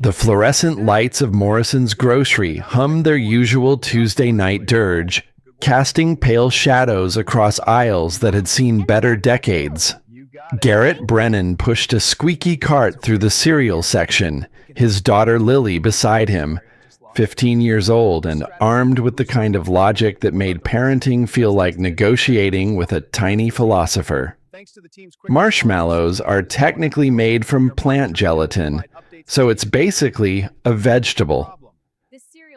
The fluorescent lights of Morrison's grocery hummed their usual Tuesday night dirge, casting pale shadows across aisles that had seen better decades. Garrett Brennan pushed a squeaky cart through the cereal section, his daughter Lily beside him, 15 years old and armed with the kind of logic that made parenting feel like negotiating with a tiny philosopher. Marshmallows are technically made from plant gelatin, so it's basically a vegetable.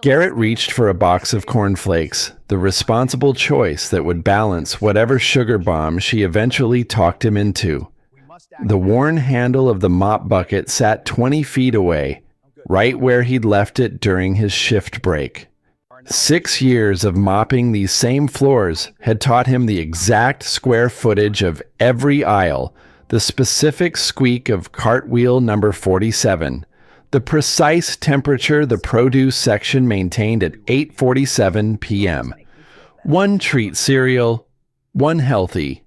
Garrett reached for a box of cornflakes, the responsible choice that would balance whatever sugar bomb she eventually talked him into. The worn handle of the mop bucket sat 20 feet away, right where he'd left it during his shift break. 6 years of mopping these same floors had taught him the exact square footage of every aisle, the specific squeak of cartwheel number 47, the precise temperature the produce section maintained at 8:47 p.m. One treat cereal, one healthy.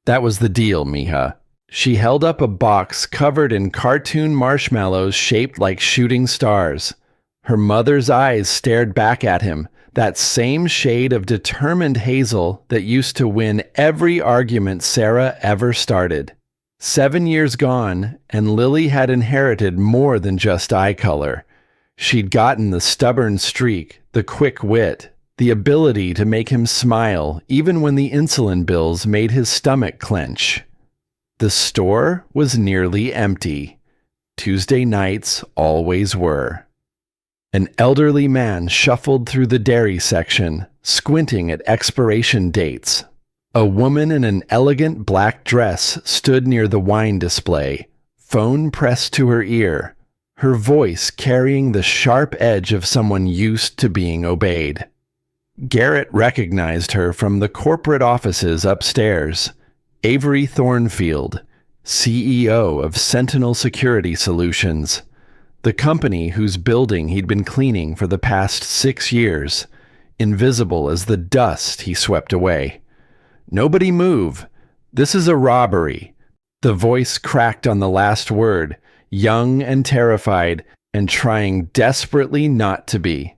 That was the deal, mija. She held up a box covered in cartoon marshmallows shaped like shooting stars. Her mother's eyes stared back at him, that same shade of determined hazel that used to win every argument Sarah ever started. 7 years gone, and Lily had inherited more than just eye color. She'd gotten the stubborn streak, the quick wit, the ability to make him smile even when the insulin bills made his stomach clench. The store was nearly empty. Tuesday nights always were. An elderly man shuffled through the dairy section, squinting at expiration dates. A woman in an elegant black dress stood near the wine display, phone pressed to her ear, her voice carrying the sharp edge of someone used to being obeyed. Garrett recognized her from the corporate offices upstairs. Avery Thornfield, CEO of Sentinel Security Solutions, the company whose building he'd been cleaning for the past 6 years, invisible as the dust he swept away. "Nobody move. This is a robbery." The voice cracked on the last word, young and terrified, and trying desperately not to be.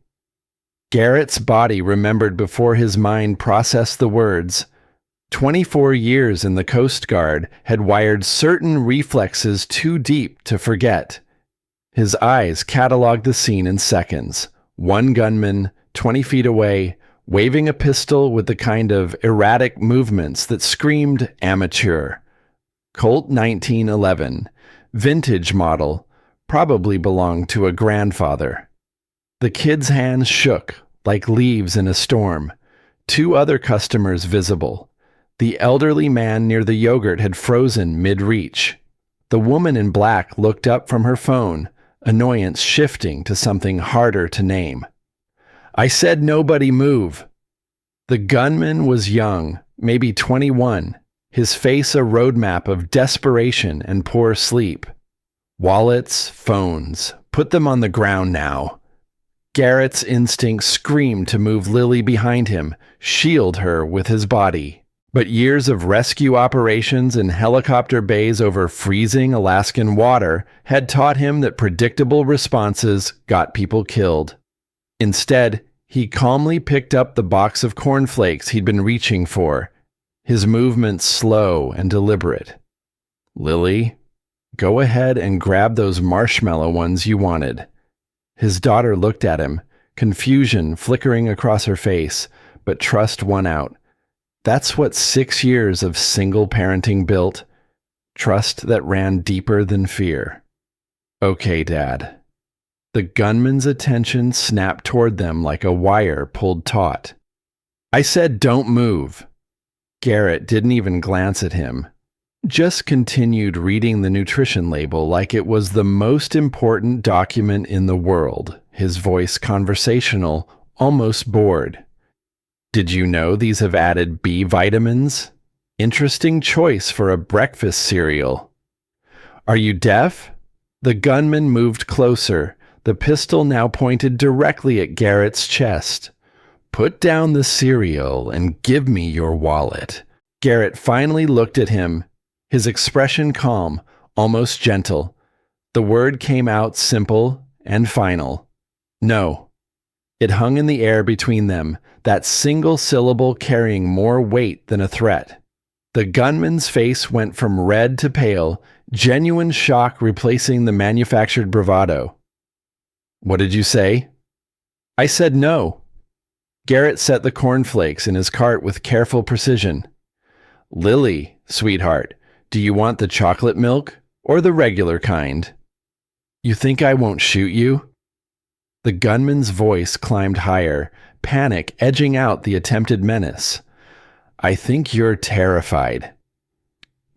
Garrett's body remembered before his mind processed the words. 24 years in the Coast Guard had wired certain reflexes too deep to forget. His eyes cataloged the scene in seconds. One gunman, 20 feet away, waving a pistol with the kind of erratic movements that screamed amateur. Colt 1911, vintage model, probably belonged to a grandfather. The kid's hands shook like leaves in a storm. 2 other customers visible. The elderly man near the yogurt had frozen mid-reach. The woman in black looked up from her phone, annoyance shifting to something harder to name. "I said nobody move." The gunman was young, maybe 21, his face a roadmap of desperation and poor sleep. Wallets, phones, put them on the ground now. Garrett's instinct screamed to move Lily behind him, shield her with his body. But years of rescue operations in helicopter bays over freezing Alaskan water had taught him that predictable responses got people killed. Instead, he calmly picked up the box of cornflakes he'd been reaching for, his movements slow and deliberate. "Lily, go ahead and grab those marshmallow ones you wanted." His daughter looked at him, confusion flickering across her face, but trust won out. That's what 6 years of single parenting built. Trust that ran deeper than fear. "Okay, Dad." The gunman's attention snapped toward them like a wire pulled taut. "I said don't move." Garrett didn't even glance at him. Just continued reading the nutrition label like it was the most important document in the world, his voice conversational, almost bored. "Did you know these have added B vitamins? Interesting choice for a breakfast cereal." "Are you deaf?" The gunman moved closer, the pistol now pointed directly at Garrett's chest. "Put down the cereal and give me your wallet." Garrett finally looked at him, his expression calm, almost gentle. The word came out simple and final. No. It hung in the air between them, that single syllable carrying more weight than a threat. The gunman's face went from red to pale, genuine shock replacing the manufactured bravado. What did you say? I said no. Garrett set the cornflakes in his cart with careful precision. Lily, sweetheart, do you want the chocolate milk or the regular kind? You think I won't shoot you? The gunman's voice climbed higher, panic edging out the attempted menace. I think you're terrified.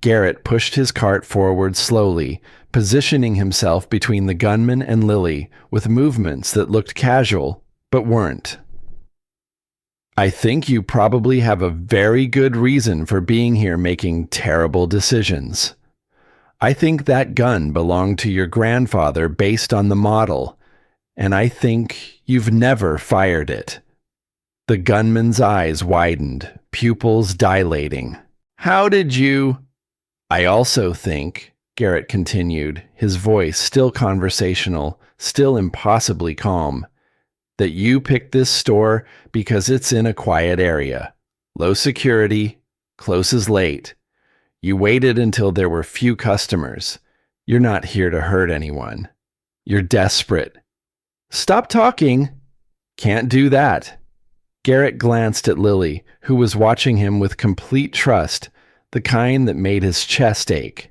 Garrett pushed his cart forward slowly, positioning himself between the gunman and Lily with movements that looked casual, but weren't. I think you probably have a very good reason for being here making terrible decisions. I think that gun belonged to your grandfather based on the model, and I think you've never fired it. The gunman's eyes widened, pupils dilating. How did you... I also think, Garrett continued, his voice still conversational, still impossibly calm, that you picked this store because it's in a quiet area. Low security, closes late. You waited until there were few customers. You're not here to hurt anyone. You're desperate. Stop talking. Can't do that. Garrett glanced at Lily, who was watching him with complete trust, the kind that made his chest ache.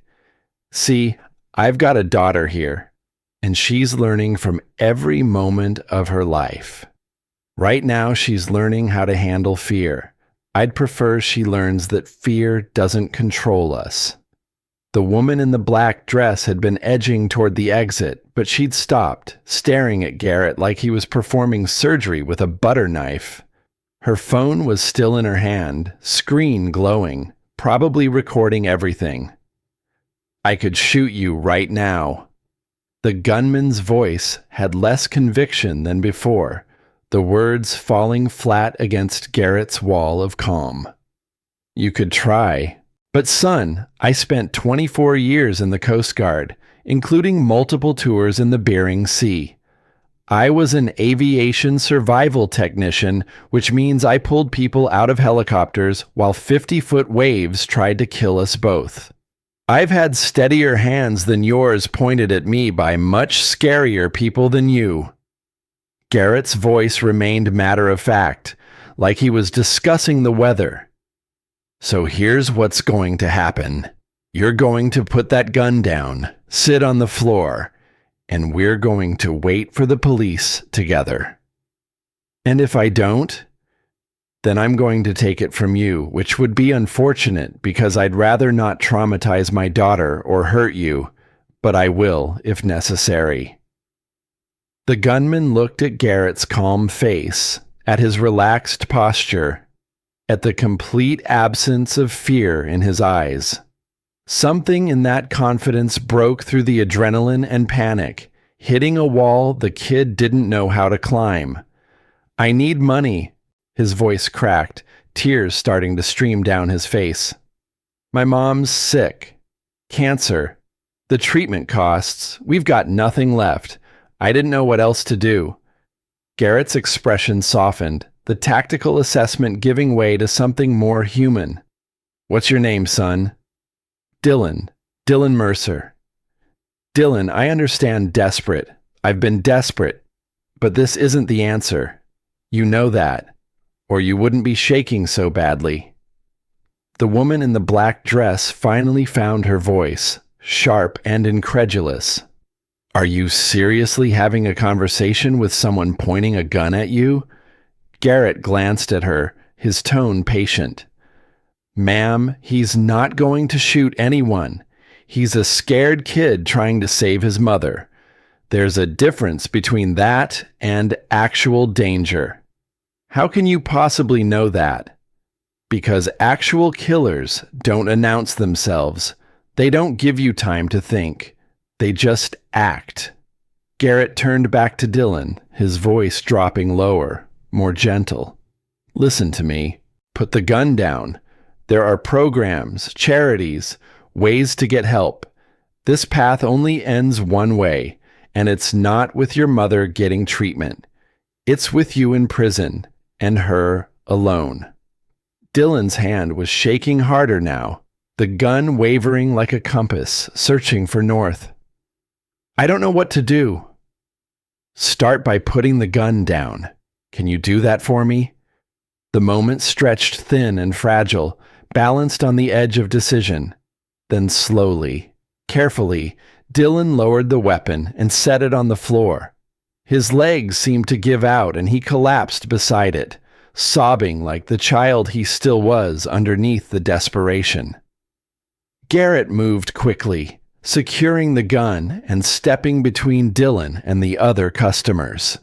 See, I've got a daughter here, and she's learning from every moment of her life. Right now, she's learning how to handle fear. I'd prefer she learns that fear doesn't control us. The woman in the black dress had been edging toward the exit, but she'd stopped, staring at Garrett like he was performing surgery with a butter knife. Her phone was still in her hand, screen glowing, probably recording everything. I could shoot you right now. The gunman's voice had less conviction than before, the words falling flat against Garrett's wall of calm. You could try. But son, I spent 24 years in the Coast Guard, including multiple tours in the Bering Sea. I was an aviation survival technician, which means I pulled people out of helicopters while 50-foot waves tried to kill us both. I've had steadier hands than yours pointed at me by much scarier people than you. Garrett's voice remained matter-of-fact, like he was discussing the weather. So here's what's going to happen. You're going to put that gun down, sit on the floor, and we're going to wait for the police together. And if I don't, then I'm going to take it from you, which would be unfortunate because I'd rather not traumatize my daughter or hurt you, but I will if necessary. The gunman looked at Garrett's calm face, at his relaxed posture, at the complete absence of fear in his eyes. Something in that confidence broke through the adrenaline and panic, hitting a wall the kid didn't know how to climb. I need money. His voice cracked, tears starting to stream down his face. My mom's sick. Cancer. The treatment costs. We've got nothing left. I didn't know what else to do. Garrett's expression softened, the tactical assessment giving way to something more human. What's your name, son? Dylan. Dylan Mercer. Dylan, I understand desperate. I've been desperate. But this isn't the answer. You know that. Or you wouldn't be shaking so badly. The woman in the black dress finally found her voice, sharp and incredulous. Are you seriously having a conversation with someone pointing a gun at you? Garrett glanced at her, his tone patient. Ma'am, he's not going to shoot anyone. He's a scared kid trying to save his mother. There's a difference between that and actual danger. How can you possibly know that? Because actual killers don't announce themselves. They don't give you time to think. They just act. Garrett turned back to Dylan, his voice dropping lower, more gentle. Listen to me. Put the gun down. There are programs, charities, ways to get help. This path only ends one way, and it's not with your mother getting treatment. It's with you in prison, and her alone. Dylan's hand was shaking harder now, the gun wavering like a compass, searching for north. I don't know what to do. Start by putting the gun down. Can you do that for me? The moment stretched thin and fragile, balanced on the edge of decision. Then slowly, carefully, Dylan lowered the weapon and set it on the floor. His legs seemed to give out and he collapsed beside it, sobbing like the child he still was underneath the desperation. Garrett moved quickly, securing the gun and stepping between Dylan and the other customers.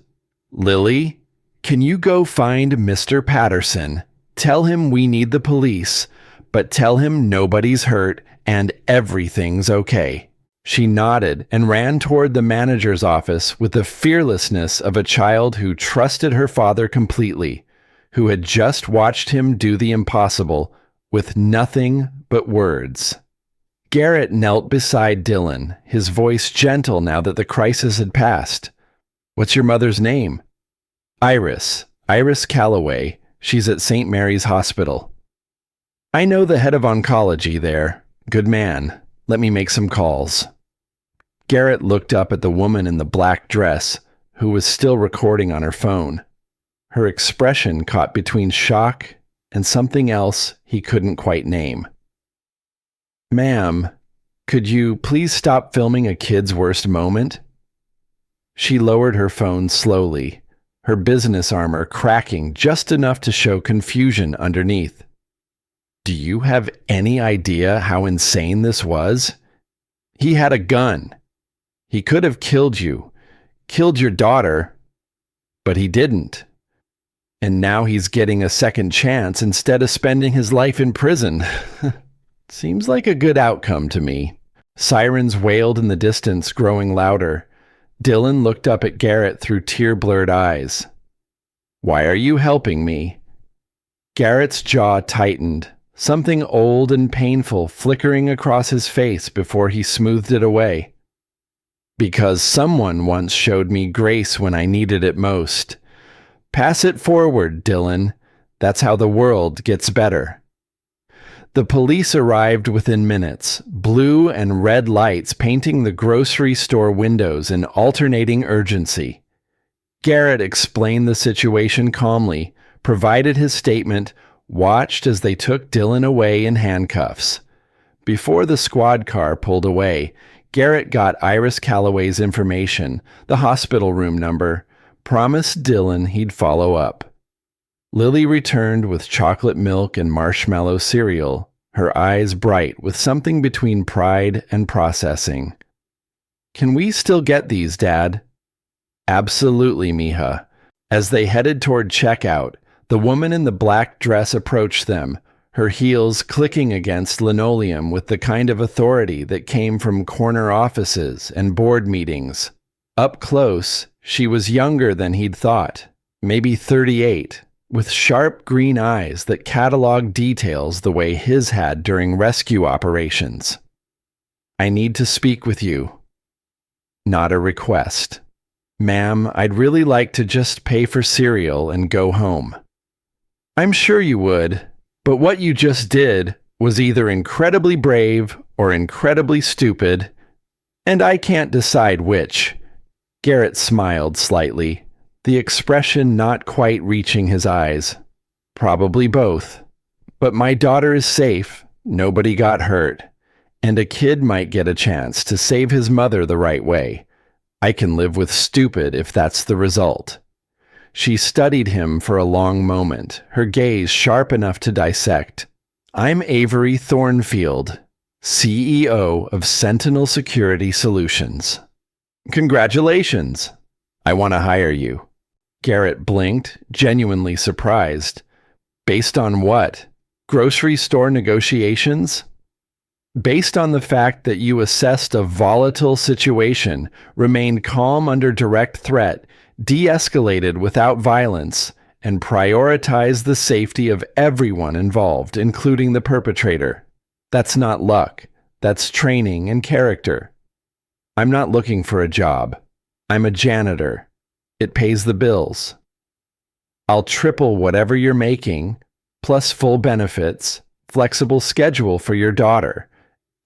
Lily, can you go find Mr. Patterson? Tell him we need the police, but tell him nobody's hurt and everything's okay. She nodded and ran toward the manager's office with the fearlessness of a child who trusted her father completely, who had just watched him do the impossible with nothing but words. Garrett knelt beside Dylan, his voice gentle now that the crisis had passed. What's your mother's name? Iris Calloway. She's at St. Mary's Hospital. I know the head of oncology there. Good man. Let me make some calls. Garrett looked up at the woman in the black dress, who was still recording on her phone. Her expression caught between shock and something else he couldn't quite name. Ma'am, could you please stop filming a kid's worst moment? She lowered her phone slowly, her business armor cracking just enough to show confusion underneath. Do you have any idea how insane this was? He had a gun. He could have killed you, killed your daughter, but he didn't. And now he's getting a second chance instead of spending his life in prison. Seems like a good outcome to me. Sirens wailed in the distance, growing louder. Dylan looked up at Garrett through tear-blurred eyes. Why are you helping me? Garrett's jaw tightened, something old and painful flickering across his face before he smoothed it away. Because someone once showed me grace when I needed it most. Pass it forward, Dylan. That's how the world gets better. The police arrived within minutes, blue and red lights painting the grocery store windows in alternating urgency. Garrett explained the situation calmly, provided his statement, watched as they took Dylan away in handcuffs. Before the squad car pulled away, Garrett got Iris Calloway's information, the hospital room number, promised Dylan he'd follow up. Lily returned with chocolate milk and marshmallow cereal, her eyes bright with something between pride and processing. Can we still get these, Dad? Absolutely, Mija. As they headed toward checkout, the woman in the black dress approached them, her heels clicking against linoleum with the kind of authority that came from corner offices and board meetings. Up close, she was younger than he'd thought, maybe 38, with sharp green eyes that cataloged details the way his had during rescue operations. I need to speak with you. Not a request. Ma'am, I'd really like to just pay for cereal and go home. I'm sure you would, but what you just did was either incredibly brave or incredibly stupid, and I can't decide which. Garrett smiled slightly, the expression not quite reaching his eyes. Probably both. But my daughter is safe, nobody got hurt, and a kid might get a chance to save his mother the right way. I can live with stupid if that's the result. She studied him for a long moment, her gaze sharp enough to dissect. I'm Avery Thornfield, CEO of Sentinel Security Solutions. Congratulations. I want to hire you. Garrett blinked, genuinely surprised. Based on what? Grocery store negotiations? Based on the fact that you assessed a volatile situation, remained calm under direct threat, de-escalated without violence, and prioritized the safety of everyone involved, including the perpetrator. That's not luck. That's training and character. I'm not looking for a job. I'm a janitor. It pays the bills. I'll triple whatever you're making, plus full benefits, flexible schedule for your daughter,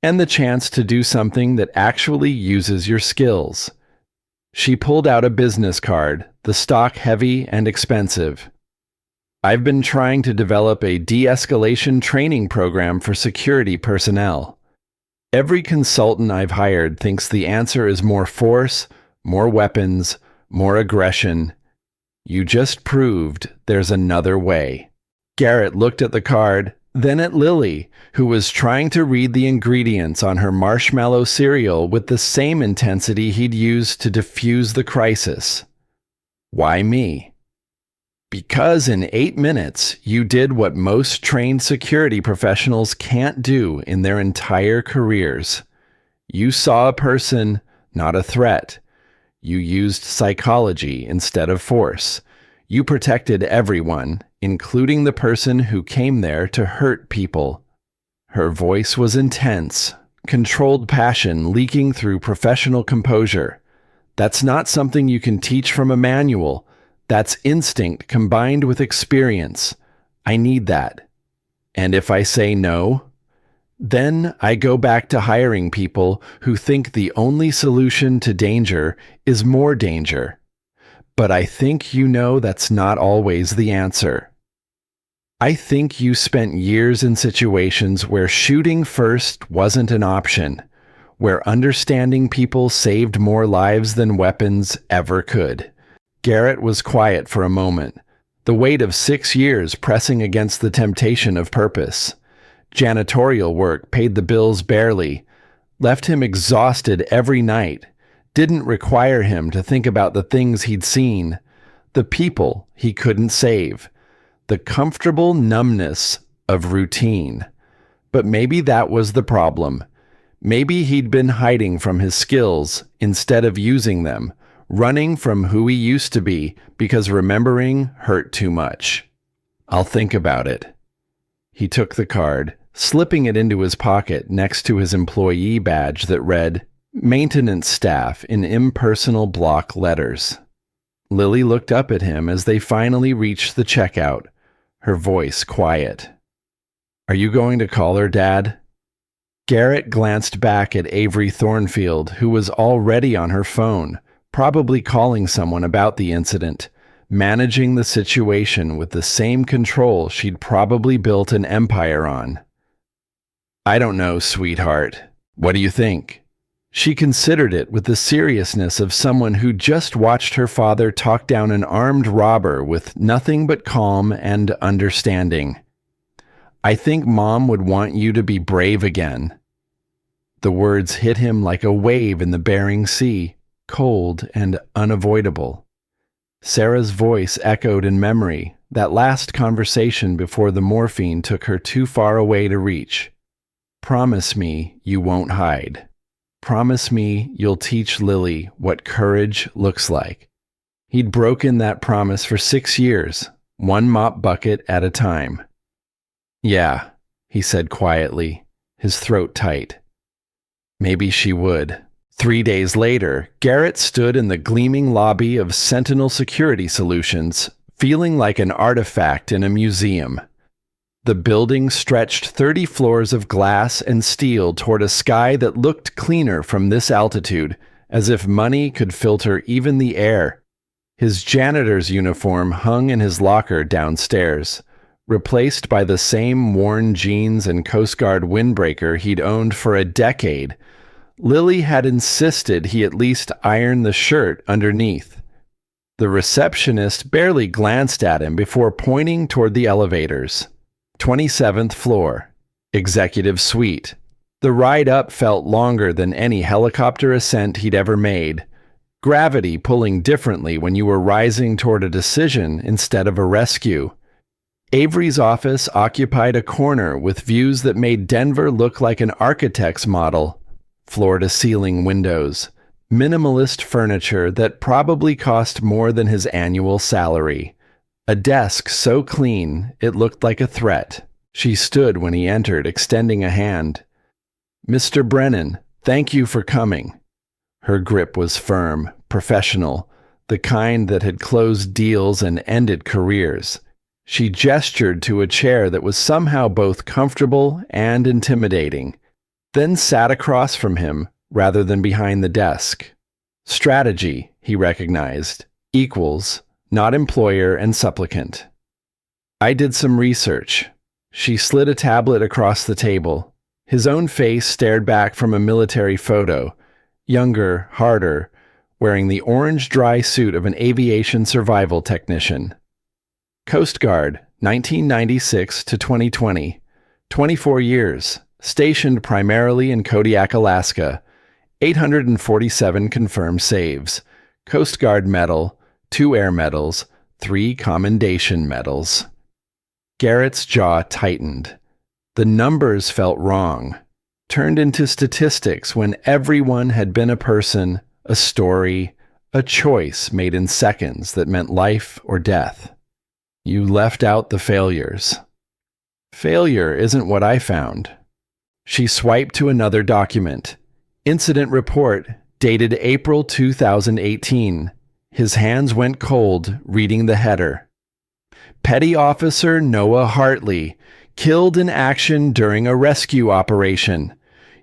and the chance to do something that actually uses your skills. She pulled out a business card, the stock heavy and expensive. I've been trying to develop a de-escalation training program for security personnel. Every consultant I've hired thinks the answer is more force, more weapons, more aggression. You just proved there's another way. Garrett looked at the card, then at Lily, who was trying to read the ingredients on her marshmallow cereal with the same intensity he'd used to defuse the crisis. Why me? Because in 8 minutes, you did what most trained security professionals can't do in their entire careers. You saw a person, not a threat. You used psychology instead of force. You protected everyone, including the person who came there to hurt people. Her voice was intense, controlled passion leaking through professional composure. That's not something you can teach from a manual. That's instinct combined with experience. I need that. And if I say no, then I go back to hiring people who think the only solution to danger is more danger. But I think you know that's not always the answer. I think you spent years in situations where shooting first wasn't an option, where understanding people saved more lives than weapons ever could. Garrett was quiet for a moment, the weight of 6 years pressing against the temptation of purpose. Janitorial work paid the bills barely, left him exhausted every night, didn't require him to think about the things he'd seen, the people he couldn't save, the comfortable numbness of routine. But maybe that was the problem. Maybe he'd been hiding from his skills instead of using them, running from who he used to be because remembering hurt too much. I'll think about it. He took the card, slipping it into his pocket next to his employee badge that read, Maintenance Staff in impersonal block letters. Lily looked up at him as they finally reached the checkout, her voice quiet. Are you going to call her, Dad? Garrett glanced back at Avery Thornfield, who was already on her phone, probably calling someone about the incident, managing the situation with the same control she'd probably built an empire on. I don't know, sweetheart. What do you think? She considered it with the seriousness of someone who just watched her father talk down an armed robber with nothing but calm and understanding. I think Mom would want you to be brave again. The words hit him like a wave in the Bering Sea, cold and unavoidable. Sarah's voice echoed in memory, that last conversation before the morphine took her too far away to reach. Promise me you won't hide. Promise me you'll teach Lily what courage looks like. He'd broken that promise for 6 years, one mop bucket at a time. Yeah, he said quietly, his throat tight. Maybe she would. 3 days later, Garrett stood in the gleaming lobby of Sentinel Security Solutions, feeling like an artifact in a museum. The building stretched 30 floors of glass and steel toward a sky that looked cleaner from this altitude, as if money could filter even the air. His janitor's uniform hung in his locker downstairs, replaced by the same worn jeans and Coast Guard windbreaker he'd owned for a decade. Lily had insisted he at least iron the shirt underneath. The receptionist barely glanced at him before pointing toward the elevators. 27th floor, executive suite. The ride up felt longer than any helicopter ascent he'd ever made. Gravity pulling differently when you were rising toward a decision instead of a rescue. Avery's office occupied a corner with views that made Denver look like an architect's model. Floor-to-ceiling windows, minimalist furniture that probably cost more than his annual salary. A desk so clean it looked like a threat. She stood when he entered, extending a hand. Mr. Brennan, thank you for coming. Her grip was firm, professional, the kind that had closed deals and ended careers. She gestured to a chair that was somehow both comfortable and intimidating, then sat across from him rather than behind the desk. Strategy, he recognized, equals, not employer and supplicant. I did some research. She slid a tablet across the table. His own face stared back from a military photo, younger, harder, wearing the orange dry suit of an aviation survival technician. Coast Guard, 1996 to 2020, 24 years, stationed primarily in Kodiak, Alaska, 847 confirmed saves, Coast Guard medal, 2 air medals, 3 commendation medals. Garrett's jaw tightened. The numbers felt wrong, turned into statistics when everyone had been a person, a story, a choice made in seconds that meant life or death. You left out the failures. Failure isn't what I found. She swiped to another document. Incident report, dated April 2018. His hands went cold, reading the header. Petty Officer Noah Hartley, killed in action during a rescue operation.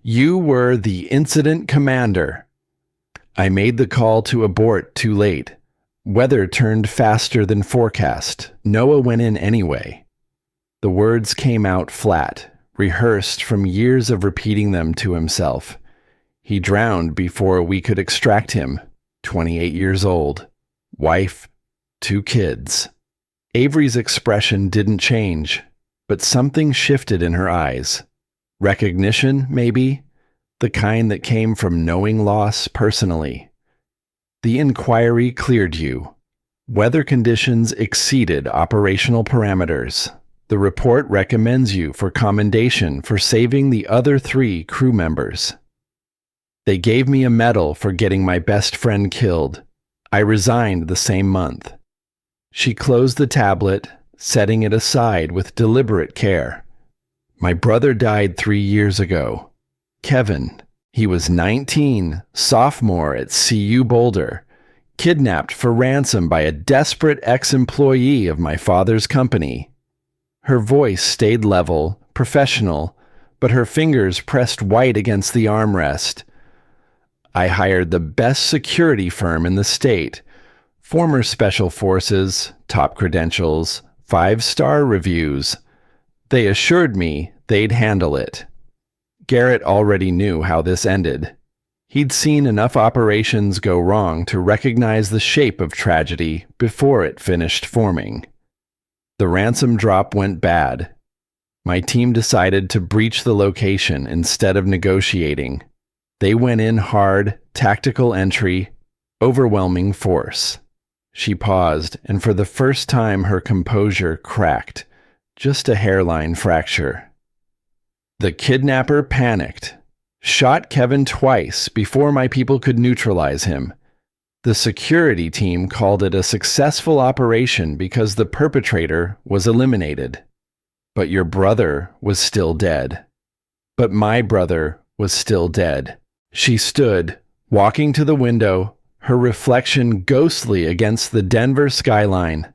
You were the incident commander. I made the call to abort too late. Weather turned faster than forecast. Noah went in anyway. The words came out flat, rehearsed from years of repeating them to himself. He drowned before we could extract him. 28 years old. Wife, 2 kids. Avery's expression didn't change, but something shifted in her eyes. Recognition, maybe? The kind that came from knowing loss personally. The inquiry cleared you. Weather conditions exceeded operational parameters. The report recommends you for commendation for saving the other 3 crew members. They gave me a medal for getting my best friend killed. I resigned the same month. She closed the tablet, setting it aside with deliberate care. My brother died 3 years ago. Kevin. He was 19, sophomore at CU Boulder, kidnapped for ransom by a desperate ex-employee of my father's company. Her voice stayed level, professional, but her fingers pressed white against the armrest. I hired the best security firm in the state. Former Special Forces, top credentials, 5-star reviews. They assured me they'd handle it. Garrett already knew how this ended. He'd seen enough operations go wrong to recognize the shape of tragedy before it finished forming. The ransom drop went bad. My team decided to breach the location instead of negotiating. They went in hard, tactical entry, overwhelming force. She paused, and for the first time her composure cracked. Just a hairline fracture. The kidnapper panicked, shot Kevin twice before my people could neutralize him. The security team called it a successful operation because the perpetrator was eliminated. But your brother was still dead. But my brother was still dead. She stood, walking to the window, her reflection ghostly against the Denver skyline.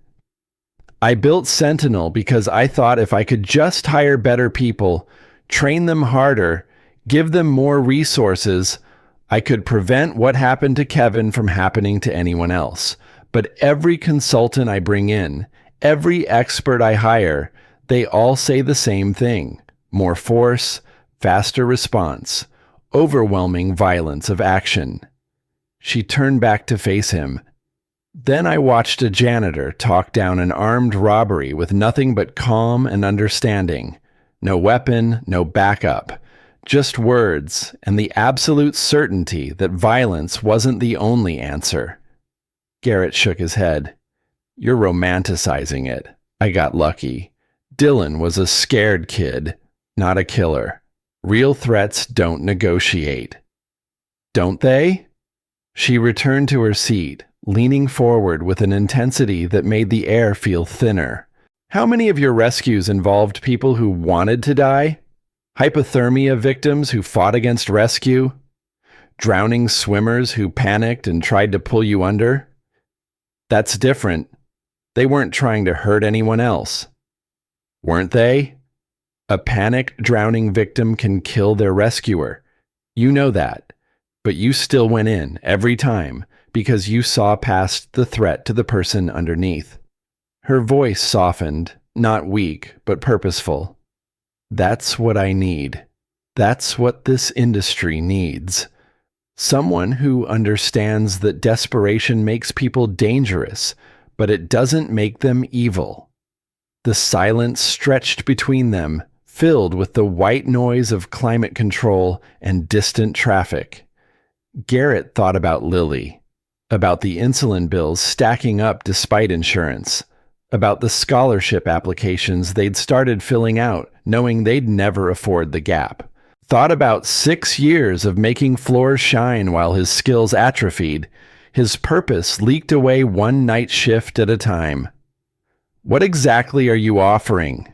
I built Sentinel because I thought if I could just hire better people, train them harder, give them more resources, I could prevent what happened to Kevin from happening to anyone else. But every consultant I bring in, every expert I hire, they all say the same thing. More force, faster response, overwhelming violence of action. She turned back to face him. Then I watched a janitor talk down an armed robbery with nothing but calm and understanding. No weapon, no backup. Just words and the absolute certainty that violence wasn't the only answer. Garrett shook his head. You're romanticizing it. I got lucky. Dylan was a scared kid, not a killer. Real threats don't negotiate. Don't they? She returned to her seat, leaning forward with an intensity that made the air feel thinner. How many of your rescues involved people who wanted to die? Hypothermia victims who fought against rescue? Drowning swimmers who panicked and tried to pull you under? That's different. They weren't trying to hurt anyone else. Weren't they? A panicked drowning victim can kill their rescuer. You know that. But you still went in every time because you saw past the threat to the person underneath. Her voice softened, not weak, but purposeful. That's what I need. That's what this industry needs. Someone who understands that desperation makes people dangerous, but it doesn't make them evil. The silence stretched between them, filled with the white noise of climate control and distant traffic. Garrett thought about Lily, about the insulin bills stacking up despite insurance, about the scholarship applications they'd started filling out, knowing they'd never afford the gap. Thought about 6 years of making floors shine while his skills atrophied. His purpose leaked away one night shift at a time. What exactly are you offering?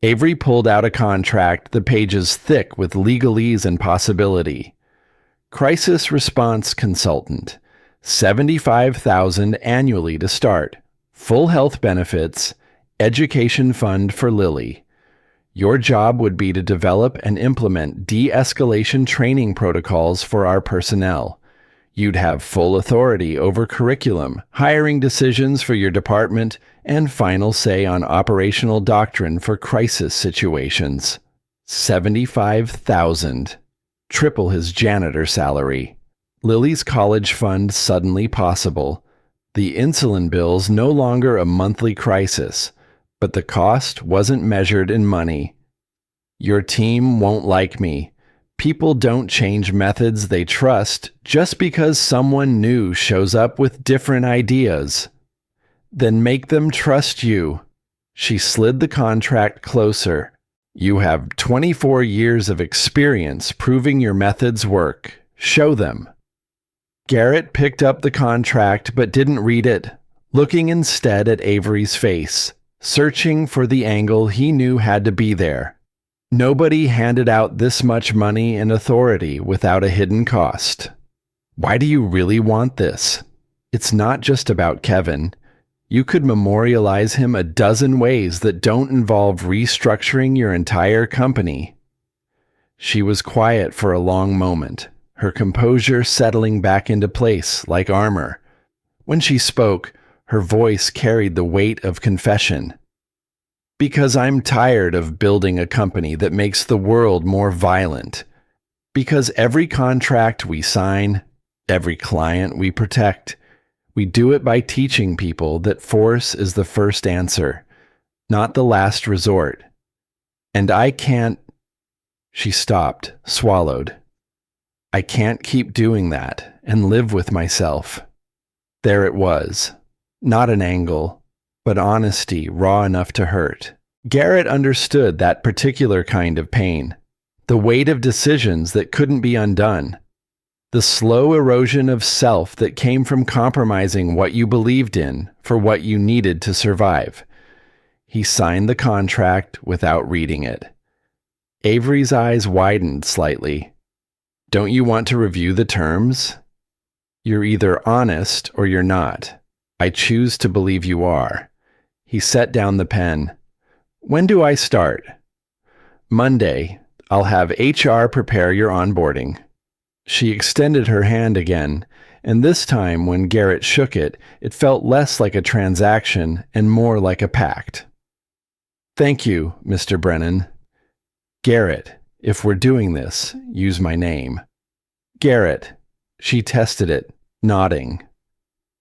Avery pulled out a contract, the pages thick with legalese and possibility. Crisis response consultant. $75,000 annually to start. Full health benefits. Education fund for Lily. Your job would be to develop and implement de-escalation training protocols for our personnel. You'd have full authority over curriculum, hiring decisions for your department, and final say on operational doctrine for crisis situations. $75,000. Triple his janitor salary. Lily's college fund suddenly possible. The insulin bills no longer a monthly crisis, but the cost wasn't measured in money. Your team won't like me. People don't change methods they trust just because someone new shows up with different ideas. Then make them trust you. She slid the contract closer. You have 24 years of experience proving your methods work. Show them. Garrett picked up the contract but didn't read it, looking instead at Avery's face, searching for the angle he knew had to be there. Nobody handed out this much money and authority without a hidden cost. Why do you really want this? It's not just about Kevin. You could memorialize him a dozen ways that don't involve restructuring your entire company. She was quiet for a long moment, her composure settling back into place like armor. When she spoke, her voice carried the weight of confession. Because I'm tired of building a company that makes the world more violent. Because every contract we sign, every client we protect, we do it by teaching people that force is the first answer, not the last resort. And I can't... She stopped, swallowed. I can't keep doing that and live with myself. There it was. Not an angle, but honesty raw enough to hurt. Garrett understood that particular kind of pain. The weight of decisions that couldn't be undone. The slow erosion of self that came from compromising what you believed in for what you needed to survive. He signed the contract without reading it. Avery's eyes widened slightly. Don't you want to review the terms? You're either honest or you're not. I choose to believe you are. He set down the pen. When do I start? Monday. I'll have HR prepare your onboarding. She extended her hand again, and this time when Garrett shook it, it felt less like a transaction and more like a pact. Thank you, Mr. Brennan. Garrett, if we're doing this, use my name. Garrett. She tested it, nodding.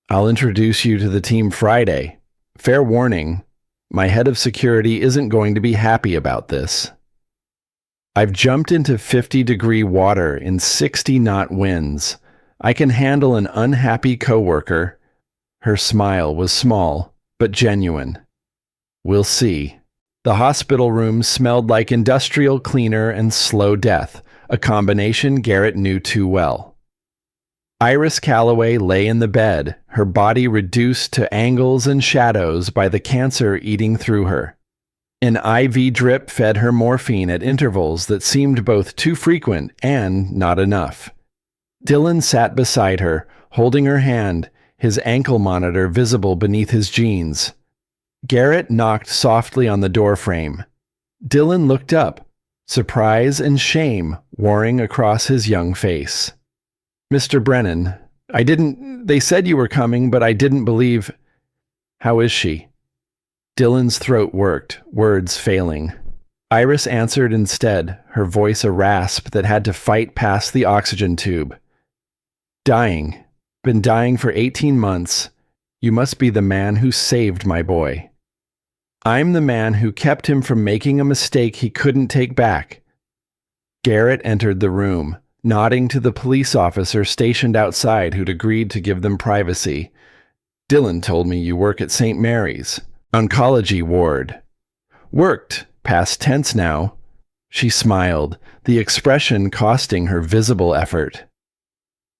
I'll introduce you to the team Friday. Fair warning, my head of security isn't going to be happy about this. I've jumped into 50-degree water in 60-knot winds. I can handle an unhappy coworker. Her smile was small, but genuine. We'll see. The hospital room smelled like industrial cleaner and slow death, a combination Garrett knew too well. Iris Calloway lay in the bed, her body reduced to angles and shadows by the cancer eating through her. An IV drip fed her morphine at intervals that seemed both too frequent and not enough. Dylan sat beside her, holding her hand, his ankle monitor visible beneath his jeans. Garrett knocked softly on the doorframe. Dylan looked up, surprise and shame warring across his young face. "Mr. Brennan, they said you were coming, but I didn't believe." "How is she?" Dylan's throat worked, words failing. Iris answered instead, her voice a rasp that had to fight past the oxygen tube. "Dying. Been dying for 18 months. You must be the man who saved my boy." "I'm the man who kept him from making a mistake he couldn't take back." Garrett entered the room, nodding to the police officer stationed outside who'd agreed to give them privacy. "Dylan told me you work at St. Mary's, oncology ward." "Worked, past tense now." She smiled, the expression costing her visible effort.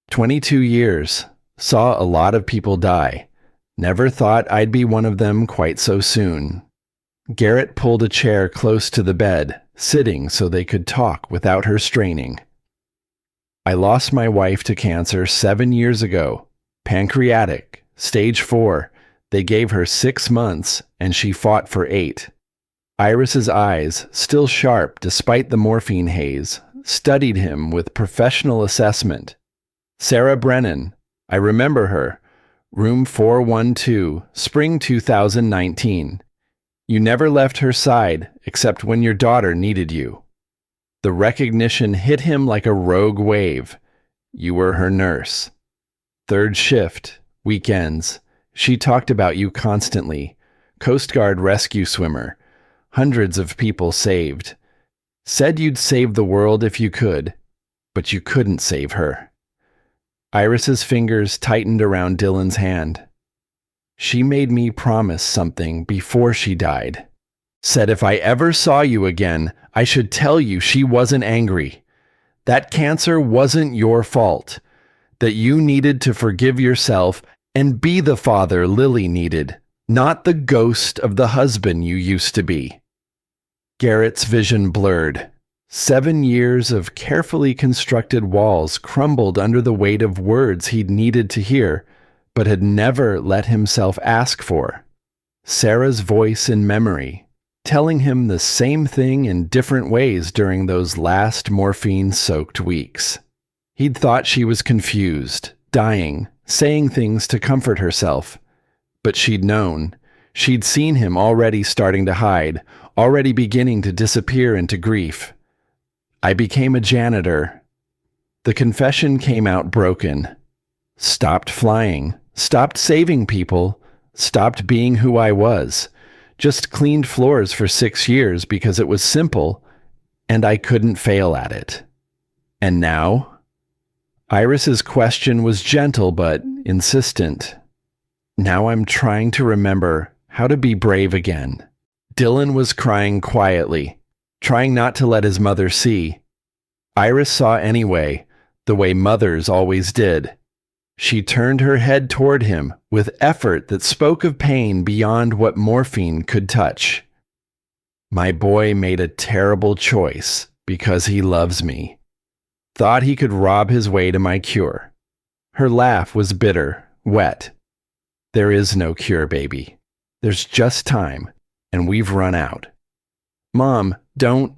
22 years. Saw a lot of people die. Never thought I'd be one of them quite so soon." Garrett pulled a chair close to the bed, sitting so they could talk without her straining. "I lost my wife to cancer 7 years ago. Pancreatic, stage 4. They gave her 6 months, and she fought for 8. Iris's eyes, still sharp despite the morphine haze, studied him with professional assessment. "Sarah Brennan. I remember her. Room 412, spring 2019. You never left her side, except when your daughter needed you." The recognition hit him like a rogue wave. "You were her nurse. Third shift, weekends. She talked about you constantly. Coast Guard rescue swimmer. Hundreds of people saved. Said you'd save the world if you could, but you couldn't save her." Iris's fingers tightened around Dylan's hand. "She made me promise something before she died. Said if I ever saw you again, I should tell you she wasn't angry. That cancer wasn't your fault. That you needed to forgive yourself and be the father Lily needed, not the ghost of the husband you used to be." Garrett's vision blurred. 7 years of carefully constructed walls crumbled under the weight of words he'd needed to hear, but had never let himself ask for. Sarah's voice in memory, telling him the same thing in different ways during those last morphine-soaked weeks. He'd thought she was confused, dying, saying things to comfort herself. But she'd known. She'd seen him already starting to hide, already beginning to disappear into grief. "I became a janitor." The confession came out broken. "Stopped flying, stopped saving people, stopped being who I was. Just cleaned floors for 6 years because it was simple, and I couldn't fail at it. And now?" Iris's question was gentle but insistent. "Now I'm trying to remember how to be brave again." Dylan was crying quietly, trying not to let his mother see. Iris saw anyway, the way mothers always did. She turned her head toward him with effort that spoke of pain beyond what morphine could touch. "My boy made a terrible choice because he loves me. Thought he could rob his way to my cure." Her laugh was bitter, wet. "There is no cure, baby. There's just time, and we've run out." "Mom, don't—"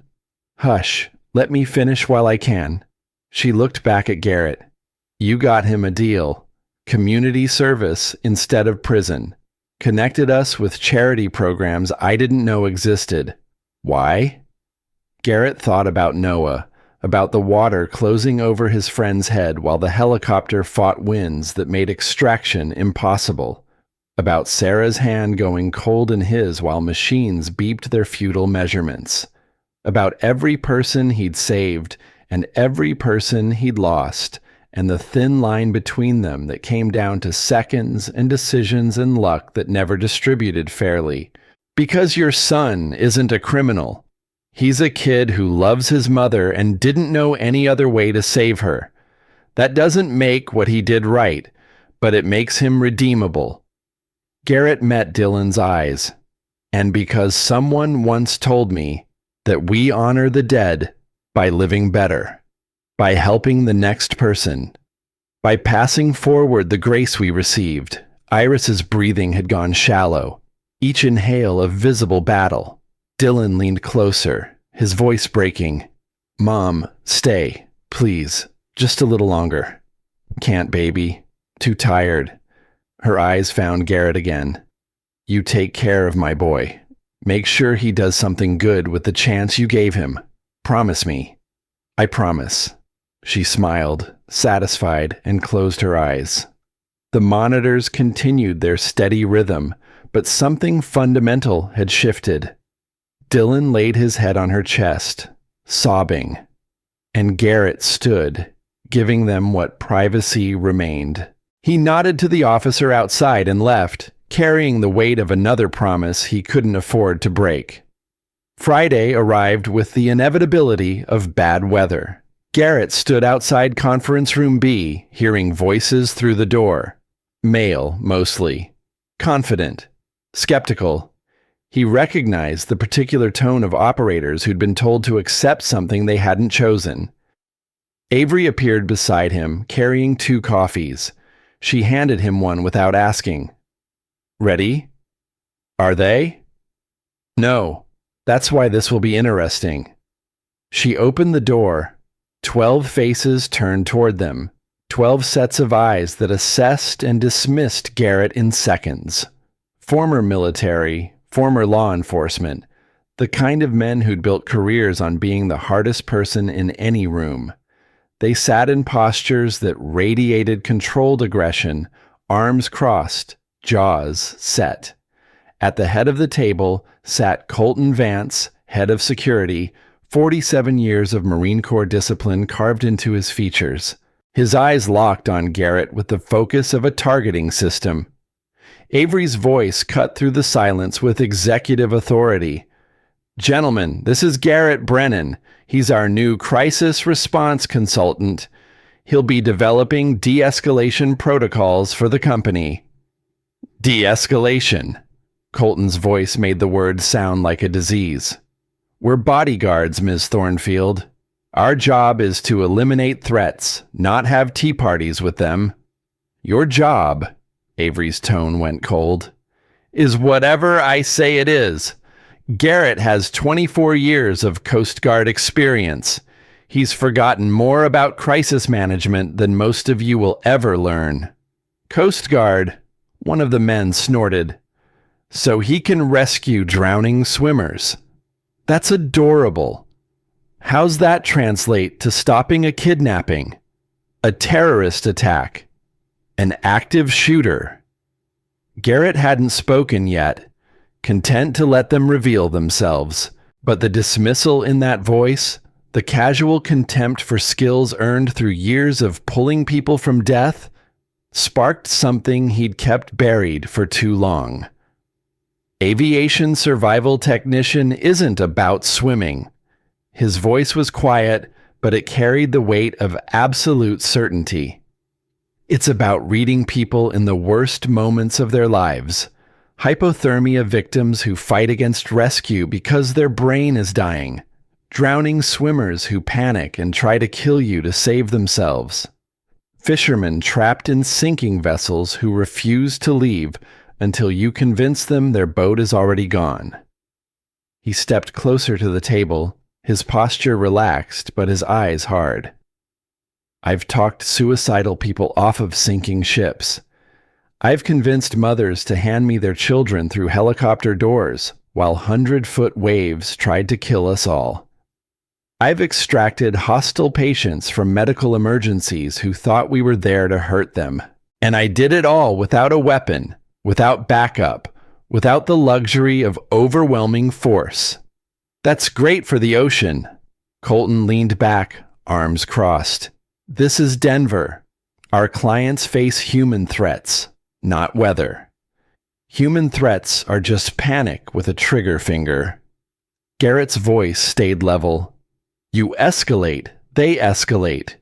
"Hush, let me finish while I can." She looked back at Garrett. "You got him a deal. Community service instead of prison. Connected us with charity programs I didn't know existed. Why?" Garrett thought about Noah, about the water closing over his friend's head while the helicopter fought winds that made extraction impossible, about Sarah's hand going cold in his while machines beeped their futile measurements, about every person he'd saved and every person he'd lost, and the thin line between them that came down to seconds and decisions and luck that never distributed fairly. Because your son isn't a criminal. He's a kid who loves his mother and didn't know any other way to save her. That doesn't make what he did right, but it makes him redeemable. Garrett met Dylan's eyes. "And because someone once told me that we honor the dead by living better, by helping the next person, By passing forward the grace we received, Iris's breathing had gone shallow, each inhale a visible battle. Dylan leaned closer, his voice breaking. "Mom, stay, please, just a little longer." "Can't, baby. Too tired." Her eyes found Garrett again. "You take care of my boy. Make sure he does something good with the chance you gave him. Promise me." "I promise." She smiled, satisfied, and closed her eyes. The monitors continued their steady rhythm, but something fundamental had shifted. Dylan laid his head on her chest, sobbing, and Garrett stood, giving them what privacy remained. He nodded to the officer outside and left, carrying the weight of another promise he couldn't afford to break. Friday arrived with the inevitability of bad weather. Garrett stood outside Conference Room B, hearing voices through the door. Male, mostly. Confident. Skeptical. He recognized the particular tone of operators who'd been told to accept something they hadn't chosen. Avery appeared beside him, carrying 2 coffees. She handed him one without asking. "Ready?" "Are they?" "No. That's why this will be interesting." She opened the door. 12 faces turned toward them. 12 sets of eyes that assessed and dismissed Garrett in seconds. Former military, former law enforcement, the kind of men who'd built careers on being the hardest person in any room. They sat in postures that radiated controlled aggression, arms crossed, jaws set. At the head of the table sat Colton Vance, head of security, 47 years of Marine Corps discipline carved into his features. His eyes locked on Garrett with the focus of a targeting system. Avery's voice cut through the silence with executive authority. "Gentlemen, this is Garrett Brennan. He's our new crisis response consultant. He'll be developing de-escalation protocols for the company." "De-escalation." Colton's voice made the word sound like a disease. "We're bodyguards, Ms. Thornfield. Our job is to eliminate threats, not have tea parties with them. Your job," Avery's tone went cold, "is whatever I say it is. Garrett has 24 years of Coast Guard experience. He's forgotten more about crisis management than most of you will ever learn." "Coast Guard," one of the men snorted. "So he can rescue drowning swimmers. That's adorable. How's that translate to stopping a kidnapping, a terrorist attack, an active shooter?" Garrett hadn't spoken yet, content to let them reveal themselves, but the dismissal in that voice, the casual contempt for skills earned through years of pulling people from death, sparked something he'd kept buried for too long. Aviation survival technician isn't about swimming. His voice was quiet, but it carried the weight of absolute certainty. It's about reading people in the worst moments of their lives. Hypothermia victims who fight against rescue because their brain is dying. Drowning swimmers who panic and try to kill you to save themselves. Fishermen trapped in sinking vessels who refuse to leave until you convince them their boat is already gone. He stepped closer to the table, his posture relaxed but his eyes hard. "I've talked suicidal people off of sinking ships. I've convinced mothers to hand me their children through helicopter doors while 100-foot waves tried to kill us all. I've extracted hostile patients from medical emergencies who thought we were there to hurt them. And I did it all without a weapon, without backup, without the luxury of overwhelming force. That's great for the ocean." Colton leaned back, arms crossed. "This is Denver. Our clients face human threats, not weather. Human threats are just panic with a trigger finger." Garrett's voice stayed level. "You escalate, they escalate.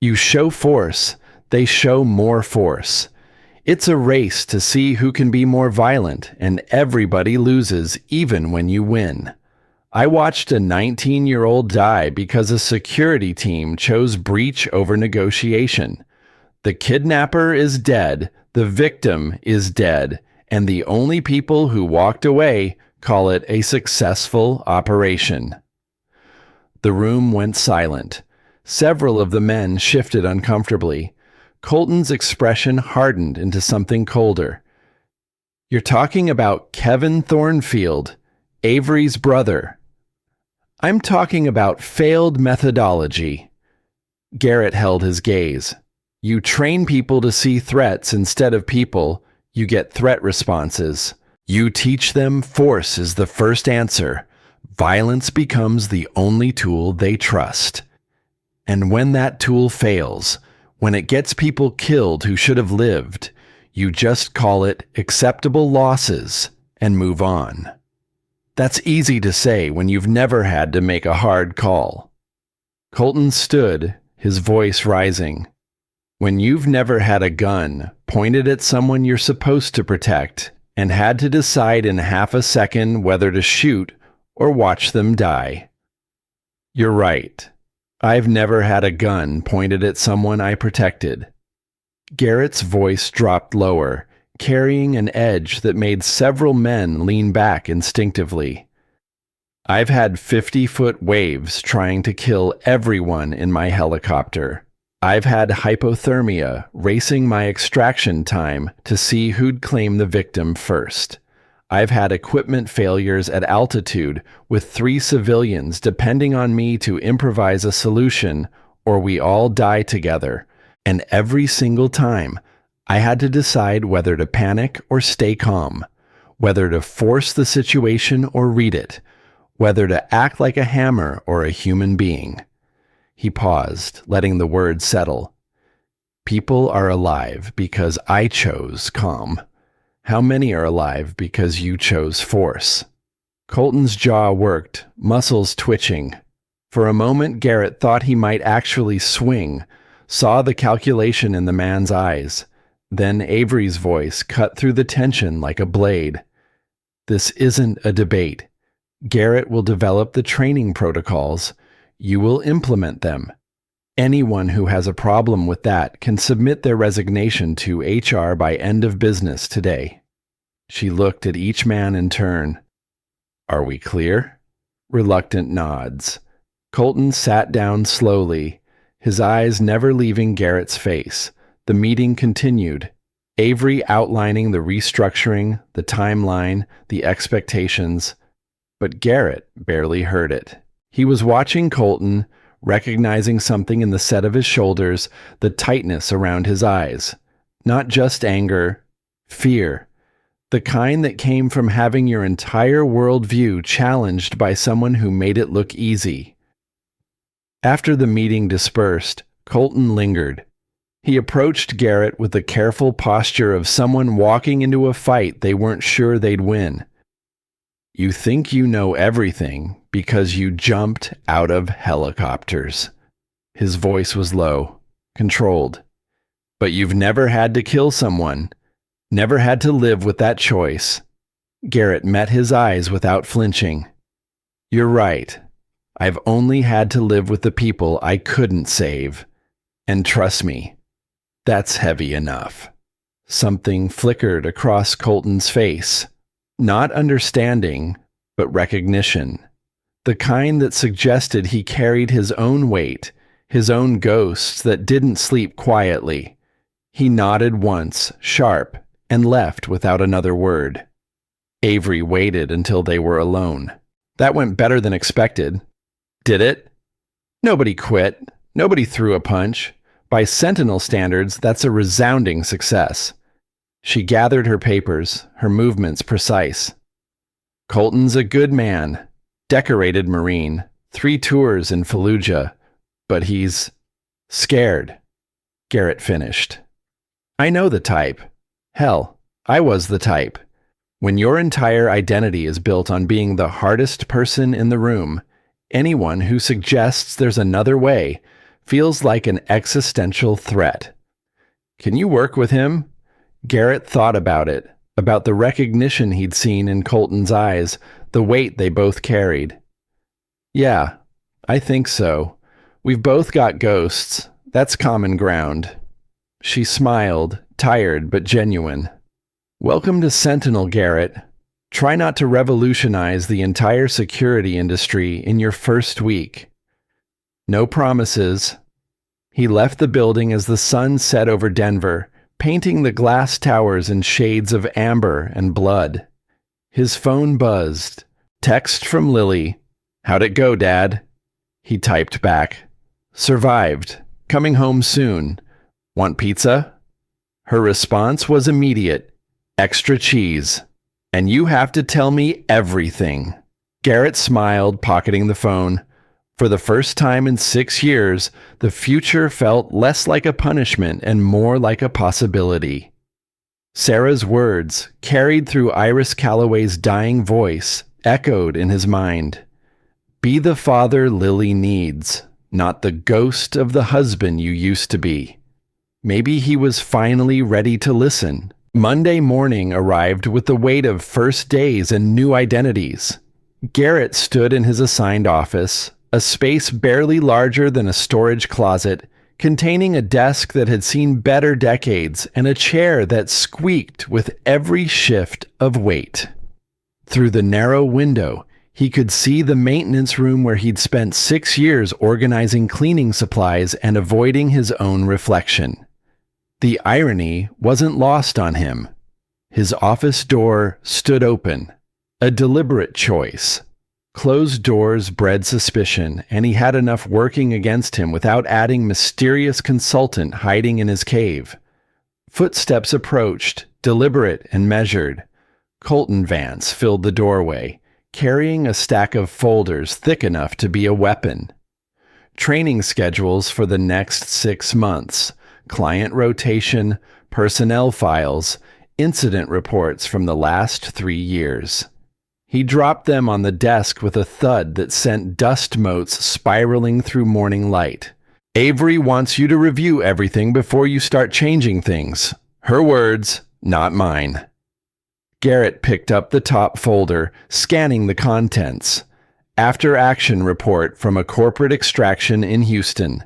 You show force, they show more force. It's a race to see who can be more violent, and everybody loses even when you win. I watched a 19-year-old die because a security team chose breach over negotiation. The kidnapper is dead, the victim is dead, and the only people who walked away call it a successful operation. The room went silent. Several of the men shifted uncomfortably. Colton's expression hardened into something colder. You're talking about Kevin Thornfield, Avery's brother. I'm talking about failed methodology. Garrett held his gaze. You train people to see threats instead of people, you get threat responses. You teach them force is the first answer. Violence becomes the only tool they trust. And when that tool fails, when it gets people killed who should have lived, you just call it acceptable losses and move on. That's easy to say when you've never had to make a hard call. Colton stood, his voice rising. When you've never had a gun pointed at someone you're supposed to protect and had to decide in half a second whether to shoot or watch them die. You're right. I've never had a gun pointed at someone I protected. Garrett's voice dropped lower, carrying an edge that made several men lean back instinctively. I've had 50-foot waves trying to kill everyone in my helicopter. I've had hypothermia racing my extraction time to see who'd claim the victim first. I've had equipment failures at altitude with 3 civilians depending on me to improvise a solution or we all die together. And every single time, I had to decide whether to panic or stay calm, whether to force the situation or read it, whether to act like a hammer or a human being. He paused, letting the words settle. People are alive because I chose calm. How many are alive because you chose force? Colton's jaw worked, muscles twitching. For a moment, Garrett thought he might actually swing, saw the calculation in the man's eyes. Then Avery's voice cut through the tension like a blade. This isn't a debate. Garrett will develop the training protocols. You will implement them. Anyone who has a problem with that can submit their resignation to HR by end of business today. She looked at each man in turn. Are we clear? Reluctant nods. Colton sat down slowly, his eyes never leaving Garrett's face. The meeting continued, Avery outlining the restructuring, the timeline, the expectations. But Garrett barely heard it. He was watching Colton, recognizing something in the set of his shoulders, the tightness around his eyes. Not just anger, fear. The kind that came from having your entire worldview challenged by someone who made it look easy. After the meeting dispersed, Colton lingered. He approached Garrett with the careful posture of someone walking into a fight they weren't sure they'd win. You think you know everything because you jumped out of helicopters. His voice was low, controlled. But you've never had to kill someone, never had to live with that choice. Garrett met his eyes without flinching. You're right. I've only had to live with the people I couldn't save. And trust me, that's heavy enough. Something flickered across Colton's face. Not understanding, but recognition. The kind that suggested he carried his own weight, his own ghosts that didn't sleep quietly. He nodded once, sharp, and left without another word. Avery waited until they were alone. That went better than expected. Did it? Nobody quit. Nobody threw a punch. By Sentinel standards, that's a resounding success. She gathered her papers, her movements precise. Colton's a good man, decorated Marine, 3 tours in Fallujah, but he's scared. Garrett finished. I know the type. Hell, I was the type. When your entire identity is built on being the hardest person in the room, anyone who suggests there's another way feels like an existential threat. Can you work with him? Garrett thought about it, about the recognition he'd seen in Colton's eyes, the weight they both carried. Yeah, I think so. We've both got ghosts. That's common ground. She smiled, tired but genuine. Welcome to Sentinel, Garrett. Try not to revolutionize the entire security industry in your first week. No promises. He left the building as the sun set over Denver, painting the glass towers in shades of amber and blood. His phone buzzed. Text from Lily. How'd it go, Dad? He typed back. Survived. Coming home soon. Want pizza? Her response was immediate. Extra cheese. And you have to tell me everything. Garrett smiled, pocketing the phone. For the first time in 6 years, the future felt less like a punishment and more like a possibility. Sarah's words, carried through Iris Calloway's dying voice, echoed in his mind. Be the father Lily needs, not the ghost of the husband you used to be. Maybe he was finally ready to listen. Monday morning arrived with the weight of first days and new identities. Garrett stood in his assigned office, a space barely larger than a storage closet, containing a desk that had seen better decades and a chair that squeaked with every shift of weight. Through the narrow window, he could see the maintenance room where he'd spent 6 years organizing cleaning supplies and avoiding his own reflection. The irony wasn't lost on him. His office door stood open, a deliberate choice. Closed doors bred suspicion, and he had enough working against him without adding mysterious consultant hiding in his cave. Footsteps approached, deliberate and measured. Colton Vance filled the doorway, carrying a stack of folders thick enough to be a weapon. Training schedules for the next 6 months. Client rotation, personnel files, incident reports from the last 3 years. He dropped them on the desk with a thud that sent dust motes spiraling through morning light. Avery wants you to review everything before you start changing things. Her words, not mine. Garrett picked up the top folder, scanning the contents. After action report from a corporate extraction in Houston.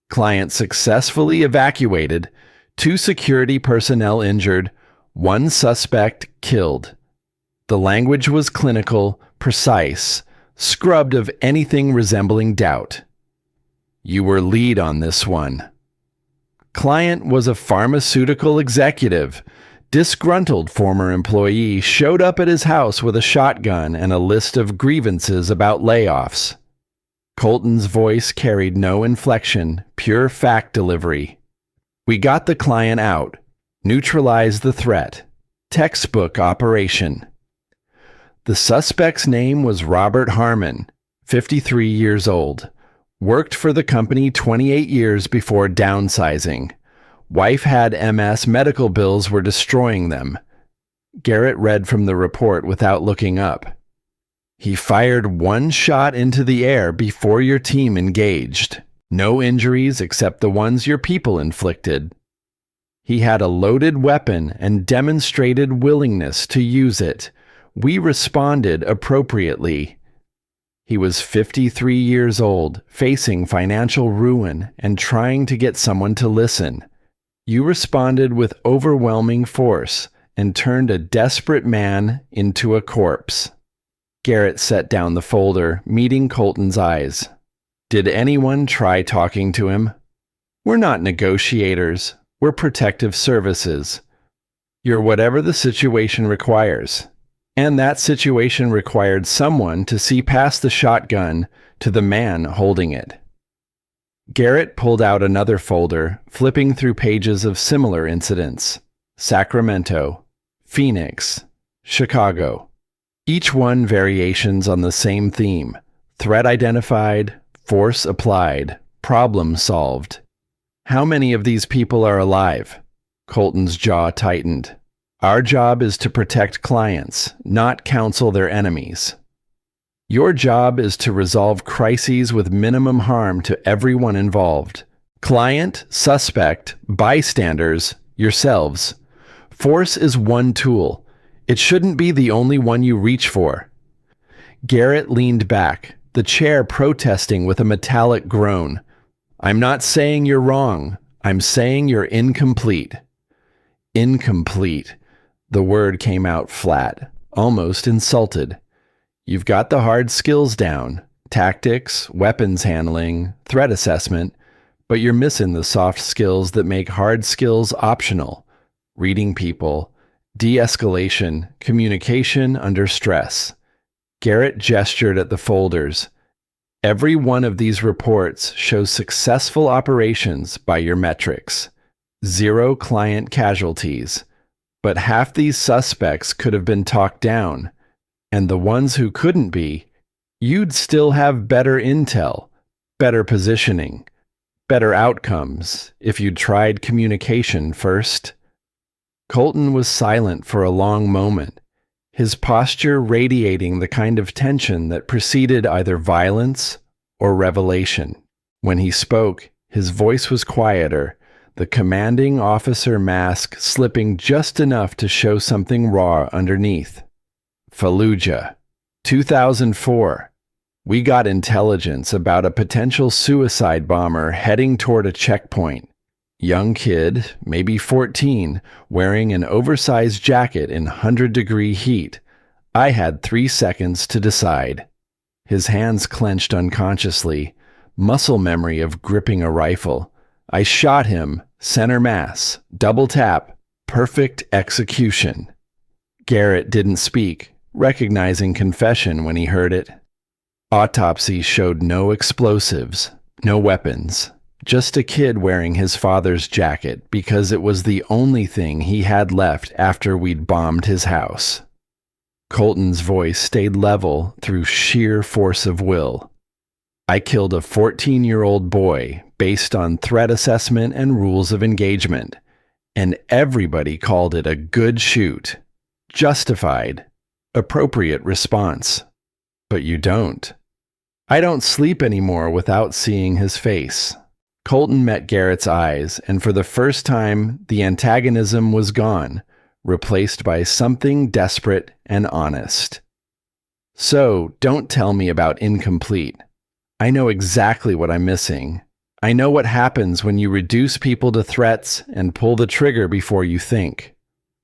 Client successfully evacuated, 2 security personnel injured, 1 suspect killed. The language was clinical, precise, scrubbed of anything resembling doubt. You were lead on this one. Client was a pharmaceutical executive. Disgruntled former employee showed up at his house with a shotgun and a list of grievances about layoffs. Colton's voice carried no inflection, pure fact delivery. We got the client out. Neutralized the threat. Textbook operation. The suspect's name was Robert Harmon, 53 years old. Worked for the company 28 years before downsizing. Wife had MS, medical bills were destroying them. Garrett read from the report without looking up. He fired 1 shot into the air before your team engaged. No injuries except the ones your people inflicted. He had a loaded weapon and demonstrated willingness to use it. We responded appropriately. He was 53 years old, facing financial ruin and trying to get someone to listen. You responded with overwhelming force and turned a desperate man into a corpse. Garrett set down the folder, meeting Colton's eyes. Did anyone try talking to him? We're not negotiators. We're protective services. You're whatever the situation requires. And that situation required someone to see past the shotgun to the man holding it. Garrett pulled out another folder, flipping through pages of similar incidents. Sacramento, Phoenix, Chicago. Each one variations on the same theme. Threat identified, force applied, problem solved. How many of these people are alive? Colton's jaw tightened. Our job is to protect clients, not counsel their enemies. Your job is to resolve crises with minimum harm to everyone involved. Client, suspect, bystanders, yourselves. Force is one tool. It shouldn't be the only one you reach for. Garrett leaned back, the chair protesting with a metallic groan. I'm not saying you're wrong. I'm saying you're incomplete. Incomplete. The word came out flat, almost insulted. You've got the hard skills down, tactics, weapons handling, threat assessment, but you're missing the soft skills that make hard skills optional. Reading people, de-escalation, communication under stress. Garrett gestured at the folders. Every one of these reports shows successful operations by your metrics. 0 client casualties. But half these suspects could have been talked down, and the ones who couldn't be, you'd still have better intel, better positioning, better outcomes if you'd tried communication first. Colton was silent for a long moment, his posture radiating the kind of tension that preceded either violence or revelation. When he spoke, his voice was quieter, the commanding officer mask slipping just enough to show something raw underneath. Fallujah, 2004. We got intelligence about a potential suicide bomber heading toward a checkpoint. Young kid, maybe 14, wearing an oversized jacket in 100-degree heat. I had 3 seconds to decide. His hands clenched unconsciously, muscle memory of gripping a rifle. I shot him, center mass, double tap, perfect execution. Garrett didn't speak, recognizing confession when he heard it. Autopsy showed no explosives, no weapons, just a kid wearing his father's jacket because it was the only thing he had left after we'd bombed his house. Colton's voice stayed level through sheer force of will. I killed a 14-year-old boy based on threat assessment and rules of engagement, and everybody called it a good shoot, justified, appropriate response. But you don't. I don't sleep anymore without seeing his face. Colton met Garrett's eyes, and for the first time, the antagonism was gone, replaced by something desperate and honest. So, don't tell me about incomplete. I know exactly what I'm missing. I know what happens when you reduce people to threats and pull the trigger before you think.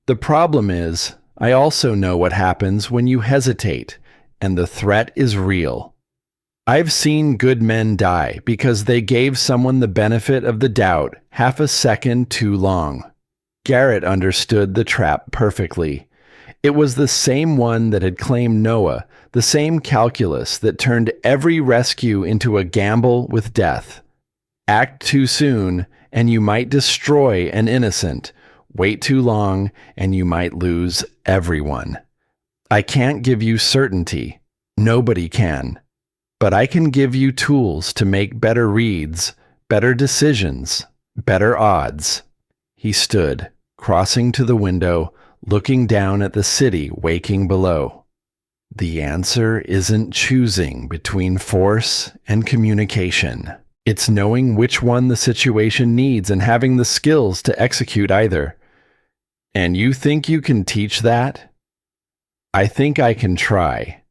The problem is, I also know what happens when you hesitate, and the threat is real. I've seen good men die because they gave someone the benefit of the doubt half a second too long. Garrett understood the trap perfectly. It was the same one that had claimed Noah, the same calculus that turned every rescue into a gamble with death. Act too soon, and you might destroy an innocent. Wait too long, and you might lose everyone. I can't give you certainty. Nobody can. But I can give you tools to make better reads, better decisions, better odds. He stood, crossing to the window, looking down at the city waking below. The answer isn't choosing between force and communication. It's knowing which one the situation needs and having the skills to execute either. And you think you can teach that? I think I can try.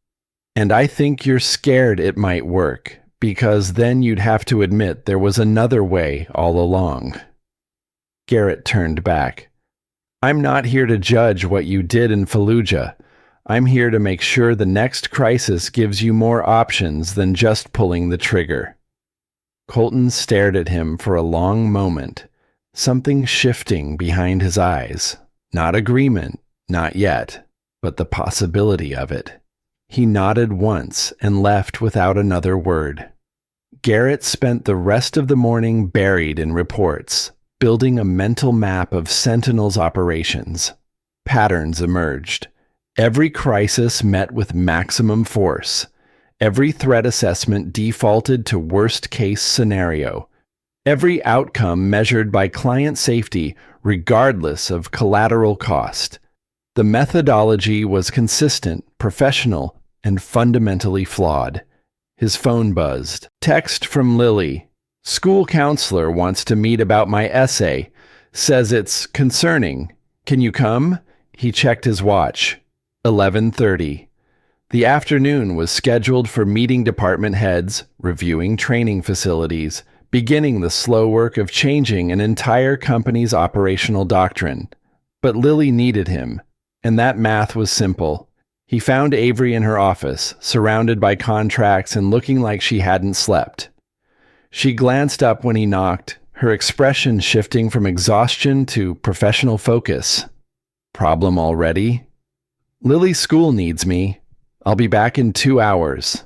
And I think you're scared it might work, because then you'd have to admit there was another way all along. Garrett turned back. I'm not here to judge what you did in Fallujah. I'm here to make sure the next crisis gives you more options than just pulling the trigger. Colton stared at him for a long moment, something shifting behind his eyes. Not agreement, not yet, but the possibility of it. He nodded once and left without another word. Garrett spent the rest of the morning buried in reports, building a mental map of Sentinel's operations. Patterns emerged. Every crisis met with maximum force. Every threat assessment defaulted to worst-case scenario. Every outcome measured by client safety, regardless of collateral cost. The methodology was consistent, professional, and fundamentally flawed. His phone buzzed. Text from Lily. School counselor wants to meet about my essay. Says it's concerning. Can you come? He checked his watch. 11:30. The afternoon was scheduled for meeting department heads, reviewing training facilities, beginning the slow work of changing an entire company's operational doctrine. But Lily needed him, and that math was simple. He found Avery in her office, surrounded by contracts and looking like she hadn't slept. She glanced up when he knocked, her expression shifting from exhaustion to professional focus. Problem already? Lily's school needs me. I'll be back in 2 hours.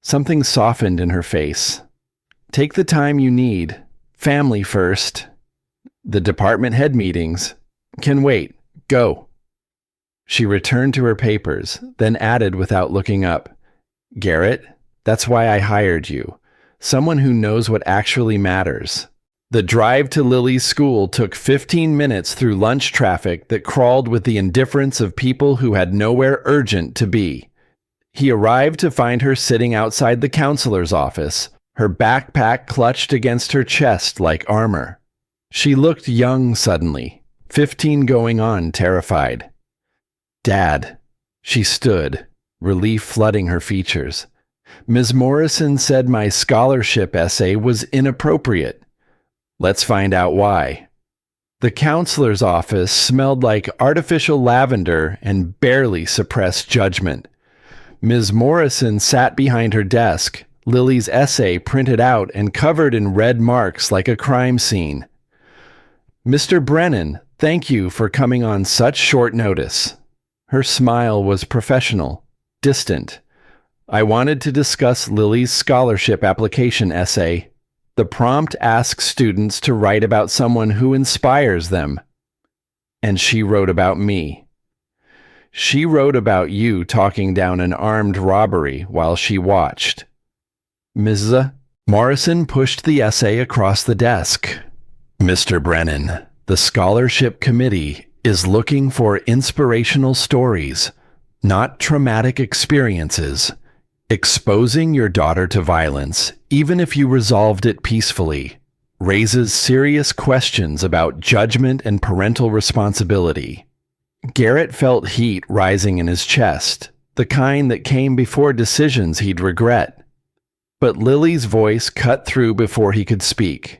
Something softened in her face. Take the time you need. Family first. The department head meetings can wait. Go. She returned to her papers, then added without looking up, Garrett, that's why I hired you. Someone who knows what actually matters. The drive to Lily's school took 15 minutes through lunch traffic that crawled with the indifference of people who had nowhere urgent to be. He arrived to find her sitting outside the counselor's office, her backpack clutched against her chest like armor. She looked young suddenly, 15 going on, terrified. Dad. She stood, relief flooding her features. Ms. Morrison said my scholarship essay was inappropriate. Let's find out why. The counselor's office smelled like artificial lavender and barely suppressed judgment. Ms. Morrison sat behind her desk, Lily's essay printed out and covered in red marks like a crime scene. Mr. Brennan, thank you for coming on such short notice. Her smile was professional, distant. I wanted to discuss Lily's scholarship application essay. The prompt asks students to write about someone who inspires them. And she wrote about me. She wrote about you talking down an armed robbery while she watched. Ms. Morrison pushed the essay across the desk. Mr. Brennan, the scholarship committee is looking for inspirational stories, not traumatic experiences. Exposing your daughter to violence, even if you resolved it peacefully, raises serious questions about judgment and parental responsibility. Garrett felt heat rising in his chest, the kind that came before decisions he'd regret. But Lily's voice cut through before he could speak.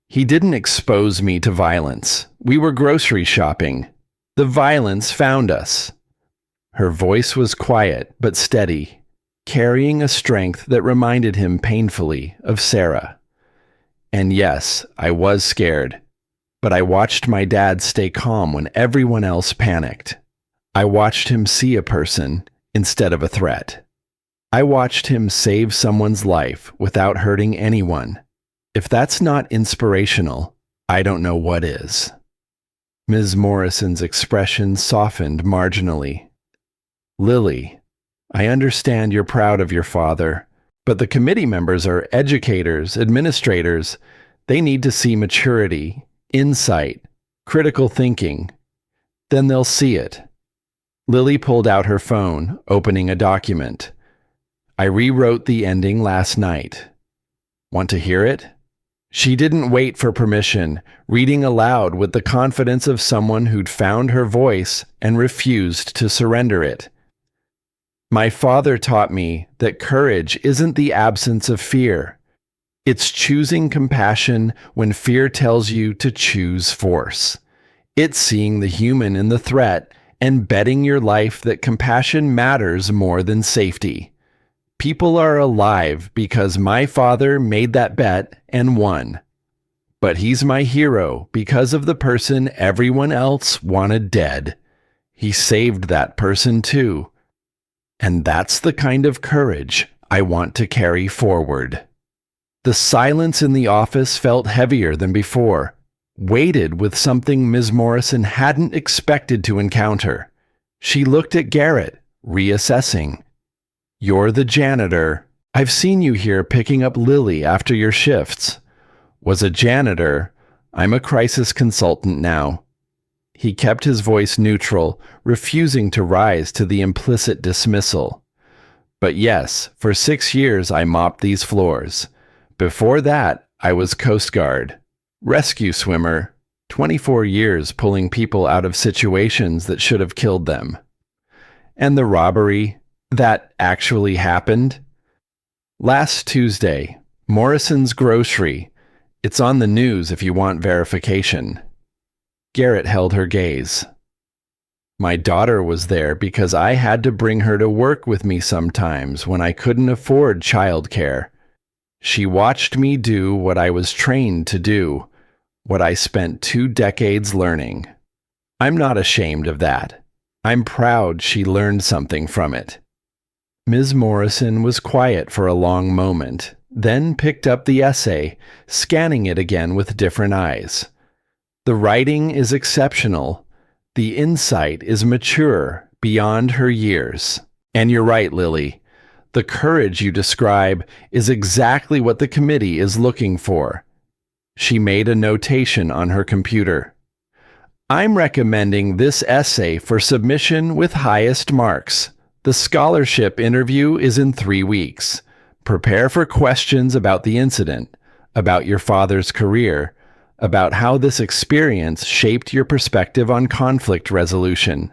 He didn't expose me to violence. We were grocery shopping. The violence found us. Her voice was quiet but steady, carrying a strength that reminded him painfully of Sarah. And yes, I was scared, but I watched my dad stay calm when everyone else panicked. I watched him see a person instead of a threat. I watched him save someone's life without hurting anyone. If that's not inspirational, I don't know what is. Ms. Morrison's expression softened marginally. Lily, I understand you're proud of your father, but the committee members are educators, administrators. They need to see maturity, insight, critical thinking. Then they'll see it. Lily pulled out her phone, opening a document. I rewrote the ending last night. Want to hear it? She didn't wait for permission, reading aloud with the confidence of someone who'd found her voice and refused to surrender it. My father taught me that courage isn't the absence of fear. It's choosing compassion when fear tells you to choose force. It's seeing the human in the threat and betting your life that compassion matters more than safety. People are alive because my father made that bet and won. But he's my hero because of the person everyone else wanted dead. He saved that person too. And that's the kind of courage I want to carry forward. The silence in the office felt heavier than before, weighted with something Ms. Morrison hadn't expected to encounter. She looked at Garrett, reassessing. You're the janitor. I've seen you here picking up Lily after your shifts. Was a janitor. I'm a crisis consultant now. He kept his voice neutral, refusing to rise to the implicit dismissal. But yes, for 6 years I mopped these floors. Before that, I was Coast Guard, rescue swimmer, 24 years pulling people out of situations that should have killed them. And the robbery, that actually happened? Last Tuesday, Morrison's Grocery. It's on the news if you want verification. Garrett held her gaze. My daughter was there because I had to bring her to work with me sometimes when I couldn't afford childcare. She watched me do what I was trained to do, what I spent 2 decades learning. I'm not ashamed of that. I'm proud she learned something from it. Ms. Morrison was quiet for a long moment, then picked up the essay, scanning it again with different eyes. The writing is exceptional. The insight is mature, beyond her years. And you're right, Lily. The courage you describe is exactly what the committee is looking for. She made a notation on her computer. I'm recommending this essay for submission with highest marks. The scholarship interview is in 3 weeks. Prepare for questions about the incident, about your father's career, about how this experience shaped your perspective on conflict resolution.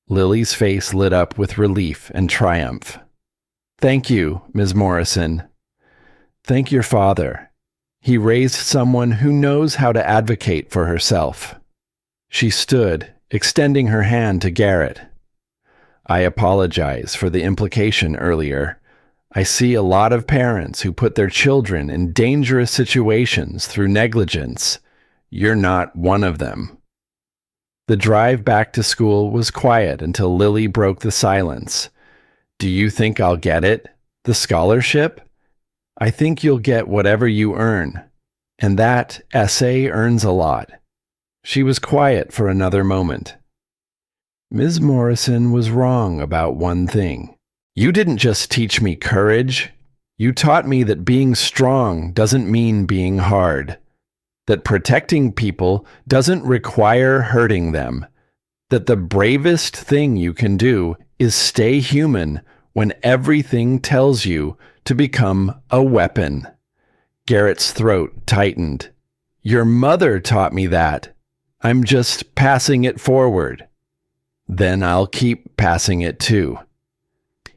Lily's face lit up with relief and triumph. Thank you, Ms. Morrison. Thank your father. He raised someone who knows how to advocate for herself. She stood, extending her hand to Garrett. I apologize for the implication earlier. I see a lot of parents who put their children in dangerous situations through negligence. You're not one of them. The drive back to school was quiet until Lily broke the silence. Do you think I'll get it? The scholarship? I think you'll get whatever you earn. And that essay earns a lot. She was quiet for another moment. Ms. Morrison was wrong about one thing. You didn't just teach me courage. You taught me that being strong doesn't mean being hard. That protecting people doesn't require hurting them. That the bravest thing you can do is stay human when everything tells you to become a weapon. Garrett's throat tightened. Your mother taught me that. I'm just passing it forward. Then I'll keep passing it too.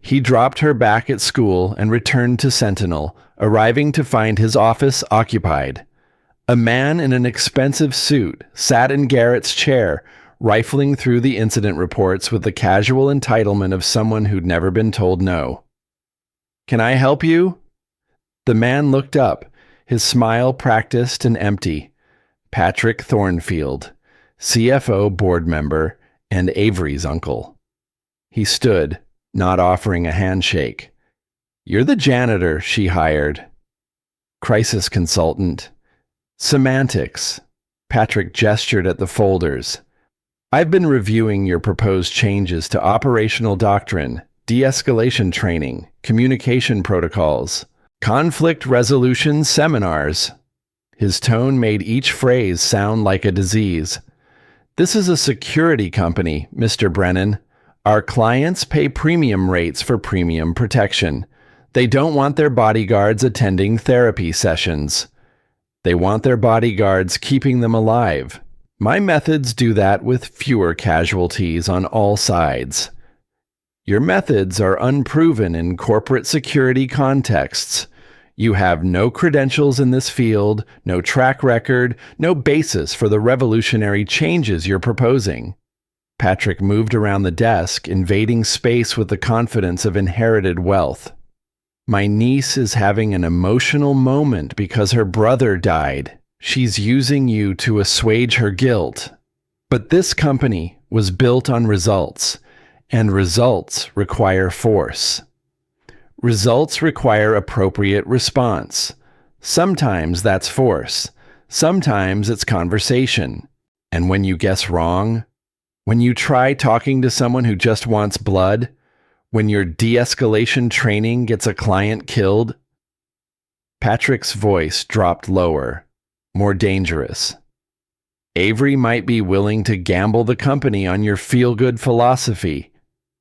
He dropped her back at school and returned to Sentinel, arriving to find his office occupied. A man in an expensive suit sat in Garrett's chair, rifling through the incident reports with the casual entitlement of someone who'd never been told no. Can I help you? The man looked up, his smile practiced and empty. Patrick Thornfield, CFO board member and Avery's uncle. He stood, not offering a handshake. You're the janitor she hired. Crisis consultant. Semantics. Patrick gestured at the folders. I've been reviewing your proposed changes to operational doctrine, de-escalation training, communication protocols, conflict resolution seminars. His tone made each phrase sound like a disease. This is a security company, Mr. Brennan. Our clients pay premium rates for premium protection. They don't want their bodyguards attending therapy sessions. They want their bodyguards keeping them alive. My methods do that with fewer casualties on all sides. Your methods are unproven in corporate security contexts. You have no credentials in this field, no track record, no basis for the revolutionary changes you're proposing. Patrick moved around the desk, invading space with the confidence of inherited wealth. My niece is having an emotional moment because her brother died. She's using you to assuage her guilt. But this company was built on results, and results require force. Results require appropriate response. Sometimes that's force. Sometimes it's conversation. And when you guess wrong, when you try talking to someone who just wants blood, when your de-escalation training gets a client killed, Patrick's voice dropped lower, more dangerous. Avery might be willing to gamble the company on your feel-good philosophy.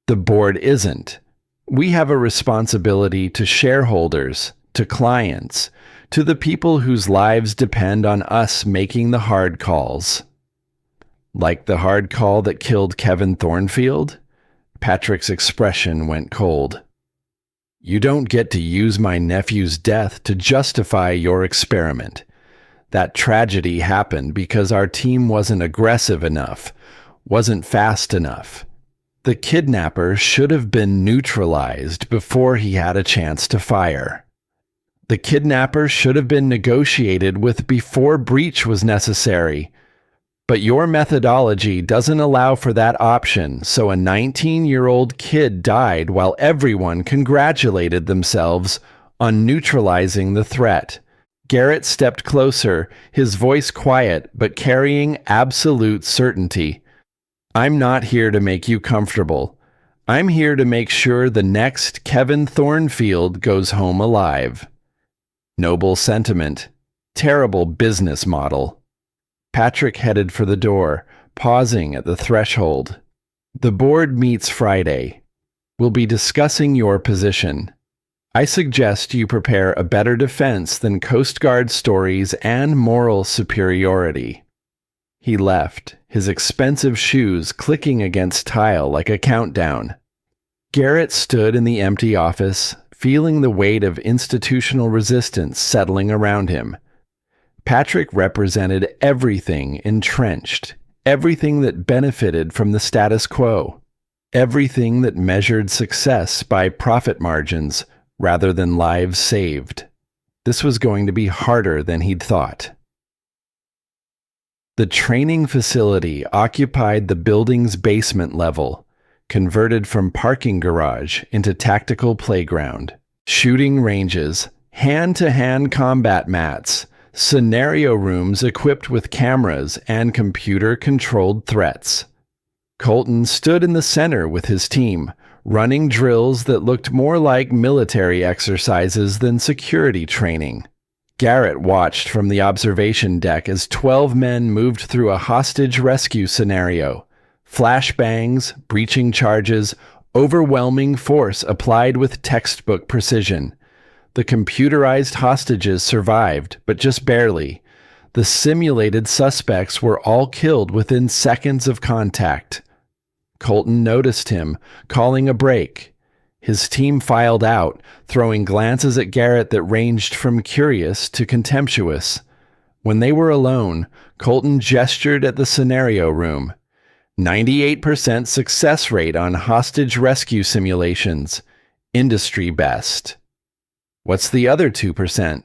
The board isn't. We have a responsibility to shareholders, to clients, to the people whose lives depend on us making the hard calls. Like the hard call that killed Kevin Thornfield? Patrick's expression went cold. You don't get to use my nephew's death to justify your experiment. That tragedy happened because our team wasn't aggressive enough, wasn't fast enough. The kidnapper should have been neutralized before he had a chance to fire. The kidnapper should have been negotiated with before breach was necessary. But your methodology doesn't allow for that option, so a 19-year-old kid died while everyone congratulated themselves on neutralizing the threat. Garrett stepped closer, his voice quiet but carrying absolute certainty. I'm not here to make you comfortable. I'm here to make sure the next Kevin Thornfield goes home alive. Noble sentiment. Terrible business model. Patrick headed for the door, pausing at the threshold. The board meets Friday. We'll be discussing your position. I suggest you prepare a better defense than Coast Guard stories and moral superiority. He left, his expensive shoes clicking against tile like a countdown. Garrett stood in the empty office, feeling the weight of institutional resistance settling around him. Patrick represented everything entrenched, everything that benefited from the status quo, everything that measured success by profit margins rather than lives saved. This was going to be harder than he'd thought. The training facility occupied the building's basement level, converted from parking garage into tactical playground, shooting ranges, hand-to-hand combat mats, scenario rooms equipped with cameras and computer-controlled threats. Colton stood in the center with his team, running drills that looked more like military exercises than security training. Garrett watched from the observation deck as 12 men moved through a hostage rescue scenario. Flashbangs, breaching charges, overwhelming force applied with textbook precision. The computerized hostages survived, but just barely. The simulated suspects were all killed within seconds of contact. Colton noticed him, calling a break. His team filed out, throwing glances at Garrett that ranged from curious to contemptuous. When they were alone, Colton gestured at the scenario room. 98% success rate on hostage rescue simulations. Industry best. What's the other 2%?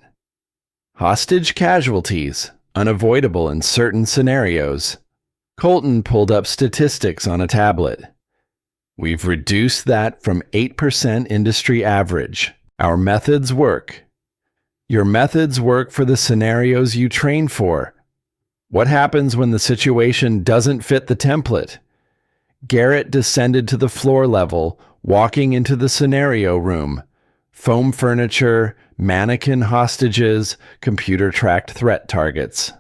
Hostage casualties, unavoidable in certain scenarios. Colton pulled up statistics on a tablet. We've reduced that from 8% industry average. Our methods work. Your methods work for the scenarios you train for. What happens when the situation doesn't fit the template? Garrett descended to the floor level, walking into the scenario room. Foam furniture, mannequin hostages, computer-tracked threat targets.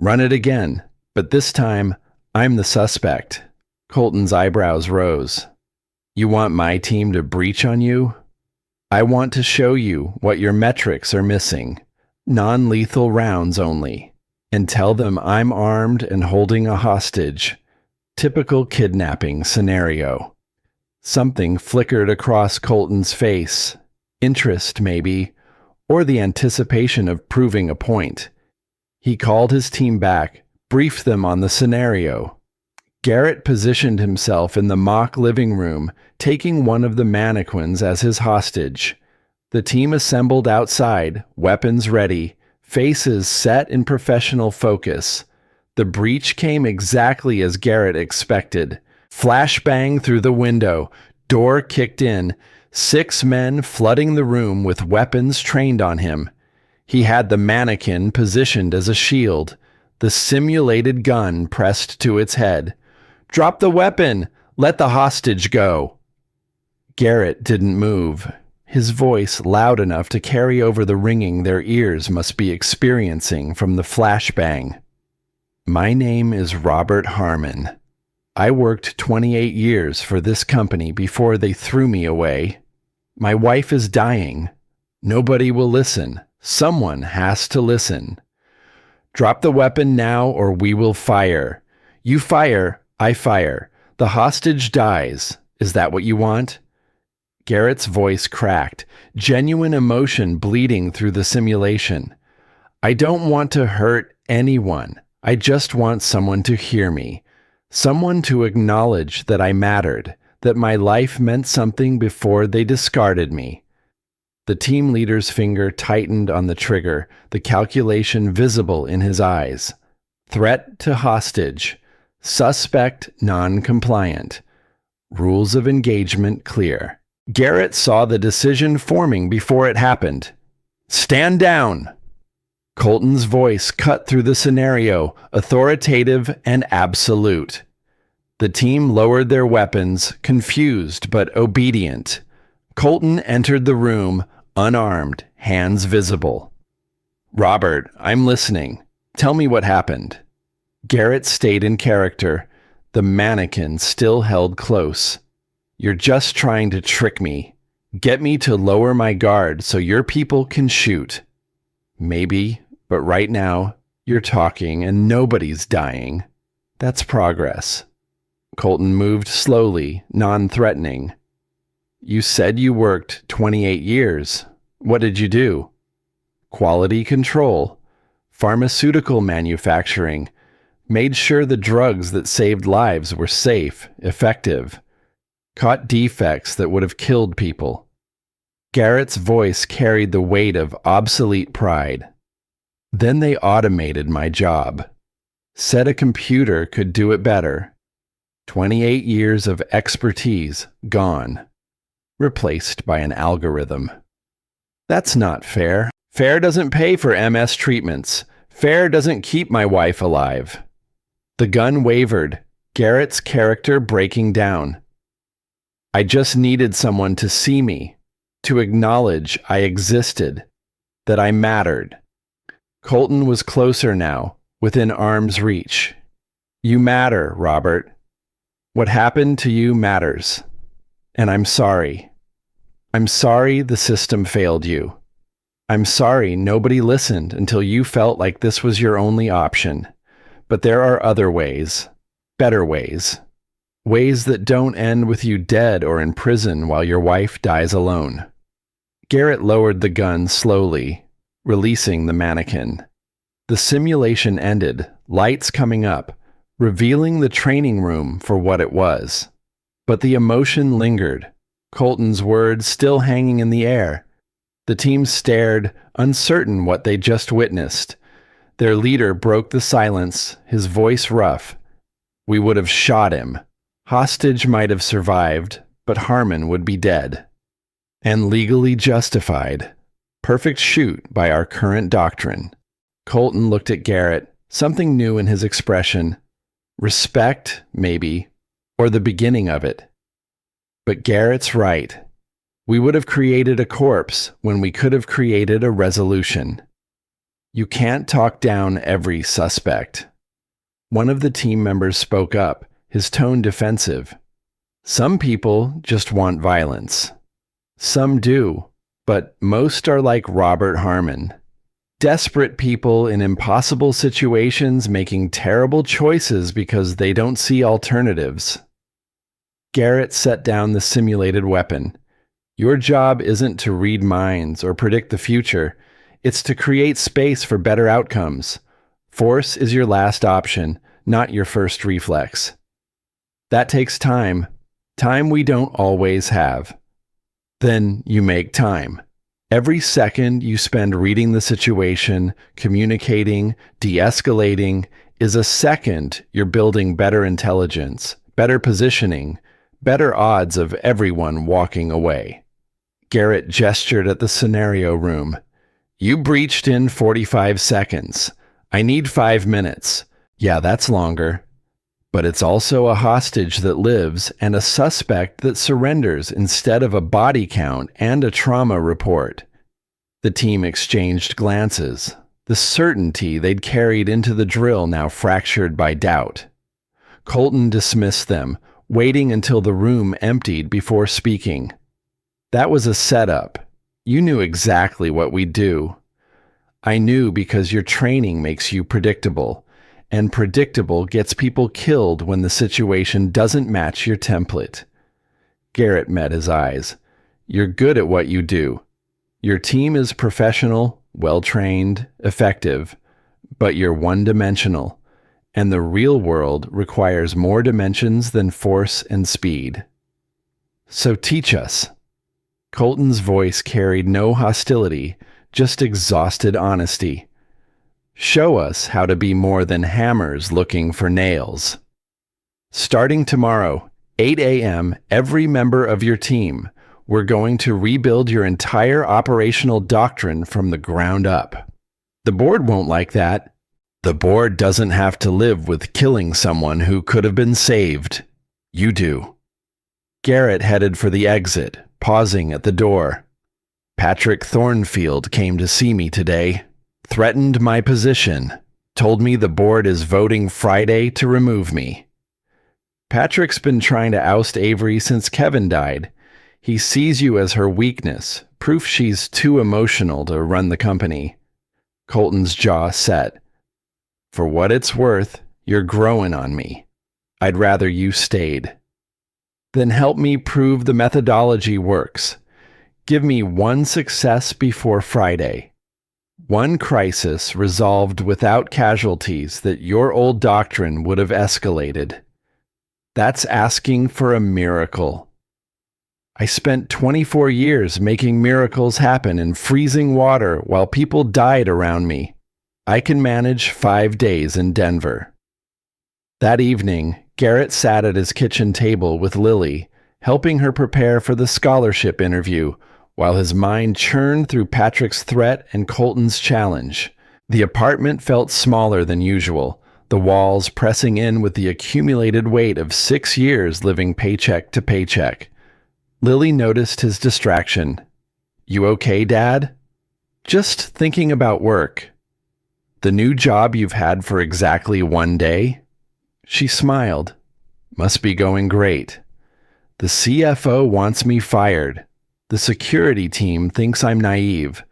Run it again, but this time, I'm the suspect. Colton's eyebrows rose. You want my team to breach on you? I want to show you what your metrics are missing. Non-lethal rounds only. And tell them I'm armed and holding a hostage. Typical kidnapping scenario. Something flickered across Colton's face. Interest, maybe, or the anticipation of proving a point. He called his team back, briefed them on the scenario. Garrett positioned himself in the mock living room, taking one of the mannequins as his hostage. The team assembled outside, weapons ready, faces set in professional focus. The breach came exactly as Garrett expected. Flashbang through the window, door kicked in, 6 men flooding the room with weapons trained on him. He had the mannequin positioned as a shield, the simulated gun pressed to its head. Drop the weapon! Let the hostage go! Garrett didn't move, his voice loud enough to carry over the ringing their ears must be experiencing from the flashbang. My name is Robert Harmon. I worked 28 years for this company before they threw me away. My wife is dying. Nobody will listen. Someone has to listen. Drop the weapon now or we will fire. You fire, I fire. The hostage dies. Is that what you want? Garrett's voice cracked, genuine emotion bleeding through the simulation. I don't want to hurt anyone. I just want someone to hear me. Someone to acknowledge that I mattered, that my life meant something before they discarded me. The team leader's finger tightened on the trigger, the calculation visible in his eyes. Threat to hostage. Suspect non-compliant. Rules of engagement clear. Garrett saw the decision forming before it happened. Stand down! Colton's voice cut through the scenario, authoritative and absolute. The team lowered their weapons, confused but obedient. Colton entered the room, unarmed, hands visible. Robert, I'm listening. Tell me what happened. Garrett stayed in character, the mannequin still held close. You're just trying to trick me. Get me to lower my guard so your people can shoot. Maybe, but right now, you're talking and nobody's dying. That's progress. Colton moved slowly, non-threatening. You said you worked 28 years. What did you do? Quality control, pharmaceutical manufacturing, made sure the drugs that saved lives were safe, effective, caught defects that would have killed people. Garrett's voice carried the weight of obsolete pride. Then they automated my job. Said a computer could do it better. 28 years of expertise gone. Replaced by an algorithm. That's not fair. Fair doesn't pay for MS treatments. Fair doesn't keep my wife alive. The gun wavered, Garrett's character breaking down. I just needed someone to see me, to acknowledge I existed, that I mattered. Colton was closer now, within arm's reach. You matter, Robert. What happened to you matters. And I'm sorry. I'm sorry the system failed you. I'm sorry nobody listened until you felt like this was your only option. But there are other ways. Better ways. Ways that don't end with you dead or in prison while your wife dies alone. Garrett lowered the gun slowly, releasing the mannequin. The simulation ended, lights coming up, revealing the training room for what it was. But the emotion lingered, Colton's words still hanging in the air. The team stared, uncertain what they just witnessed. Their leader broke the silence, his voice rough. We would have shot him. Hostage might have survived, but Harmon would be dead. And legally justified. Perfect shoot by our current doctrine. Colton looked at Garrett, something new in his expression. Respect, maybe, or the beginning of it. But Garrett's right. We would have created a corpse when we could have created a resolution. You can't talk down every suspect. One of the team members spoke up, his tone defensive. Some people just want violence. Some do, but most are like Robert Harmon. Desperate people in impossible situations making terrible choices because they don't see alternatives. Garrett set down the simulated weapon. Your job isn't to read minds or predict the future. It's to create space for better outcomes. Force is your last option, not your first reflex. That takes time. Time we don't always have. Then you make time. Every second you spend reading the situation, communicating, de-escalating, is a second you're building better intelligence, better positioning, better odds of everyone walking away. Garrett gestured at the scenario room. You breached in 45 seconds. I need 5 minutes. Yeah, that's longer. But it's also a hostage that lives and a suspect that surrenders instead of a body count and a trauma report. The team exchanged glances, the certainty they'd carried into the drill now fractured by doubt. Colton dismissed them, waiting until the room emptied before speaking. That was a setup. You knew exactly what we'd do. I knew because your training makes you predictable. And predictable gets people killed when the situation doesn't match your template. Garrett met his eyes. You're good at what you do. Your team is professional, well-trained, effective, but you're one-dimensional, and the real world requires more dimensions than force and speed. So teach us." Colton's voice carried no hostility, just exhausted honesty. "Show us how to be more than hammers looking for nails. Starting tomorrow, 8 a.m., every member of your team, we're going to rebuild your entire operational doctrine from the ground up." "The board won't like that." "The board doesn't have to live with killing someone who could have been saved. You do." Garrett headed for the exit, pausing at the door. "Patrick Thornfield came to see me today, threatened my position, told me the board is voting Friday to remove me." "Patrick's been trying to oust Avery since Kevin died. He sees you as her weakness, proof she's too emotional to run the company." Colton's jaw set. "For what it's worth, you're growing on me. I'd rather you stayed." "Then help me prove the methodology works. Give me one success before Friday. One crisis resolved without casualties that your old doctrine would have escalated. That's asking for a miracle. I spent 24 years making miracles happen in freezing water while people died around me. I can manage 5 days in Denver." That evening, Garrett sat at his kitchen table with Lily, helping her prepare for the scholarship interview, while his mind churned through Patrick's threat and Colton's challenge. The apartment felt smaller than usual, the walls pressing in with the accumulated weight of 6 years living paycheck to paycheck. Lily noticed his distraction. "You okay, Dad?" "Just thinking about work." "The new job you've had for exactly 1 day?" She smiled. "Must be going great. The CFO wants me fired. The security team thinks I'm naive.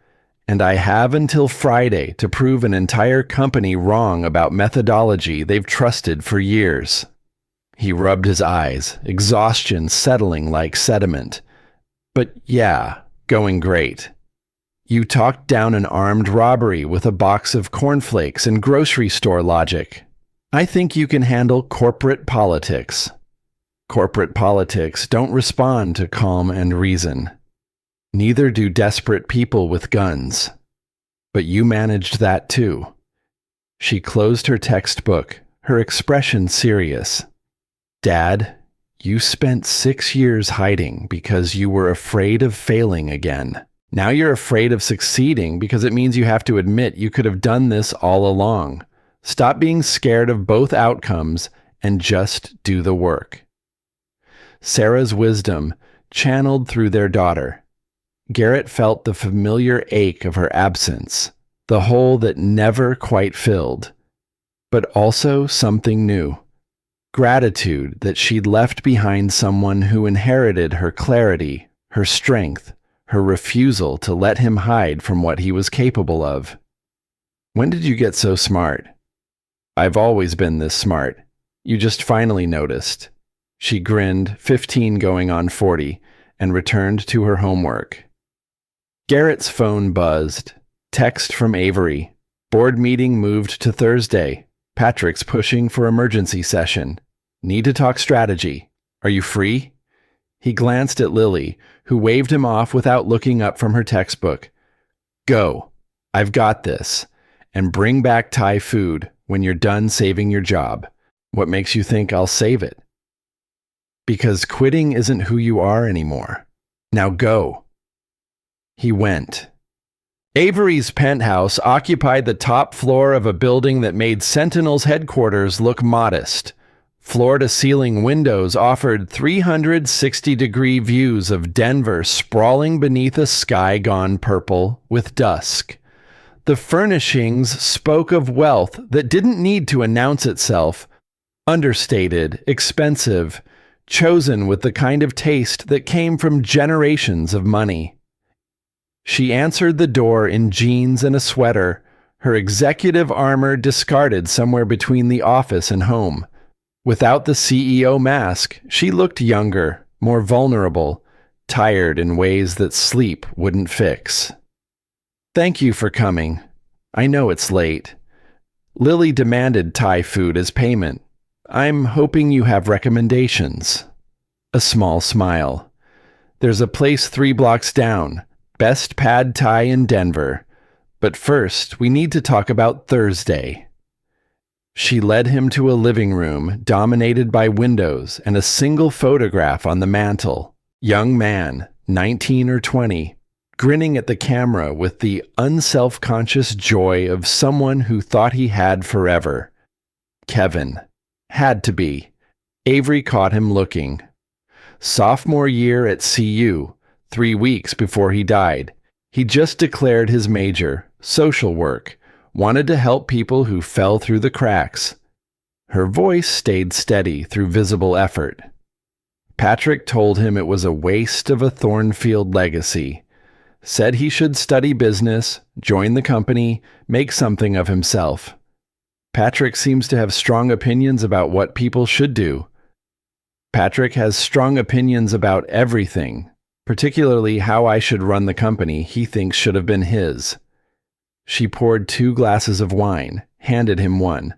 And I have until Friday to prove an entire company wrong about methodology they've trusted for years." He rubbed his eyes, exhaustion settling like sediment. "But yeah, going great. You talked down an armed robbery with a box of cornflakes and grocery store logic. I think you can handle corporate politics." "Corporate politics don't respond to calm and reason. Neither do desperate people with guns. But you managed that too." She closed her textbook, her expression serious. "Dad, you spent 6 years hiding because you were afraid of failing again. Now you're afraid of succeeding because it means you have to admit you could have done this all along. Stop being scared of both outcomes and just do the work." Sarah's wisdom channeled through their daughter. Garrett felt the familiar ache of her absence, the hole that never quite filled, but also something new. Gratitude that she'd left behind someone who inherited her clarity, her strength, her refusal to let him hide from what he was capable of. "When did you get so smart?" "I've always been this smart. You just finally noticed." She grinned, 15 going on 40, and returned to her homework. Garrett's phone buzzed. Text from Avery. "Board meeting moved to Thursday. Patrick's pushing for emergency session. Need to talk strategy. Are you free?" He glanced at Lily, who waved him off without looking up from her textbook. "Go. I've got this. And bring back Thai food when you're done saving your job. What makes you think I'll save it?" "Because quitting isn't who you are anymore. Now go." He went. Avery's penthouse occupied the top floor of a building that made Sentinel's headquarters look modest. Floor-to-ceiling windows offered 360-degree views of Denver sprawling beneath a sky gone purple with dusk. The furnishings spoke of wealth that didn't need to announce itself. Understated, expensive, chosen with the kind of taste that came from generations of money. She answered the door in jeans and a sweater, her executive armor discarded somewhere between the office and home. Without the CEO mask, she looked younger, more vulnerable, tired in ways that sleep wouldn't fix. "Thank you for coming. I know it's late. Lily demanded Thai food as payment. I'm hoping you have recommendations." A small smile. "There's a place 3 blocks down. Best pad Thai in Denver. But first, we need to talk about Thursday." She led him to a living room dominated by windows and a single photograph on the mantel. Young man, 19 or 20, grinning at the camera with the unself-conscious joy of someone who thought he had forever. Kevin. Had to be. Avery caught him looking. Sophomore year at CU, 3 weeks before he died. He just declared his major, social work, wanted to help people who fell through the cracks. Her voice stayed steady through visible effort. Patrick told him it was a waste of a Thornfield legacy. Said he should study business, join the company, make something of himself. Patrick seems to have strong opinions about what people should do. Patrick has strong opinions about everything, particularly how I should run the company he thinks should have been his. She poured 2 glasses of wine, handed him one.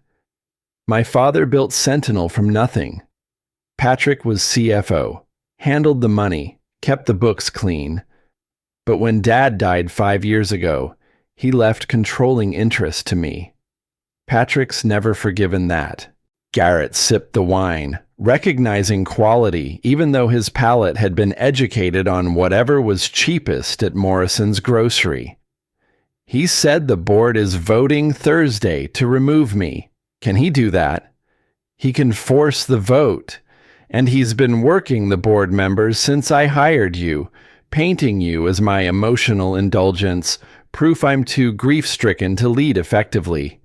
"My father built Sentinel from nothing. Patrick was CFO, handled the money, kept the books clean. But when Dad died 5 years ago, he left controlling interest to me. Patrick's never forgiven that." Garrett sipped the wine, recognizing quality even though his palate had been educated on whatever was cheapest at Morrison's grocery. "He said the board is voting Thursday to remove me. Can he do that? He can force the vote. And he's been working the board members since I hired you, painting you as my emotional indulgence, proof I'm too grief-stricken to lead effectively."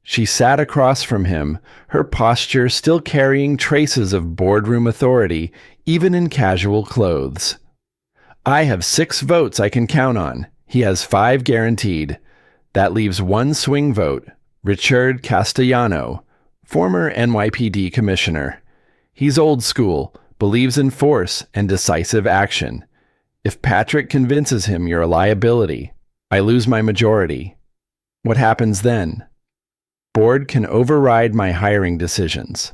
She sat across from him, her posture still carrying traces of boardroom authority, even in casual clothes. "I have 6 votes I can count on. He has 5 guaranteed. That leaves 1 swing vote, Richard Castellano, former NYPD commissioner. He's old school, believes in force and decisive action. If Patrick convinces him you're a liability, I lose my majority. What happens then? Board can override my hiring decisions.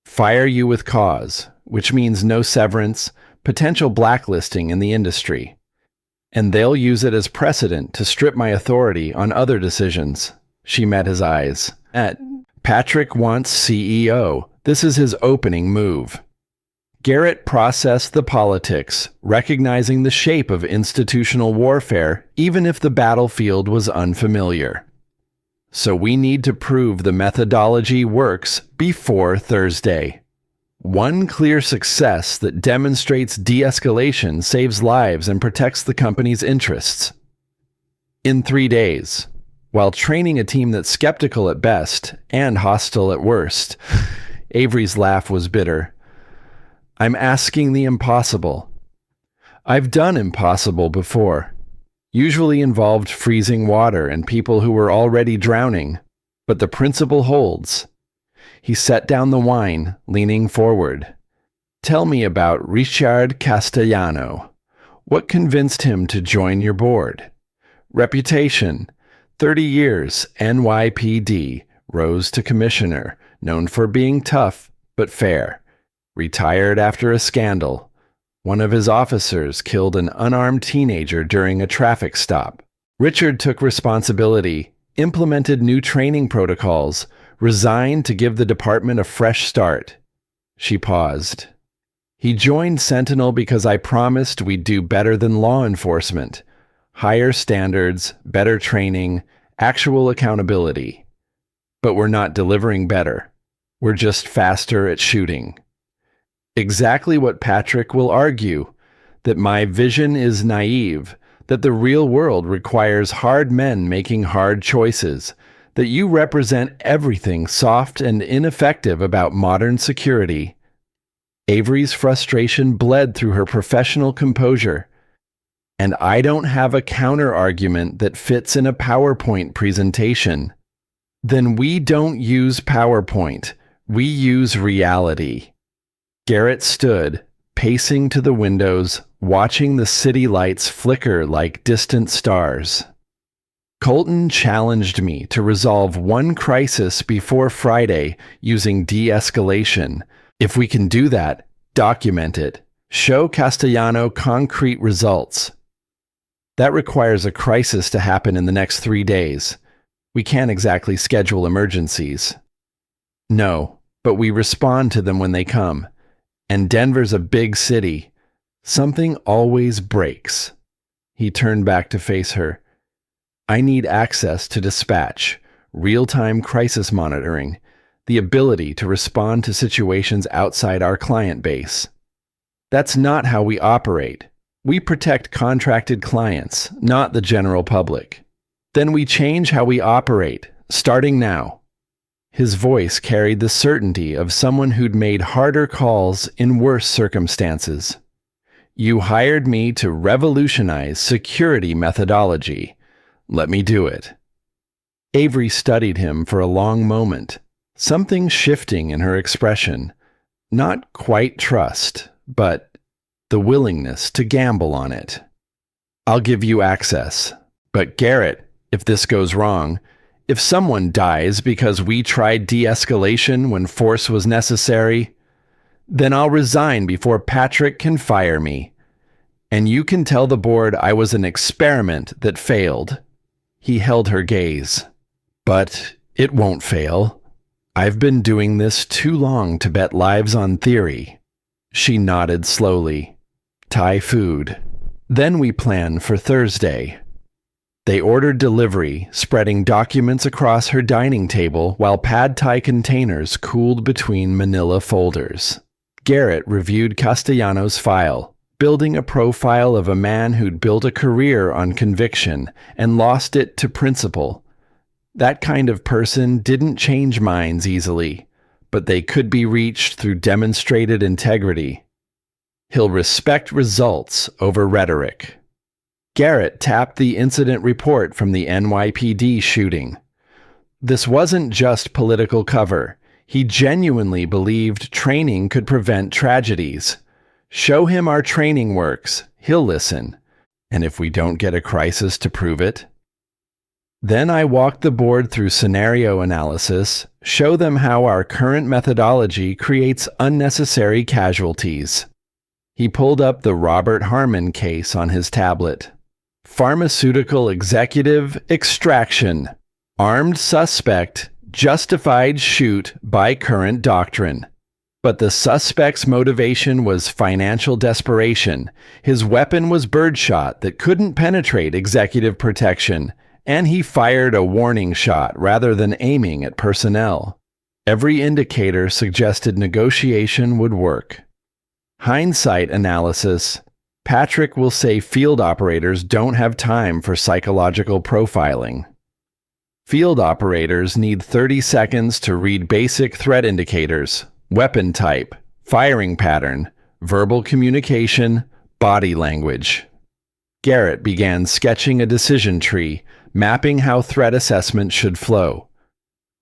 Fire you with cause, which means no severance, potential blacklisting in the industry. And they'll use it as precedent to strip my authority on other decisions." She met his eyes. "Patrick wants CEO. This is his opening move." Garrett processed the politics, recognizing the shape of institutional warfare, even if the battlefield was unfamiliar. "So we need to prove the methodology works before Thursday. One clear success that demonstrates de-escalation saves lives and protects the company's interests. In 3 days, while training a team that's skeptical at best and hostile at worst." Avery's laugh was bitter. "I'm asking the impossible. I've done impossible before. Usually involved freezing water and people who were already drowning, but the principle holds." He set down the wine, leaning forward. "Tell me about Richard Castellano. What convinced him to join your board?" "Reputation. 30 years, NYPD, rose to commissioner, known for being tough but fair. Retired after a scandal. One of his officers killed an unarmed teenager during a traffic stop. Richard took responsibility, implemented new training protocols, resigned to give the department a fresh start." She paused. "He joined Sentinel because I promised we'd do better than law enforcement. Higher standards, better training, actual accountability. But we're not delivering better. We're just faster at shooting." Exactly what Patrick will argue, that my vision is naive, that the real world requires hard men making hard choices, that you represent everything soft and ineffective about modern security. Avery's frustration bled through her professional composure. "And I don't have a counter-argument that fits in a PowerPoint presentation." "Then we don't use PowerPoint. We use reality." Garrett stood, pacing to the windows, watching the city lights flicker like distant stars. Colton challenged me to resolve one crisis before Friday using de-escalation. If we can do that, document it. Show Castellano concrete results. That requires a crisis to happen in the next 3 days. We can't exactly schedule emergencies. No, but we respond to them when they come. And Denver's a big city. Something always breaks. He turned back to face her. I need access to dispatch, real-time crisis monitoring, the ability to respond to situations outside our client base. That's not how we operate. We protect contracted clients, not the general public. Then we change how we operate, starting now. His voice carried the certainty of someone who'd made harder calls in worse circumstances. You hired me to revolutionize security methodology. Let me do it. Avery studied him for a long moment, something shifting in her expression. Not quite trust, but the willingness to gamble on it. I'll give you access. But Garrett, if this goes wrong, if someone dies because we tried de-escalation when force was necessary, then I'll resign before Patrick can fire me. And you can tell the board I was an experiment that failed. He held her gaze. But it won't fail. I've been doing this too long to bet lives on theory. She nodded slowly. Thai food. Then we plan for Thursday. They ordered delivery, spreading documents across her dining table while pad thai containers cooled between manila folders. Garrett reviewed Castellano's file, building a profile of a man who'd built a career on conviction and lost it to principle. That kind of person didn't change minds easily, but they could be reached through demonstrated integrity. He'll respect results over rhetoric. Garrett tapped the incident report from the NYPD shooting. This wasn't just political cover. He genuinely believed training could prevent tragedies. Show him our training works, he'll listen. And if we don't get a crisis to prove it? Then I walked the board through scenario analysis, show them how our current methodology creates unnecessary casualties. He pulled up the Robert Harmon case on his tablet. Pharmaceutical executive extraction. Armed suspect, justified shoot by current doctrine. But the suspect's motivation was financial desperation. His weapon was birdshot that couldn't penetrate executive protection, and he fired a warning shot rather than aiming at personnel. Every indicator suggested negotiation would work. Hindsight analysis. Patrick will say field operators don't have time for psychological profiling. Field operators need 30 seconds to read basic threat indicators. Weapon type, firing pattern, verbal communication, body language. Garrett began sketching a decision tree, mapping how threat assessment should flow.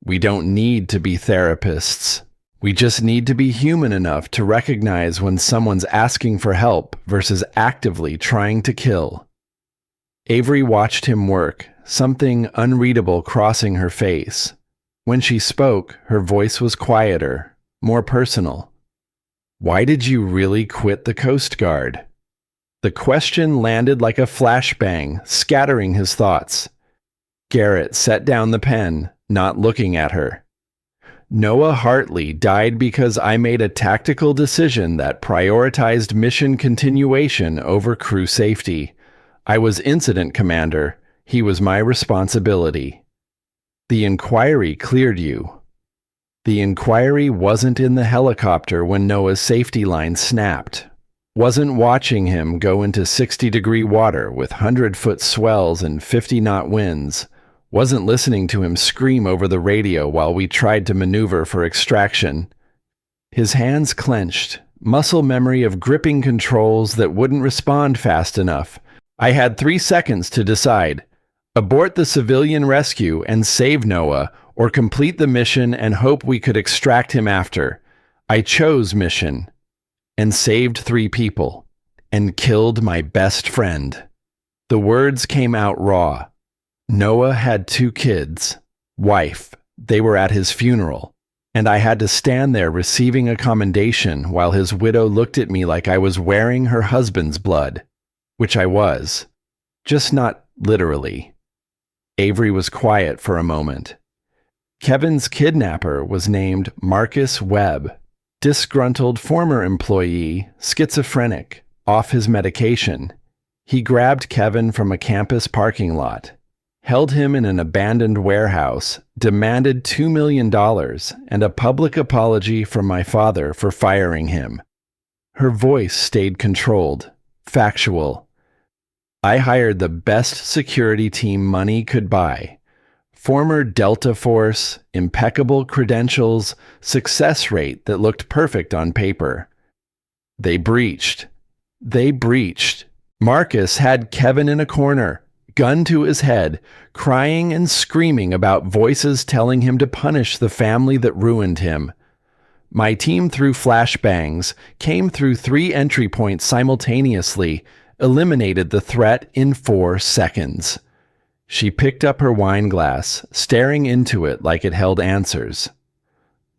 We don't need to be therapists. We just need to be human enough to recognize when someone's asking for help versus actively trying to kill. Avery watched him work, something unreadable crossing her face. When she spoke, her voice was quieter, more personal. Why did you really quit the Coast Guard? The question landed like a flashbang, scattering his thoughts. Garrett set down the pen, not looking at her. Noah Hartley died because I made a tactical decision that prioritized mission continuation over crew safety. I was incident commander. He was my responsibility. The inquiry cleared you. The inquiry wasn't in the helicopter when Noah's safety line snapped. Wasn't watching him go into 60-degree water with 100-foot swells and 50-knot winds. Wasn't listening to him scream over the radio while we tried to maneuver for extraction. His hands clenched, muscle memory of gripping controls that wouldn't respond fast enough. I had 3 seconds to decide. Abort the civilian rescue and save Noah, or complete the mission and hope we could extract him after. I chose mission. and saved 3 people, and killed my best friend. The words came out raw. Noah had 2 kids, wife. They were at his funeral, and I had to stand there receiving a commendation while his widow looked at me like I was wearing her husband's blood, which I was, just not literally. Avery was quiet for a moment. Kevin's kidnapper was named Marcus Webb, disgruntled former employee, schizophrenic, off his medication. He grabbed Kevin from a campus parking lot, held him in an abandoned warehouse, demanded $2 million and a public apology from my father for firing him. Her voice stayed controlled, factual. I hired the best security team money could buy. Former Delta Force, impeccable credentials, success rate that looked perfect on paper. They breached. Marcus had Kevin in a corner, gun to his head, crying and screaming about voices telling him to punish the family that ruined him. My team threw flashbangs, came through 3 entry points simultaneously, eliminated the threat in 4 seconds. She picked up her wine glass, staring into it like it held answers.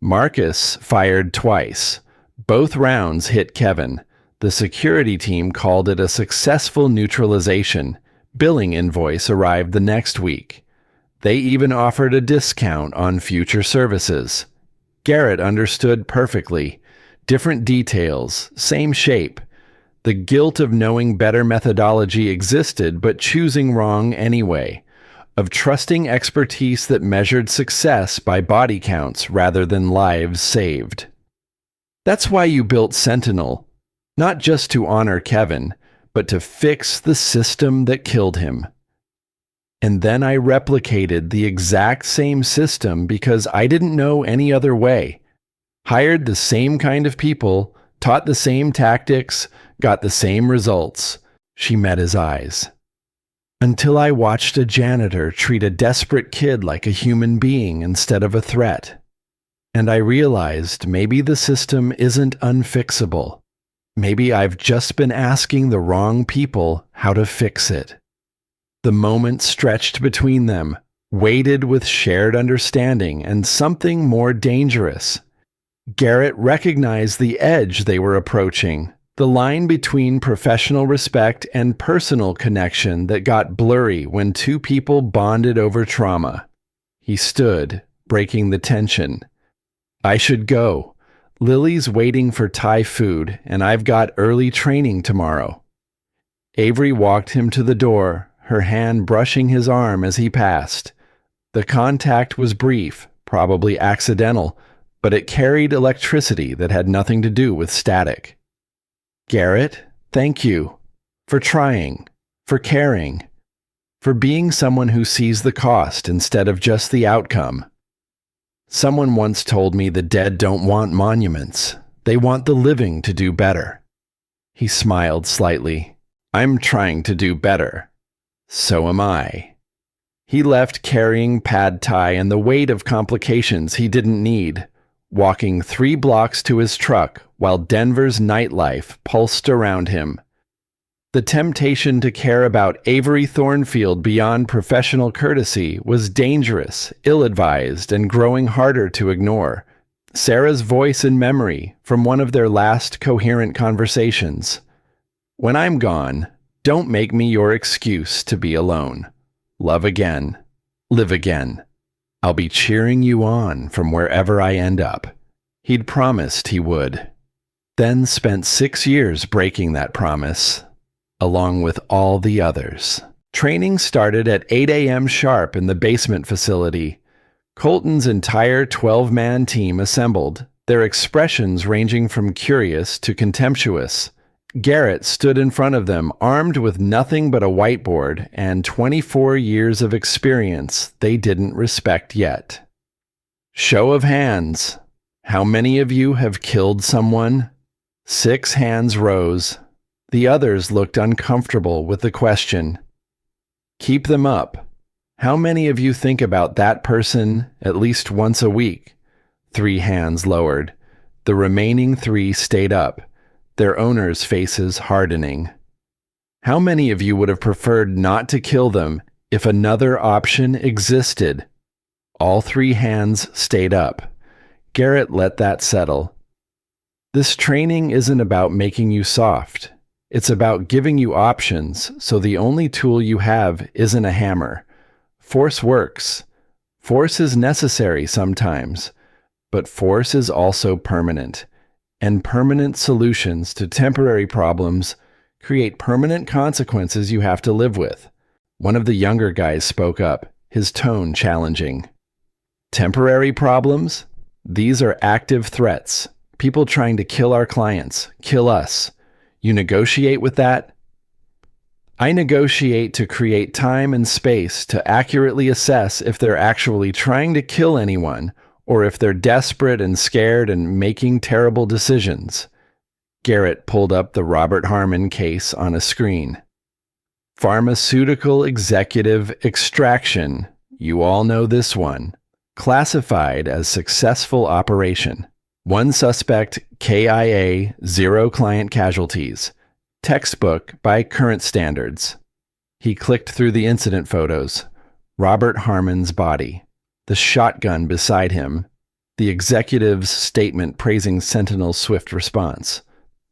Marcus fired twice. Both rounds hit Kevin. The security team called it a successful neutralization. Billing invoice arrived the next week. They even offered a discount on future services. Garrett understood perfectly. Different details, same shape. The guilt of knowing better methodology existed but choosing wrong anyway, of trusting expertise that measured success by body counts rather than lives saved. That's why you built Sentinel, not just to honor Kevin, but to fix the system that killed him. And then I replicated the exact same system because I didn't know any other way. Hired the same kind of people, taught the same tactics, got the same results. She met his eyes. Until I watched a janitor treat a desperate kid like a human being instead of a threat. And I realized maybe the system isn't unfixable. Maybe I've just been asking the wrong people how to fix it. The moment stretched between them, weighted with shared understanding and something more dangerous. Garrett recognized the edge they were approaching, the line between professional respect and personal connection that got blurry when 2 people bonded over trauma. He stood, breaking the tension. I should go. Lily's waiting for Thai food, and I've got early training tomorrow. Avery walked him to the door, her hand brushing his arm as he passed. The contact was brief, probably accidental, but it carried electricity that had nothing to do with static. Garrett, thank you. For trying. For caring. For being someone who sees the cost instead of just the outcome. Someone once told me the dead don't want monuments. They want the living to do better. He smiled slightly. I'm trying to do better. So am I. He left carrying pad thai and the weight of complications he didn't need, walking 3 blocks to his truck while Denver's nightlife pulsed around him. The temptation to care about Avery Thornfield beyond professional courtesy was dangerous, ill-advised, and growing harder to ignore. Sarah's voice in memory from one of their last coherent conversations. When I'm gone, don't make me your excuse to be alone. Love again. Live again. I'll be cheering you on from wherever I end up. He'd promised he would. Then spent 6 years breaking that promise, along with all the others. Training started at 8 a.m. sharp in the basement facility. Colton's entire 12-man team assembled, their expressions ranging from curious to contemptuous. Garrett stood in front of them, armed with nothing but a whiteboard and 24 years of experience they didn't respect yet. Show of hands. How many of you have killed someone? 6 hands rose. The others looked uncomfortable with the question. Keep them up. How many of you think about that person at least once a week? 3 hands lowered. The remaining 3 stayed up. their owners' faces hardening. How many of you would have preferred not to kill them if another option existed? All three hands stayed up. Garrett let that settle. This training isn't about making you soft. It's about giving you options, so the only tool you have isn't a hammer. Force works. Force is necessary sometimes, but force is also permanent. And permanent solutions to temporary problems create permanent consequences you have to live with. One of the younger guys spoke up, his tone challenging. Temporary problems? These are active threats. People trying to kill our clients, kill us. You negotiate with that? I negotiate to create time and space to accurately assess if they're actually trying to kill anyone or if they're desperate and scared and making terrible decisions. Garrett pulled up the Robert Harmon case on a screen. Pharmaceutical executive extraction. You all know this one. Classified as successful operation. One suspect, KIA, 0 client casualties. Textbook by current standards. He clicked through the incident photos. Robert Harmon's body. The shotgun beside him. The executive's statement praising Sentinel's swift response.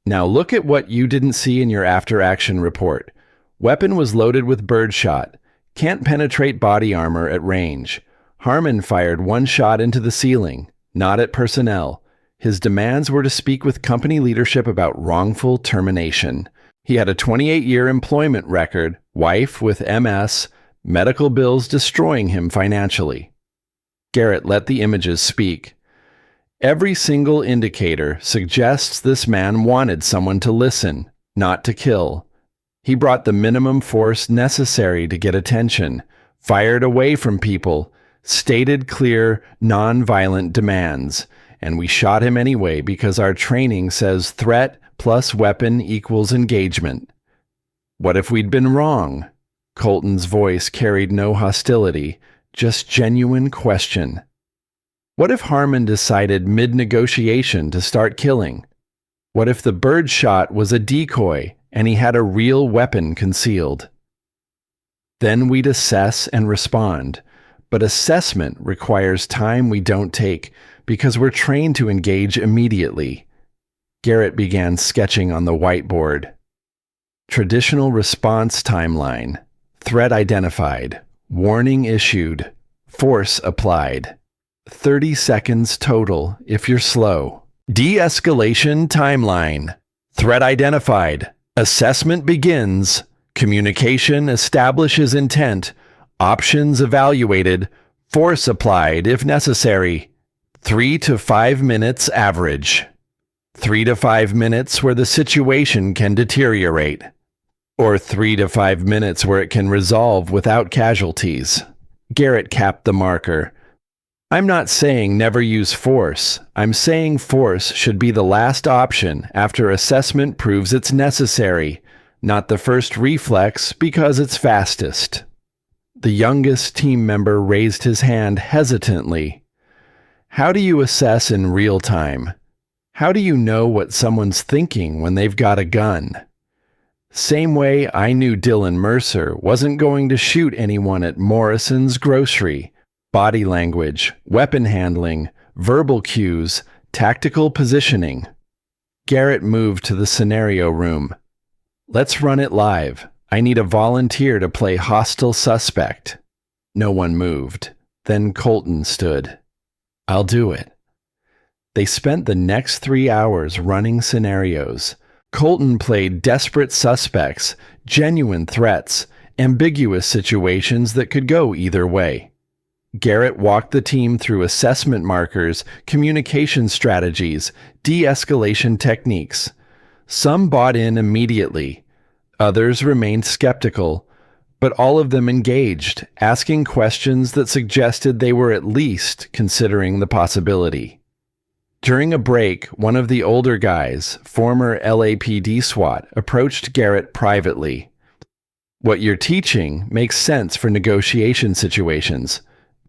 Now look at what you didn't see in your after-action report. Weapon was loaded with birdshot. Can't penetrate body armor at range. Harmon fired one shot into the ceiling, not at personnel. His demands were to speak with company leadership about wrongful termination. He had a 28-year employment record, wife with MS, medical bills destroying him financially. Garrett let the images speak. Every single indicator suggests this man wanted someone to listen, not to kill. He brought the minimum force necessary to get attention, fired away from people, stated clear, non-violent demands, and we shot him anyway because our training says threat plus weapon equals engagement. What if we'd been wrong? Colton's voice carried no hostility, just genuine question. What if Harmon decided mid-negotiation to start killing? What if the bird shot was a decoy and he had a real weapon concealed? Then we'd assess and respond. But assessment requires time we don't take because we're trained to engage immediately. Garrett began sketching on the whiteboard. Traditional response timeline. Threat identified. Warning issued. Force applied. 30 seconds total if you're slow. De-escalation timeline. Threat identified. Assessment begins. Communication establishes intent. Options evaluated. Force applied if necessary. 3 to 5 minutes average. 3 to 5 minutes where the situation can deteriorate. Or 3 to 5 minutes where it can resolve without casualties. Garrett capped the marker. I'm not saying never use force. I'm saying force should be the last option after assessment proves it's necessary, not the first reflex because it's fastest. The youngest team member raised his hand hesitantly. How do you assess in real time? How do you know what someone's thinking when they've got a gun? Same way I knew Dylan Mercer wasn't going to shoot anyone at Morrison's grocery. Body language, weapon handling, verbal cues, tactical positioning. Garrett moved to the scenario room. Let's run it live. I need a volunteer to play hostile suspect. No one moved. Then Colton stood. I'll do it. They spent the next 3 hours running scenarios. Colton played desperate suspects, genuine threats, ambiguous situations that could go either way. Garrett walked the team through assessment markers, communication strategies, de-escalation techniques. Some bought in immediately. Others remained skeptical, but all of them engaged, asking questions that suggested they were at least considering the possibility. During a break, one of the older guys, former LAPD SWAT, approached Garrett privately. What you're teaching makes sense for negotiation situations.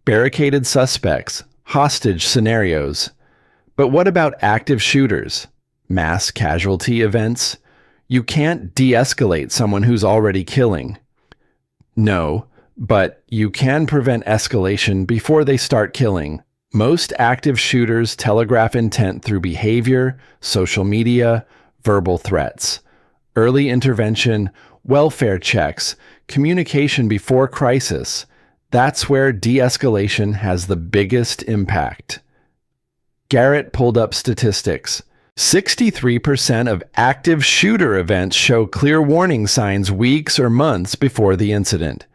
Barricaded suspects, hostage scenarios. But what about active shooters? mass casualty events. You can't de-escalate someone who's already killing. No, but you can prevent escalation before they start killing. Most active shooters telegraph intent through behavior, social media, verbal threats. Early intervention, welfare checks, communication before crisis. That's where de-escalation has the biggest impact. Garrett pulled up statistics. 63% of active shooter events show clear warning signs weeks or months before the incident.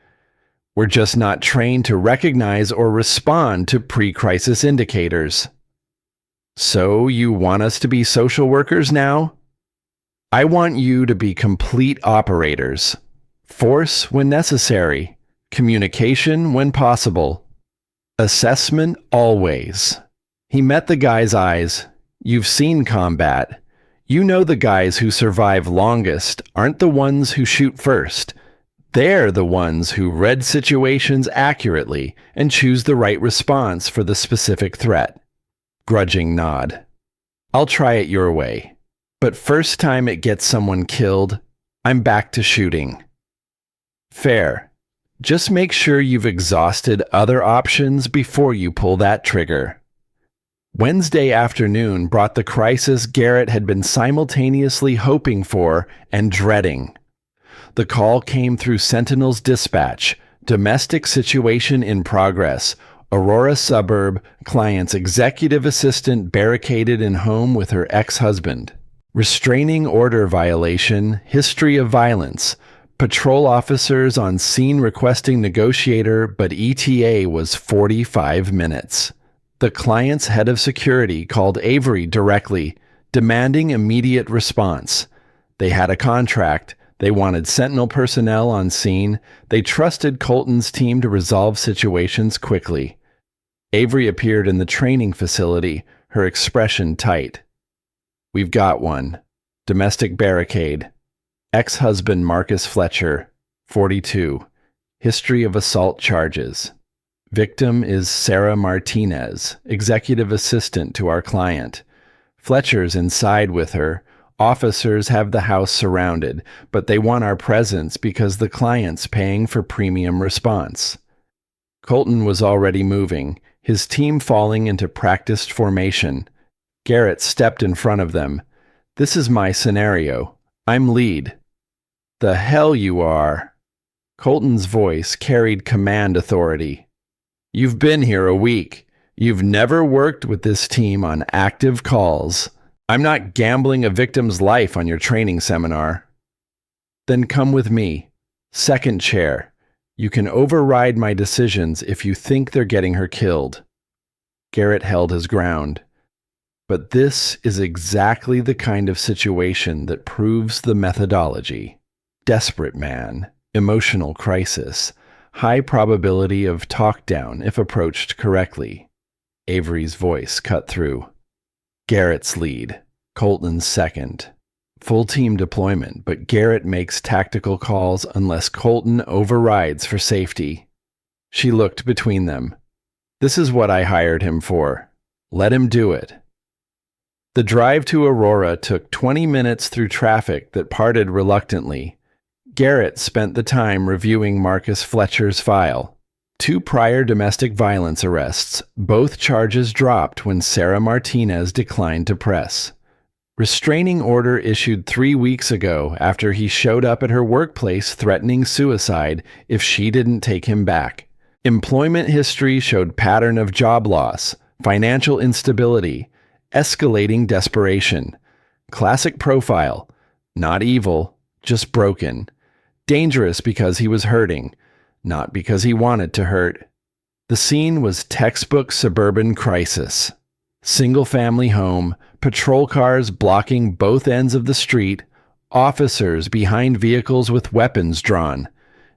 We're just not trained to recognize or respond to pre-crisis indicators. So you want us to be social workers now? I want you to be complete operators. Force when necessary. Communication when possible. Assessment always. He met the guy's eyes. You've seen combat. You know the guys who survive longest aren't the ones who shoot first. They're the ones who read situations accurately and choose the right response for the specific threat. Grudging nod. I'll try it your way. But first time it gets someone killed, I'm back to shooting. Fair. Just make sure you've exhausted other options before you pull that trigger. Wednesday afternoon brought the crisis Garrett had been simultaneously hoping for and dreading. The call came through Sentinel's dispatch. Domestic situation in progress. Aurora suburb, client's executive assistant barricaded in home with her ex-husband. Restraining order violation, history of violence. Patrol officers on scene requesting negotiator, but ETA was 45 minutes. The client's head of security called Avery directly, demanding immediate response. They had a contract. They wanted Sentinel personnel on scene. They trusted Colton's team to resolve situations quickly. Avery appeared in the training facility, her expression tight. We've got one. Domestic barricade. Ex-husband Marcus Fletcher, 42. History of assault charges. Victim is Sarah Martinez, executive assistant to our client. Fletcher's inside with her. Officers have the house surrounded, but they want our presence because the client's paying for premium response. Colton was already moving, his team falling into practiced formation. Garrett stepped in front of them. This is my scenario. I'm lead. The hell you are. Colton's voice carried command authority. You've been here a week. You've never worked with this team on active calls. I'm not gambling a victim's life on your training seminar. Then come with me. Second chair. You can override my decisions if you think they're getting her killed. Garrett held his ground. But this is exactly the kind of situation that proves the methodology. Desperate man, emotional crisis, high probability of talk down if approached correctly. Avery's voice cut through. Garrett's lead, Colton's second. Full team deployment, but Garrett makes tactical calls unless Colton overrides for safety. She looked between them. This is what I hired him for. Let him do it. The drive to Aurora took 20 minutes through traffic that parted reluctantly. Garrett spent the time reviewing Marcus Fletcher's file. 2 prior domestic violence arrests, both charges dropped when Sarah Martinez declined to press. Restraining order issued 3 weeks ago after he showed up at her workplace threatening suicide if she didn't take him back. Employment history showed pattern of job loss, financial instability, escalating desperation. Classic profile. Not evil, just broken. Dangerous because he was hurting, not because he wanted to hurt. The scene was textbook suburban crisis. Single-family home, patrol cars blocking both ends of the street, officers behind vehicles with weapons drawn,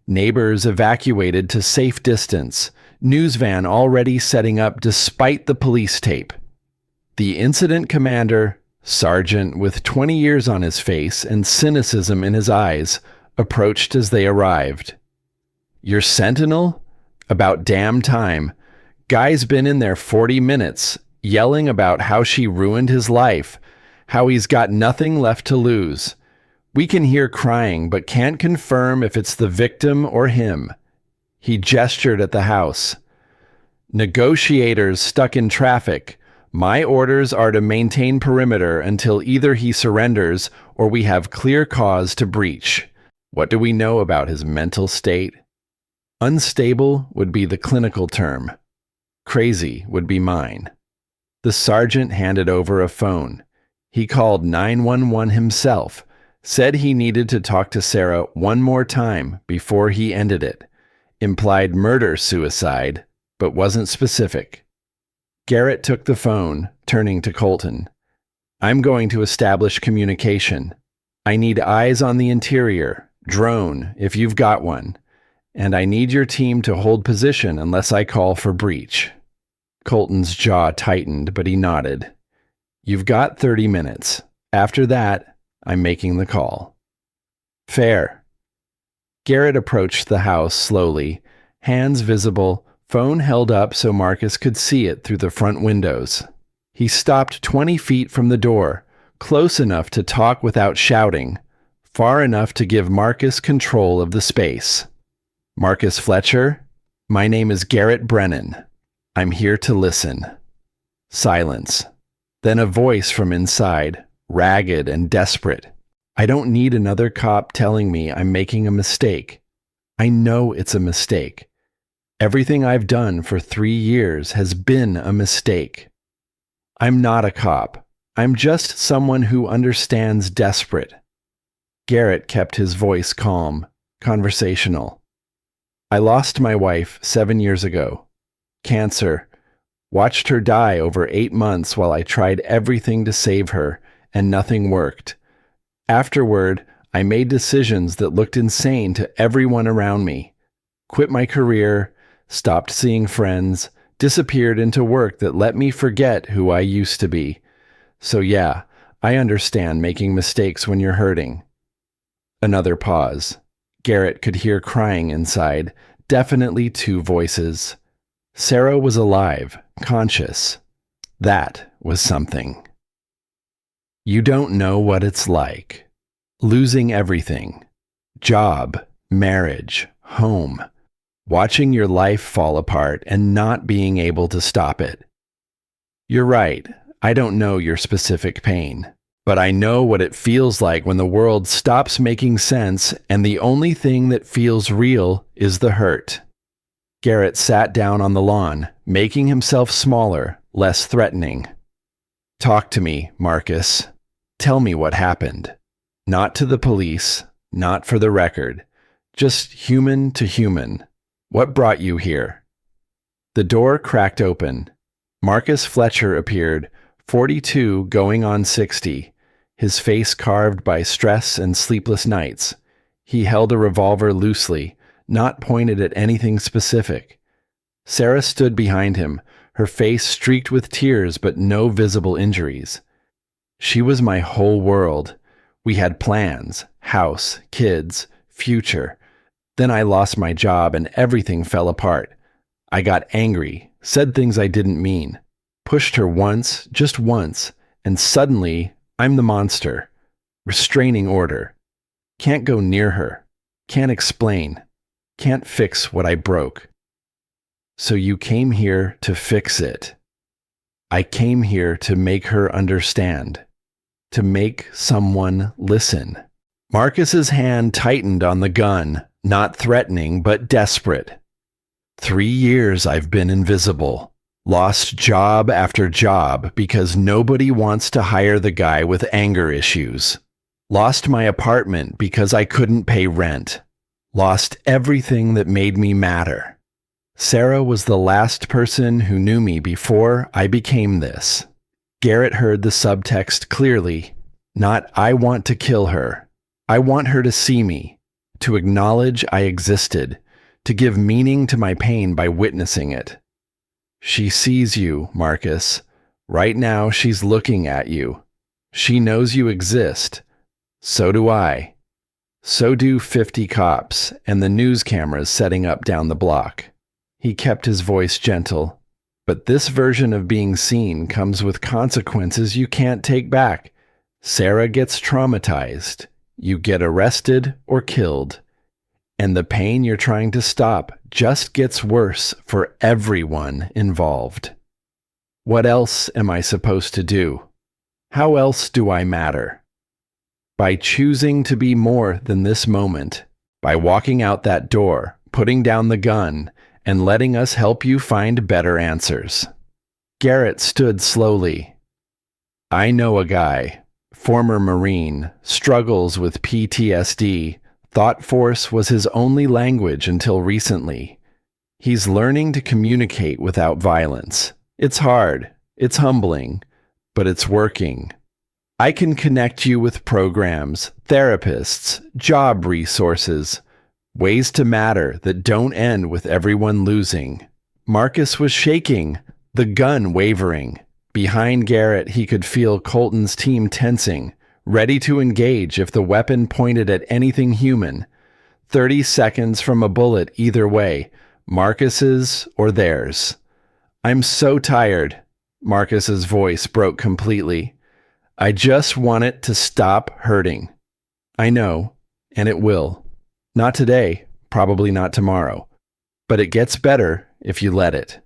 neighbors evacuated to safe distance, news van already setting up despite the police tape. The incident commander, sergeant with 20 years on his face and cynicism in his eyes, approached as they arrived. Your Sentinel? About damn time. Guy's been in there 40 minutes, yelling about how she ruined his life, how he's got nothing left to lose. We can hear crying, but can't confirm if it's the victim or him. He gestured at the house. Negotiators stuck in traffic. My orders are to maintain perimeter until either he surrenders or we have clear cause to breach. What do we know about his mental state? Unstable would be the clinical term. Crazy would be mine. The sergeant handed over a phone. He called 911 himself, said he needed to talk to Sarah one more time before he ended it. Implied murder-suicide, but wasn't specific. Garrett took the phone, turning to Colton. I'm going to establish communication. I need eyes on the interior, drone, if you've got one. And I need your team to hold position unless I call for breach. Colton's jaw tightened, but he nodded. You've got 30 minutes. After that, I'm making the call. Fair. Garrett approached the house slowly, hands visible, phone held up so Marcus could see it through the front windows. He stopped 20 feet from the door, close enough to talk without shouting, far enough to give Marcus control of the space. Marcus Fletcher, my name is Garrett Brennan. I'm here to listen. Silence. Then a voice from inside, ragged and desperate. I don't need another cop telling me I'm making a mistake. I know it's a mistake. Everything I've done for 3 years has been a mistake. I'm not a cop. I'm just someone who understands desperate. Garrett kept his voice calm, conversational. I lost my wife 7 years ago. Cancer. Watched her die over 8 months while I tried everything to save her, and nothing worked. Afterward, I made decisions that looked insane to everyone around me. Quit my career, stopped seeing friends, disappeared into work that let me forget who I used to be. So yeah, I understand making mistakes when you're hurting. Another pause. Garrett could hear crying inside, definitely 2 voices. Sarah was alive, conscious. That was something. You don't know what it's like. Losing everything. Job, marriage, home. Watching your life fall apart and not being able to stop it. You're right, I don't know your specific pain. But I know what it feels like when the world stops making sense and the only thing that feels real is the hurt. Garrett sat down on the lawn, making himself smaller, less threatening. Talk to me, Marcus. Tell me what happened. Not to the police, not for the record. Just human to human. What brought you here? The door cracked open. Marcus Fletcher appeared, 42 going on 60. His face carved by stress and sleepless nights. He held a revolver loosely, not pointed at anything specific. Sarah stood behind him, her face streaked with tears but no visible injuries. She was my whole world. We had plans, house, kids, future. Then I lost my job and everything fell apart. I got angry, said things I didn't mean, pushed her once, just once, and suddenly I'm the monster. Restraining order. Can't go near her. Can't explain. Can't fix what I broke. So you came here to fix it. I came here to make her understand. To make someone listen. Marcus's hand tightened on the gun, not threatening but desperate. 3 years I've been invisible. Lost job after job because nobody wants to hire the guy with anger issues. Lost my apartment because I couldn't pay rent. Lost everything that made me matter. Sarah was the last person who knew me before I became this. Garrett heard the subtext clearly. Not I want to kill her. I want her to see me, to acknowledge I existed, to give meaning to my pain by witnessing it. She sees you, Marcus. Right now she's looking at you. She knows you exist. So do I. So do 50 cops and the news cameras setting up down the block. He kept his voice gentle. But this version of being seen comes with consequences you can't take back. Sarah gets traumatized. You get arrested or killed. And the pain you're trying to stop just gets worse for everyone involved. What else am I supposed to do? How else do I matter? By choosing to be more than this moment, by walking out that door, putting down the gun, and letting us help you find better answers. Garrett stood slowly. I know a guy, former Marine, struggles with PTSD. Thought force was his only language until recently. He's learning to communicate without violence. It's hard, it's humbling, but it's working. I can connect you with programs, therapists, job resources, ways to matter that don't end with everyone losing. Marcus was shaking, the gun wavering. Behind Garrett, he could feel Colton's team tensing, ready to engage if the weapon pointed at anything human. 30 seconds from a bullet either way, Marcus's or theirs. I'm so tired. Marcus's voice broke completely. I just want it to stop hurting. I know, and it will. Not today, probably not tomorrow. But it gets better if you let it.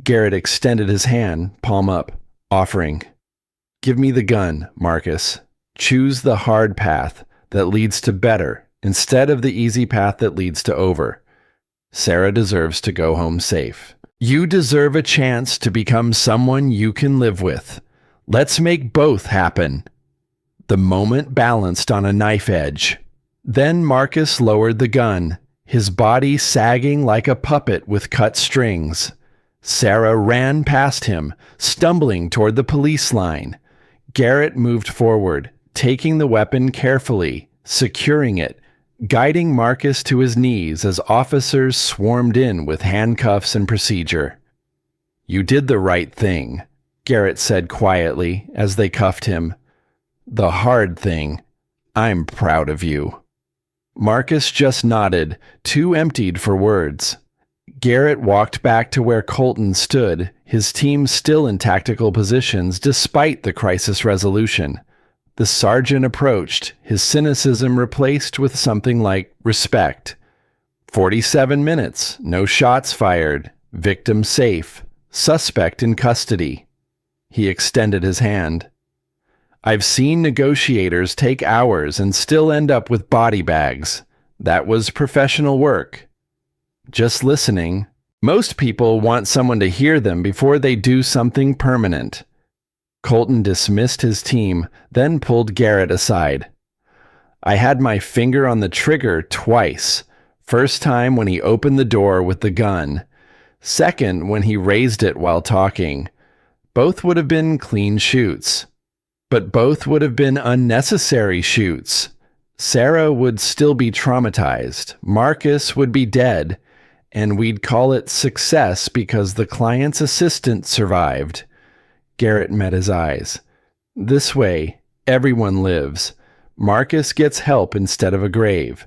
Garrett extended his hand, palm up, offering. Give me the gun, Marcus. Choose the hard path that leads to better instead of the easy path that leads to over. Sarah deserves to go home safe. You deserve a chance to become someone you can live with. Let's make both happen. The moment balanced on a knife edge. Then Marcus lowered the gun, his body sagging like a puppet with cut strings. Sarah ran past him, stumbling toward the police line. Garrett moved forward, taking the weapon carefully, securing it, guiding Marcus to his knees as officers swarmed in with handcuffs and procedure. You did the right thing, Garrett said quietly as they cuffed him. The hard thing. I'm proud of you. Marcus just nodded, too emptied for words. Garrett walked back to where Colton stood, his team still in tactical positions despite the crisis resolution. The sergeant approached, his cynicism replaced with something like respect. 47 minutes, no shots fired, victim safe, suspect in custody. He extended his hand. I've seen negotiators take hours and still end up with body bags. That was professional work. Just listening. Most people want someone to hear them before they do something permanent. Colton dismissed his team, then pulled Garrett aside. I had my finger on the trigger twice. First time when he opened the door with the gun. Second when he raised it while talking. Both would have been clean shoots. But both would have been unnecessary shoots. Sarah would still be traumatized. Marcus would be dead. And we'd call it success because the client's assistant survived. Garrett met his eyes. This way, everyone lives. Marcus gets help instead of a grave.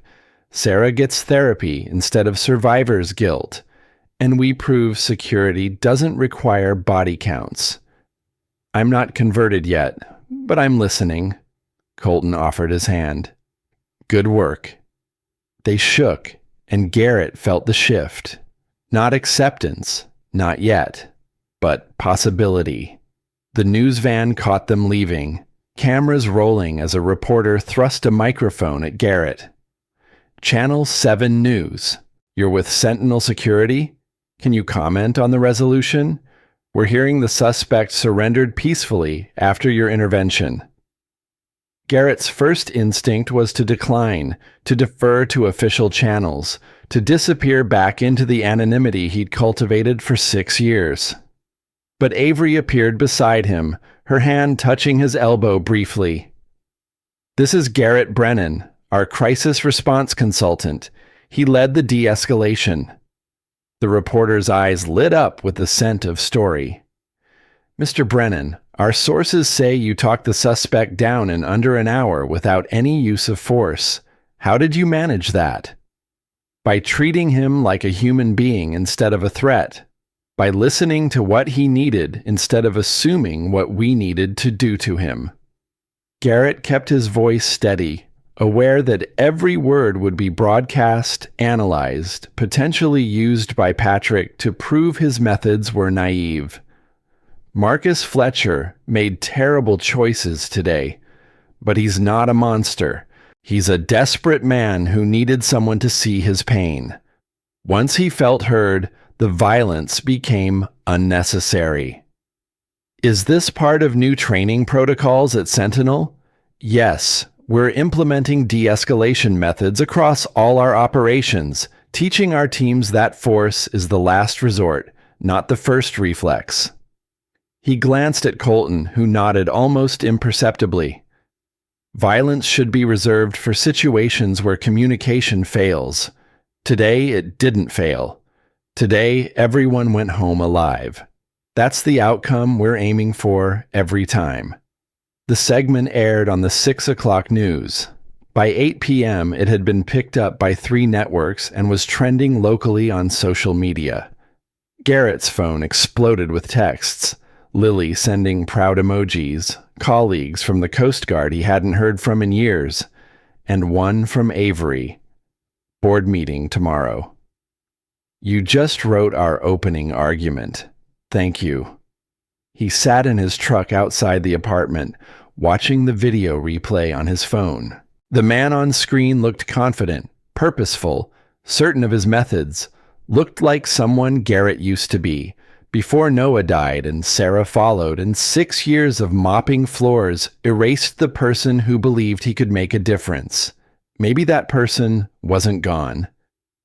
Sarah gets therapy instead of survivor's guilt. And we prove security doesn't require body counts. I'm not converted yet, but I'm listening. Colton offered his hand. Good work. They shook, and Garrett felt the shift. Not acceptance, not yet, but possibility. The news van caught them leaving, cameras rolling as a reporter thrust a microphone at Garrett. Channel 7 News. You're with Sentinel Security? Can you comment on the resolution? We're hearing the suspect surrendered peacefully after your intervention. Garrett's first instinct was to decline, to defer to official channels, to disappear back into the anonymity he'd cultivated for 6 years. But Avery appeared beside him, her hand touching his elbow briefly. This is Garrett Brennan, our crisis response consultant. He led the de-escalation. The reporter's eyes lit up with the scent of story. Mr. Brennan, our sources say you talked the suspect down in under an hour without any use of force. How did you manage that? By treating him like a human being instead of a threat. By listening to what he needed instead of assuming what we needed to do to him. Garrett kept his voice steady, aware that every word would be broadcast, analyzed, potentially used by Patrick to prove his methods were naive. Marcus Fletcher made terrible choices today, but he's not a monster. He's a desperate man who needed someone to see his pain. Once he felt heard, the violence became unnecessary. Is this part of new training protocols at Sentinel? Yes, we're implementing de-escalation methods across all our operations, teaching our teams that force is the last resort, not the first reflex. He glanced at Colton, who nodded almost imperceptibly. Violence should be reserved for situations where communication fails. Today, it didn't fail. Today, everyone went home alive. That's the outcome we're aiming for every time. The segment aired on the 6 o'clock news. By 8 p.m., it had been picked up by 3 networks and was trending locally on social media. Garrett's phone exploded with texts. Lily sending proud emojis, colleagues from the Coast Guard he hadn't heard from in years, and one from Avery. Board meeting tomorrow. You just wrote our opening argument. Thank you. He sat in his truck outside the apartment, watching the video replay on his phone. The man on screen looked confident, purposeful, certain of his methods, looked like someone Garrett used to be, before Noah died and Sarah followed, and 6 years of mopping floors erased the person who believed he could make a difference. Maybe that person wasn't gone.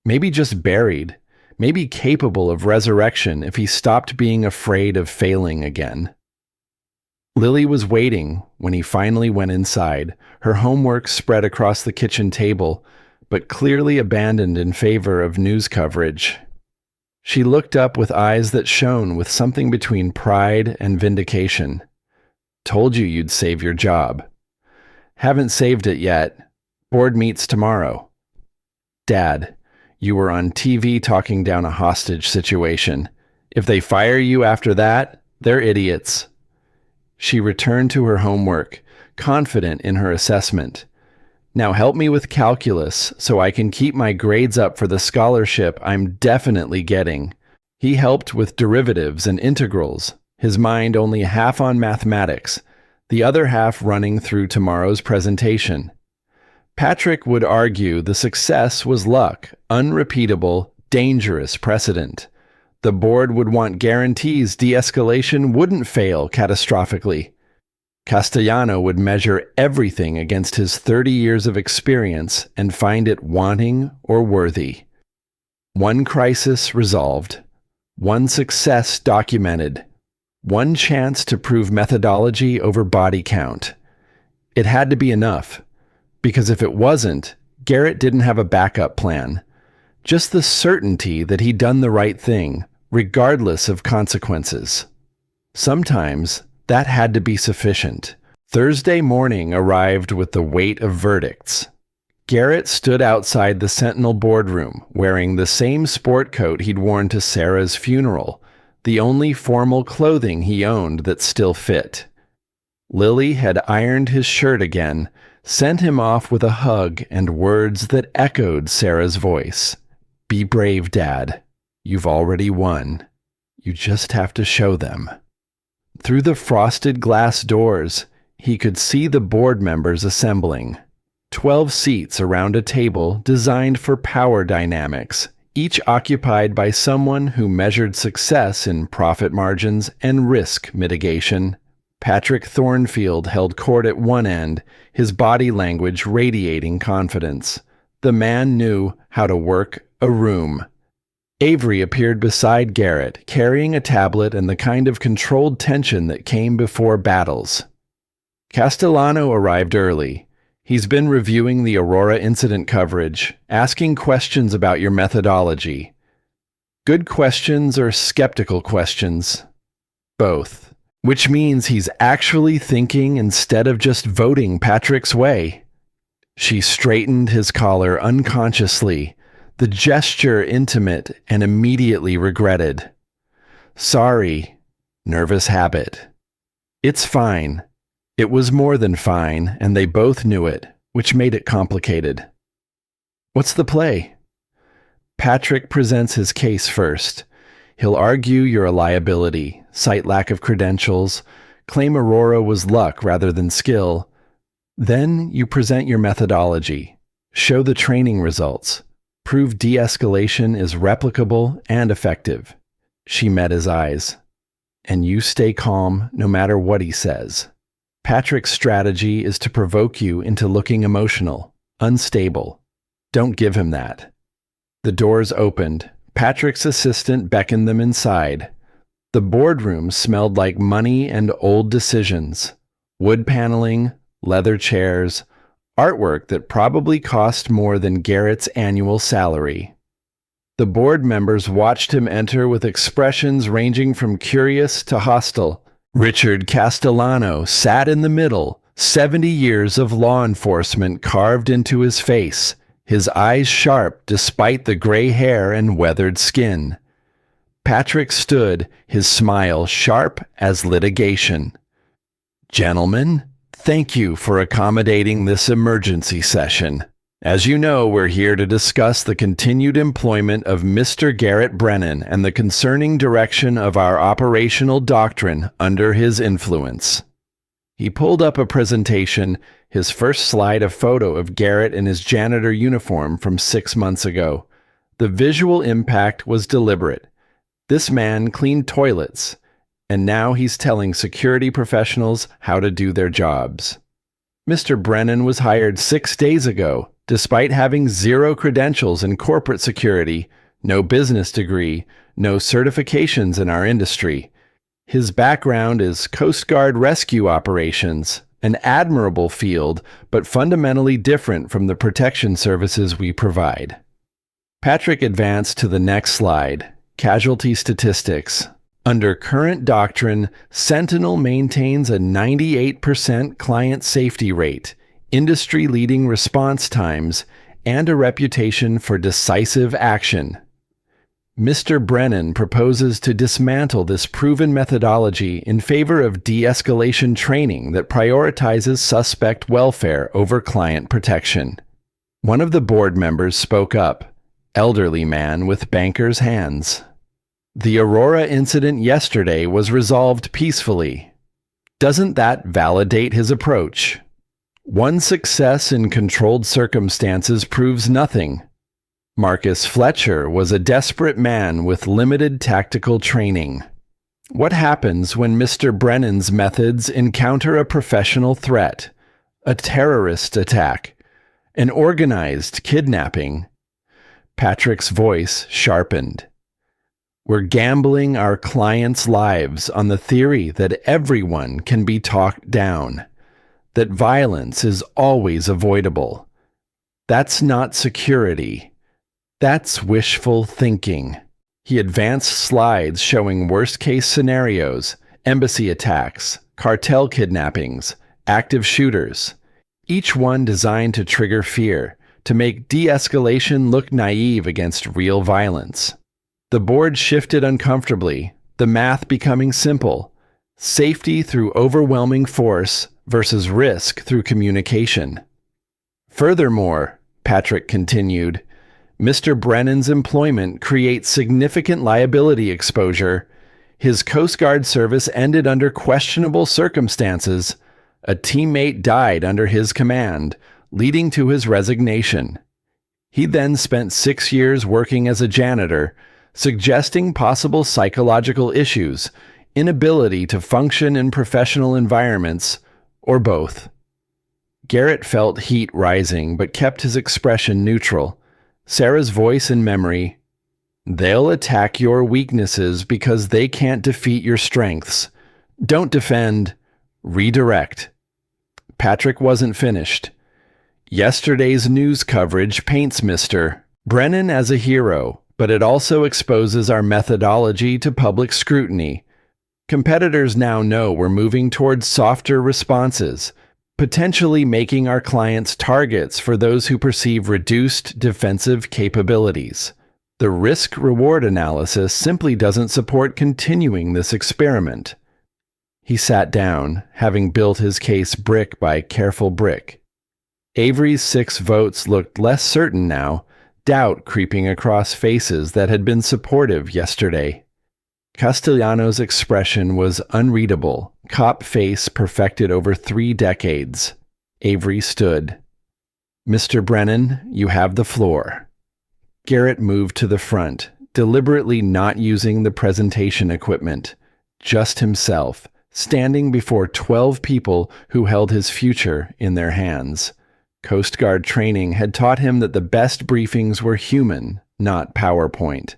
Maybe just buried. Maybe capable of resurrection if he stopped being afraid of failing again. Lily was waiting when he finally went inside, her homework spread across the kitchen table, but clearly abandoned in favor of news coverage. She looked up with eyes that shone with something between pride and vindication. Told you you'd save your job. Haven't saved it yet. Board meets tomorrow. Dad, you were on TV talking down a hostage situation. If they fire you after that, they're idiots. She returned to her homework, confident in her assessment. Now help me with calculus so I can keep my grades up for the scholarship I'm definitely getting. He helped with derivatives and integrals, his mind only half on mathematics, the other half running through tomorrow's presentation. Patrick would argue the success was luck, unrepeatable, dangerous precedent. The board would want guarantees de-escalation wouldn't fail catastrophically. Castellano would measure everything against his 30 years of experience and find it wanting or worthy. One crisis resolved. One success documented. One chance to prove methodology over body count. It had to be enough, because if it wasn't, Garrett didn't have a backup plan. Just the certainty that he'd done the right thing, regardless of consequences. Sometimes that had to be sufficient. Thursday morning arrived with the weight of verdicts. Garrett stood outside the Sentinel boardroom, wearing the same sport coat he'd worn to Sarah's funeral, the only formal clothing he owned that still fit. Lily had ironed his shirt again, sent him off with a hug and words that echoed Sarah's voice. Be brave, Dad. You've already won. You just have to show them. Through the frosted glass doors, he could see the board members assembling. 12 seats around a table designed for power dynamics, each occupied by someone who measured success in profit margins and risk mitigation. Patrick Thornfield held court at one end, his body language radiating confidence. The man knew how to work a room. Avery appeared beside Garrett, carrying a tablet and the kind of controlled tension that came before battles. Castellano arrived early. He's been reviewing the Aurora incident coverage, asking questions about your methodology. Good questions or skeptical questions? Both. Which means he's actually thinking instead of just voting Patrick's way. She straightened his collar unconsciously, the gesture intimate and immediately regretted. Sorry. Nervous habit. It's fine. It was more than fine, and they both knew it, which made it complicated. What's the play? Patrick presents his case first. He'll argue you're a liability, cite lack of credentials, claim Aurora was luck rather than skill. Then you present your methodology, show the training results, prove de-escalation is replicable and effective. She met his eyes. And you stay calm no matter what he says. Patrick's strategy is to provoke you into looking emotional, unstable. Don't give him that. The doors opened. Patrick's assistant beckoned them inside. The boardroom smelled like money and old decisions. Wood paneling, leather chairs, artwork that probably cost more than Garrett's annual salary. The board members watched him enter with expressions ranging from curious to hostile. Richard Castellano sat in the middle, 70 years of law enforcement carved into his face, his eyes sharp despite the gray hair and weathered skin. Patrick stood, his smile sharp as litigation. Gentlemen, thank you for accommodating this emergency session. As you know, we're here to discuss the continued employment of Mr. Garrett Brennan and the concerning direction of our operational doctrine under his influence. He pulled up a presentation, his first slide a photo of Garrett in his janitor uniform from 6 months ago. The visual impact was deliberate. This man cleaned toilets, and now he's telling security professionals how to do their jobs. Mr. Brennan was hired 6 days ago, despite having 0 credentials in corporate security, no business degree, no certifications in our industry. His background is Coast Guard rescue operations, an admirable field, but fundamentally different from the protection services we provide. Patrick advanced to the next slide, casualty statistics. Under current doctrine, Sentinel maintains a 98% client safety rate, industry-leading response times, and a reputation for decisive action. Mr. Brennan proposes to dismantle this proven methodology in favor of de-escalation training that prioritizes suspect welfare over client protection. One of the board members spoke up, elderly man with banker's hands. The Aurora incident yesterday was resolved peacefully. Doesn't that validate his approach? One success in controlled circumstances proves nothing. Marcus Fletcher was a desperate man with limited tactical training. What happens when Mr. Brennan's methods encounter a professional threat, a terrorist attack, an organized kidnapping? Patrick's voice sharpened. We're gambling our clients' lives on the theory that everyone can be talked down, that violence is always avoidable. That's not security. That's wishful thinking. He advanced slides showing worst-case scenarios, embassy attacks, cartel kidnappings, active shooters, each one designed to trigger fear, to make de-escalation look naive against real violence. The board shifted uncomfortably, the math becoming simple. Safety through overwhelming force versus risk through communication. Furthermore, Patrick continued, Mr. Brennan's employment creates significant liability exposure. His Coast Guard service ended under questionable circumstances. A teammate died under his command, leading to his resignation. He then spent 6 years working as a janitor, suggesting possible psychological issues, inability to function in professional environments, or both. Garrett felt heat rising but kept his expression neutral. Sarah's voice in memory, they'll attack your weaknesses because they can't defeat your strengths. Don't defend, redirect. Patrick wasn't finished. Yesterday's news coverage paints Mr. Brennan as a hero, but it also exposes our methodology to public scrutiny. Competitors now know we're moving towards softer responses, potentially making our clients targets for those who perceive reduced defensive capabilities. The risk-reward analysis simply doesn't support continuing this experiment. He sat down, having built his case brick by careful brick. Avery's 6 votes looked less certain now, doubt creeping across faces that had been supportive yesterday. Castellano's expression was unreadable, cop face perfected over 3 decades. Avery stood. "Mr. Brennan, you have the floor." Garrett moved to the front, deliberately not using the presentation equipment, just himself, standing before 12 people who held his future in their hands. Coast Guard training had taught him that the best briefings were human, not PowerPoint.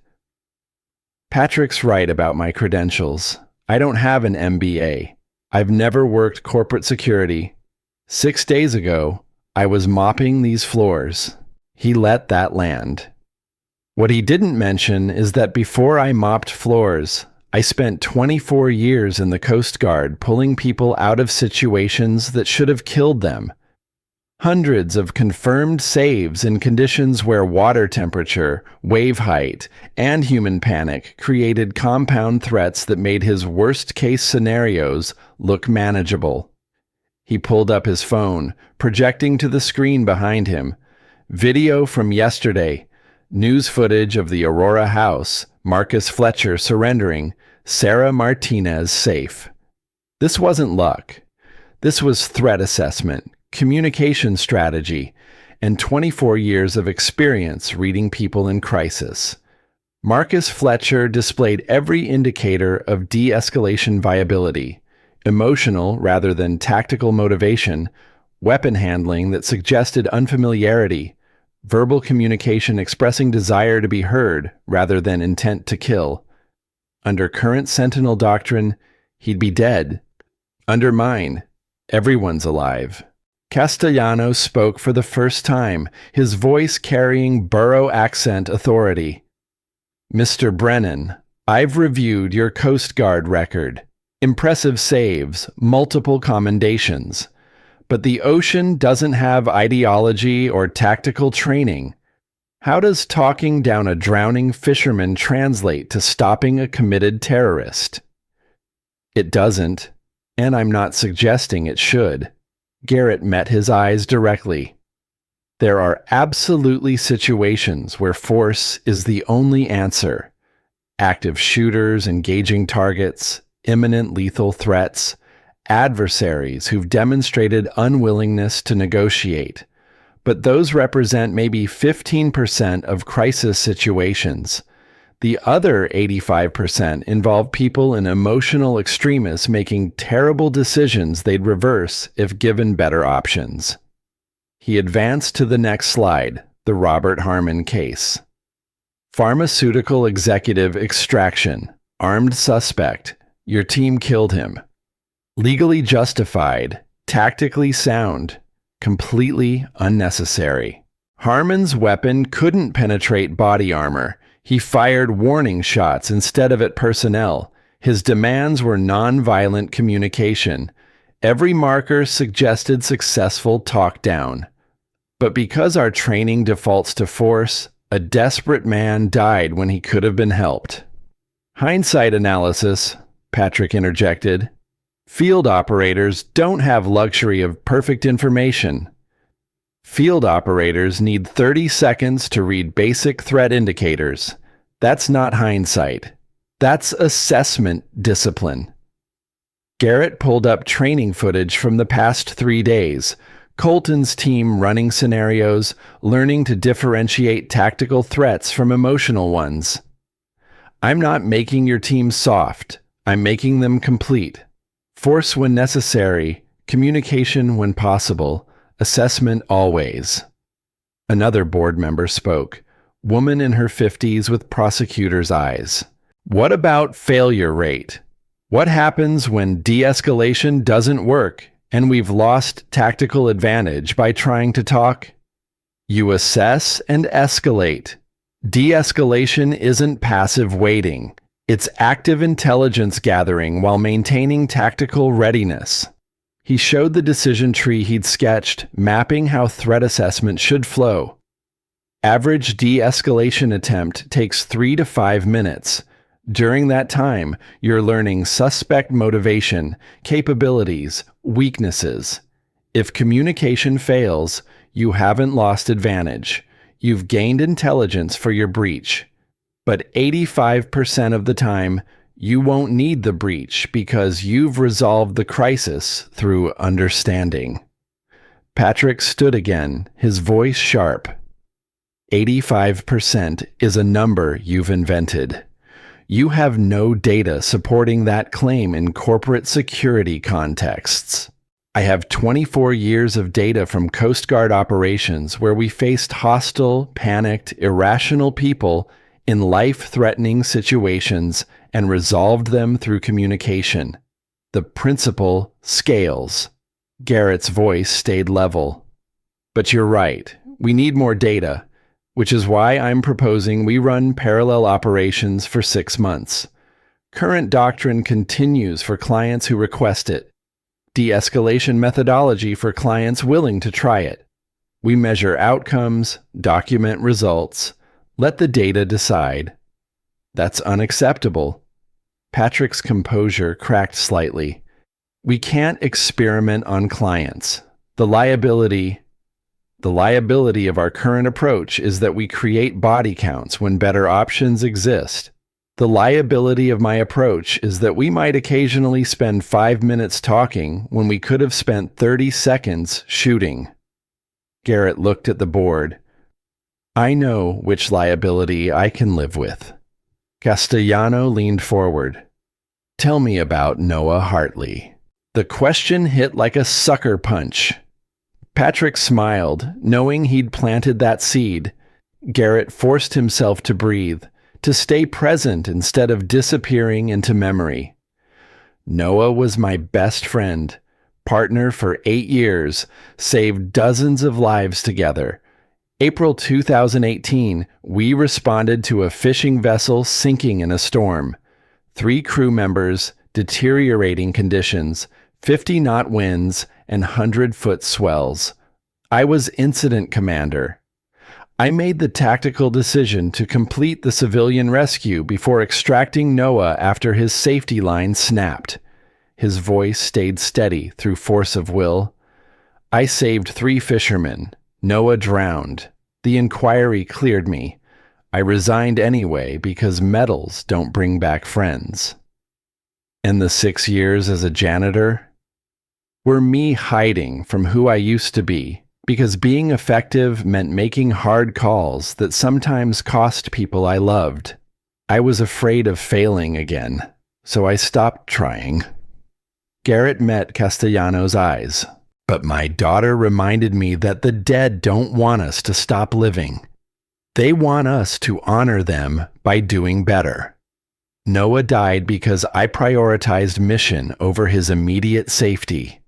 "Patrick's right about my credentials. I don't have an MBA. I've never worked corporate security. 6 days ago, I was mopping these floors." He let that land. What he didn't mention is that before I mopped floors, I spent 24 years in the Coast Guard pulling people out of situations that should have killed them. Hundreds of confirmed saves in conditions where water temperature, wave height, and human panic created compound threats that made his worst-case scenarios look manageable. He pulled up his phone, projecting to the screen behind him. Video from yesterday. News footage of the Aurora house, Marcus Fletcher surrendering, Sarah Martinez safe. This wasn't luck. This was threat assessment, communication strategy, and 24 years of experience reading people in crisis. Marcus Fletcher displayed every indicator of de-escalation viability, emotional rather than tactical motivation, weapon handling that suggested unfamiliarity, verbal communication expressing desire to be heard rather than intent to kill. Under current Sentinel doctrine, he'd be dead. Under mine, everyone's alive. Castellano spoke for the first time, his voice carrying borough accent authority. "Mr. Brennan, I've reviewed your Coast Guard record. Impressive saves, multiple commendations. But the ocean doesn't have ideology or tactical training. How does talking down a drowning fisherman translate to stopping a committed terrorist?" "It doesn't, and I'm not suggesting it should." Garrett met his eyes directly. "There are absolutely situations where force is the only answer. Active shooters engaging targets, imminent lethal threats, adversaries who've demonstrated unwillingness to negotiate. But those represent maybe 15% of crisis situations. The other 85% involve people in emotional extremis making terrible decisions they'd reverse if given better options." He advanced to the next slide, the Robert Harmon case. "Pharmaceutical executive extraction. Armed suspect. Your team killed him. Legally justified. Tactically sound. Completely unnecessary. Harmon's weapon couldn't penetrate body armor. He fired warning shots instead of at personnel. His demands were non-violent communication. Every marker suggested successful talk down. But because our training defaults to force, a desperate man died when he could have been helped." "Hindsight analysis," Patrick interjected. "Field operators don't have luxury of perfect information. Field operators need 30 seconds to read basic threat indicators. That's not hindsight. That's assessment discipline." Garrett pulled up training footage from the past 3 days. Colton's team running scenarios, learning to differentiate tactical threats from emotional ones. "I'm not making your team soft. I'm making them complete. Force when necessary, communication when possible, assessment always." Another board member spoke, woman in her 50s with prosecutor's eyes. "What about failure rate? What happens when de-escalation doesn't work and we've lost tactical advantage by trying to talk?" "You assess and escalate. De-escalation isn't passive waiting. It's active intelligence gathering while maintaining tactical readiness." He showed the decision tree he'd sketched, mapping how threat assessment should flow. Average de-escalation attempt takes 3 to 5 minutes. During that time, you're learning suspect motivation, capabilities, weaknesses. If communication fails, you haven't lost advantage. You've gained intelligence for your breach. But 85% of the time, you won't need the breach because you've resolved the crisis through understanding. Patrick stood again, his voice sharp. 85% is a number you've invented. You have no data supporting that claim in corporate security contexts. I have 24 years of data from Coast Guard operations where we faced hostile, panicked, irrational people in life-threatening situations and resolved them through communication. The principle scales. Garrett's voice stayed level. But you're right. We need more data, which is why I'm proposing we run parallel operations for 6 months. Current doctrine continues for clients who request it. De-escalation methodology for clients willing to try it. We measure outcomes, document results, let the data decide. That's unacceptable. Patrick's composure cracked slightly. We can't experiment on clients. The liability of our current approach is that we create body counts when better options exist. The liability of my approach is that we might occasionally spend 5 minutes talking when we could have spent 30 seconds shooting. Garrett looked at the board. I know which liability I can live with. Castellano leaned forward. Tell me about Noah Hartley. The question hit like a sucker punch. Patrick smiled, knowing he'd planted that seed. Garrett forced himself to breathe, to stay present instead of disappearing into memory. Noah was my best friend, partner for 8 years, saved dozens of lives together. April 2018, we responded to a fishing vessel sinking in a storm. 3 crew members, deteriorating conditions, 50-knot winds, and 100-foot swells. I was incident commander. I made the tactical decision to complete the civilian rescue before extracting Noah after his safety line snapped. His voice stayed steady through force of will. I saved 3 fishermen. Noah drowned. The inquiry cleared me. I resigned anyway because medals don't bring back friends. And the 6 years as a janitor were me hiding from who I used to be, because being effective meant making hard calls that sometimes cost people I loved. I was afraid of failing again, so I stopped trying. Garrett met Castellano's eyes. But my daughter reminded me that the dead don't want us to stop living. They want us to honor them by doing better. Noah died because I prioritized mission over his immediate safety.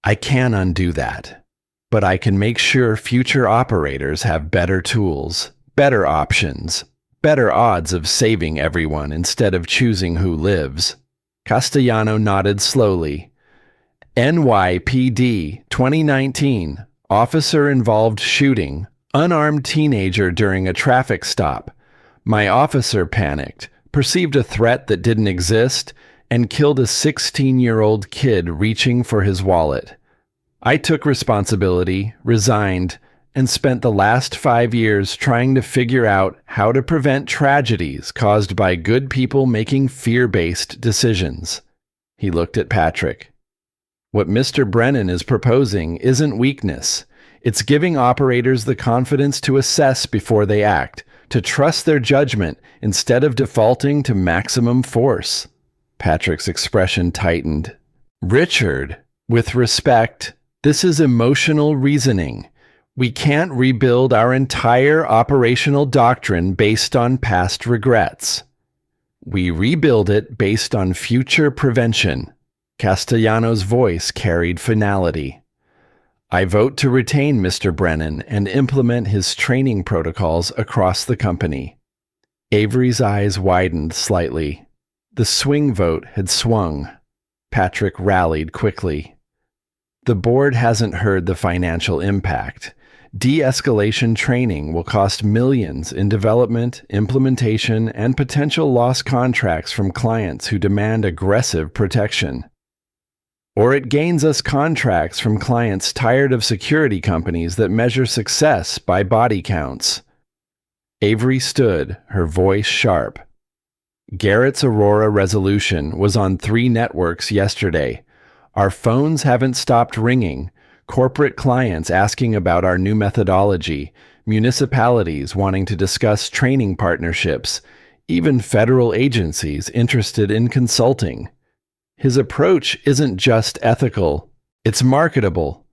I can undo that, but I can make sure future operators have better tools, better options, better odds of saving everyone instead of choosing who lives. Castellano nodded slowly. NYPD 2019, officer-involved shooting, unarmed teenager during a traffic stop. My officer panicked, perceived a threat that didn't exist, and killed a 16-year-old kid reaching for his wallet. I took responsibility, resigned, and spent the last 5 years trying to figure out how to prevent tragedies caused by good people making fear-based decisions. He looked at Patrick. What Mr. Brennan is proposing isn't weakness. It's giving operators the confidence to assess before they act, to trust their judgment instead of defaulting to maximum force. Patrick's expression tightened. Richard, with respect, this is emotional reasoning. We can't rebuild our entire operational doctrine based on past regrets. We rebuild it based on future prevention. Castellano's voice carried finality. I vote to retain Mr. Brennan and implement his training protocols across the company. Avery's eyes widened slightly. The swing vote had swung. Patrick rallied quickly. The board hasn't heard the financial impact. De-escalation training will cost millions in development, implementation, and potential lost contracts from clients who demand aggressive protection. Or it gains us contracts from clients tired of security companies that measure success by body counts. Avery stood, her voice sharp. Garrett's Aurora resolution was on 3 networks yesterday. Our phones haven't stopped ringing. Corporate clients asking about our new methodology, municipalities wanting to discuss training partnerships, even federal agencies interested in consulting. His approach isn't just ethical, it's marketable.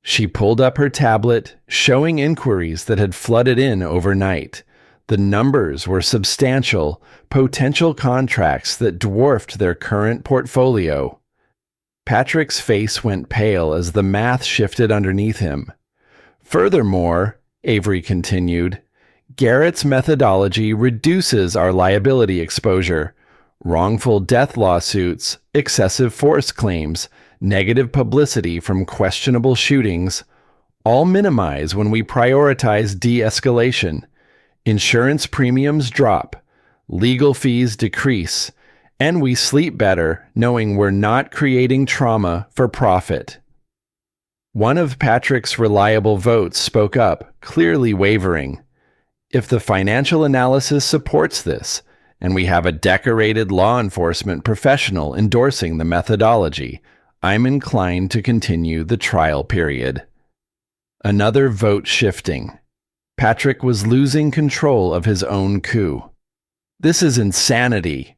She pulled up her tablet, showing inquiries that had flooded in overnight. The numbers were substantial, potential contracts that dwarfed their current portfolio. Patrick's face went pale as the math shifted underneath him. Furthermore, Avery continued, Garrett's methodology reduces our liability exposure. Wrongful death lawsuits, excessive force claims, negative publicity from questionable shootings, all minimize when we prioritize de-escalation. Insurance premiums drop, legal fees decrease, and we sleep better knowing we're not creating trauma for profit. One of Patrick's reliable votes spoke up, clearly wavering. If the financial analysis supports this, and we have a decorated law enforcement professional endorsing the methodology, I'm inclined to continue the trial period. Another vote shifting. Patrick was losing control of his own coup. This is insanity.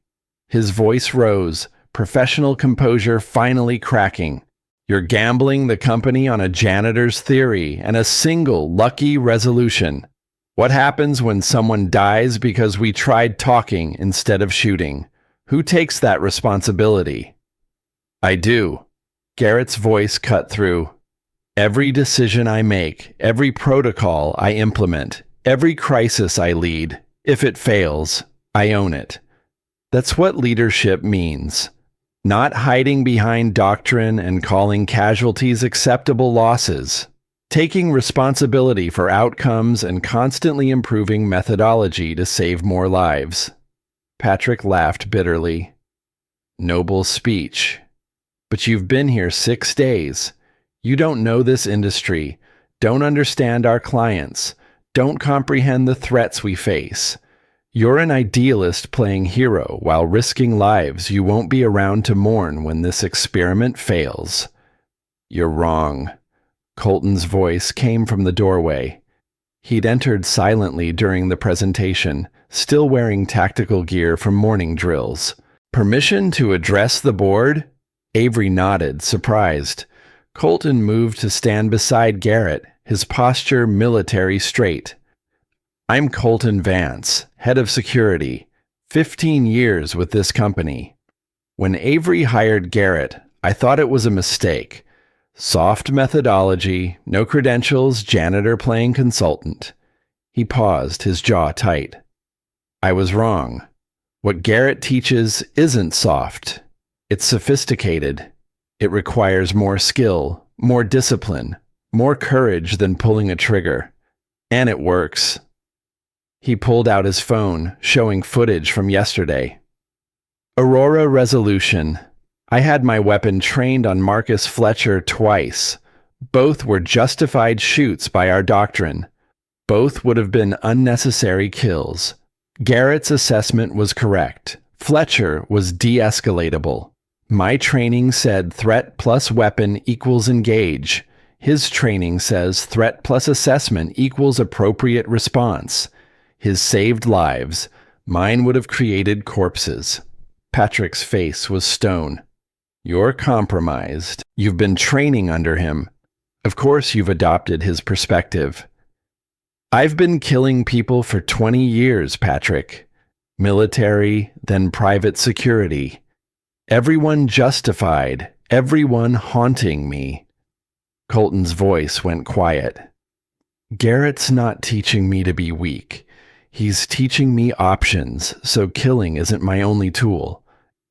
His voice rose, professional composure finally cracking. You're gambling the company on a janitor's theory and a single lucky resolution. What happens when someone dies because we tried talking instead of shooting? Who takes that responsibility? I do. Garrett's voice cut through. Every decision I make, every protocol I implement, every crisis I lead, if it fails, I own it. That's what leadership means. Not hiding behind doctrine and calling casualties acceptable losses. Taking responsibility for outcomes and constantly improving methodology to save more lives. Patrick laughed bitterly. Noble speech. But you've been here 6 days. You don't know this industry, don't understand our clients, don't comprehend the threats we face. You're an idealist playing hero while risking lives you won't be around to mourn when this experiment fails. You're wrong. Colton's voice came from the doorway. He'd entered silently during the presentation, still wearing tactical gear from morning drills. Permission to address the board? Avery nodded, surprised. Colton moved to stand beside Garrett, his posture military straight. I'm Colton Vance, head of security, 15 years with this company. When Avery hired Garrett, I thought it was a mistake. Soft methodology, no credentials, janitor playing consultant. He paused, his jaw tight. I was wrong. What Garrett teaches isn't soft. It's sophisticated. It requires more skill, more discipline, more courage than pulling a trigger. And it works. He pulled out his phone, showing footage from yesterday. Aurora resolution. I had my weapon trained on Marcus Fletcher twice. Both were justified shoots by our doctrine. Both would have been unnecessary kills. Garrett's assessment was correct. Fletcher was de-escalatable. My training said threat plus weapon equals engage. His training says threat plus assessment equals appropriate response. His saved lives. Mine would have created corpses. Patrick's face was stone. You're compromised. You've been training under him. Of course you've adopted his perspective. I've been killing people for 20 years, Patrick. Military, then private security. Everyone justified, everyone haunting me. Colton's voice went quiet. Garrett's not teaching me to be weak. He's teaching me options, so killing isn't my only tool.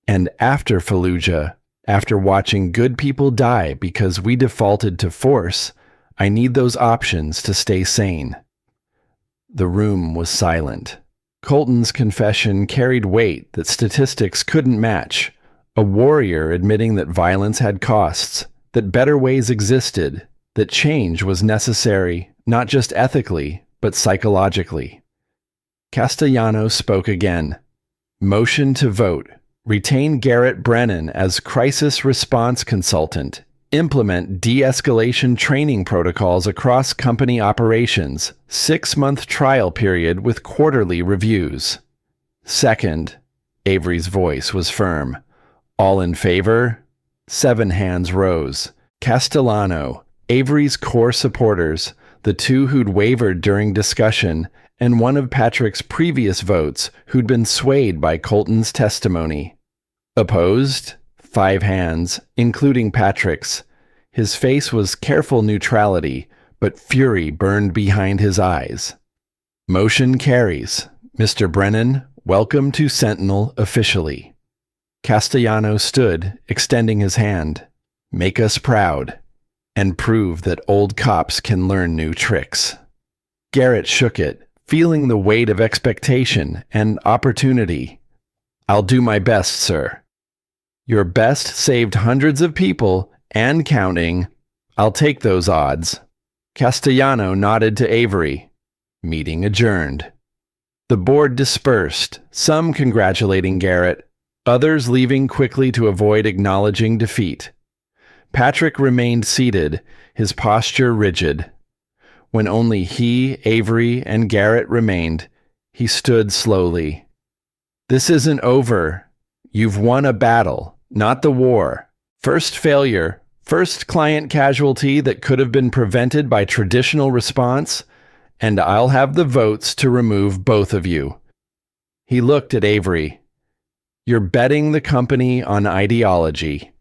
And after Fallujah, after watching good people die because we defaulted to force, I need those options to stay sane." The room was silent. Colton's confession carried weight that statistics couldn't match. A warrior admitting that violence had costs, that better ways existed, that change was necessary, not just ethically, but psychologically. Castellanos spoke again. "Motion to vote. Retain Garrett Brennan as crisis response consultant. Implement de-escalation training protocols across company operations. 6-month trial period with quarterly reviews." Second, Avery's voice was firm. "All in favor?" 7 hands rose. Castellano, Avery's core supporters, the 2 who'd wavered during discussion, and one of Patrick's previous votes who'd been swayed by Colton's testimony. Opposed? 5 hands, including Patrick's. His face was careful neutrality, but fury burned behind his eyes. "Motion carries. Mr. Brennan, welcome to Sentinel officially." Castellano stood, extending his hand. "Make us proud, and prove that old cops can learn new tricks." Garrett shook it, feeling the weight of expectation and opportunity. "I'll do my best, sir." "Your best saved hundreds of people, and counting. I'll take those odds." Castellano nodded to Avery. Meeting adjourned. The board dispersed, some congratulating Garrett, others leaving quickly to avoid acknowledging defeat. Patrick remained seated, his posture rigid. When only he, Avery, and Garrett remained, he stood slowly. "This isn't over. You've won a battle, not the war. First failure, first client casualty that could have been prevented by traditional response, and I'll have the votes to remove both of you." He looked at Avery. "You're betting the company on ideology.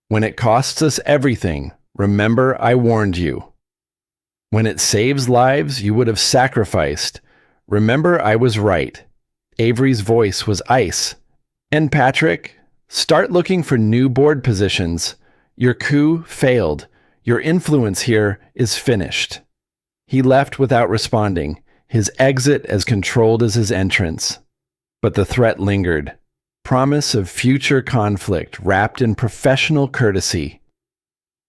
When it costs us everything, remember I warned you. When it saves lives you would have sacrificed, remember I was right." Avery's voice was ice. "And Patrick, start looking for new board positions. Your coup failed. Your influence here is finished." He left without responding, his exit as controlled as his entrance. But the threat lingered. Promise of future conflict wrapped in professional courtesy.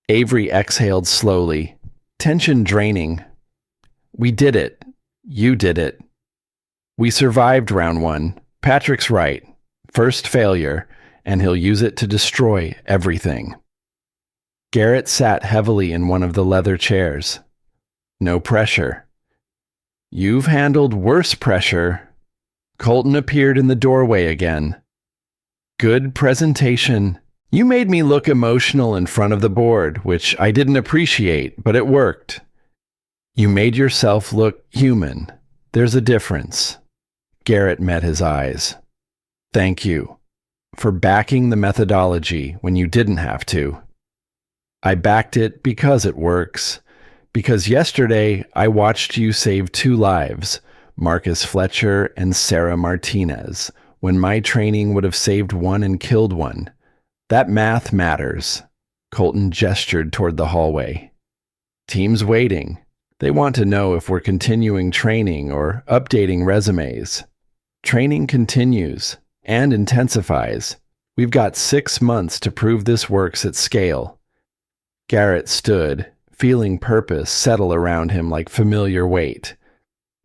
Avery exhaled slowly, tension draining. "We did it. You did it. We survived round 1. Patrick's right. First failure, and he'll use it to destroy everything." Garrett sat heavily in one of the leather chairs. No pressure. "You've handled worse pressure." Colton appeared in the doorway again. "Good presentation. You made me look emotional in front of the board, which I didn't appreciate, but it worked. You made yourself look human. There's a difference." Garrett met his eyes. "Thank you for backing the methodology when you didn't have to." "I backed it because it works. Because yesterday I watched you save 2 lives, Marcus Fletcher and Sarah Martinez, when my training would have saved 1 and killed 1. That math matters." Colton gestured toward the hallway. "Team's waiting. They want to know if we're continuing training or updating resumes. Training continues and intensifies. We've got 6 months to prove this works at scale." Garrett stood, feeling purpose settle around him like familiar weight.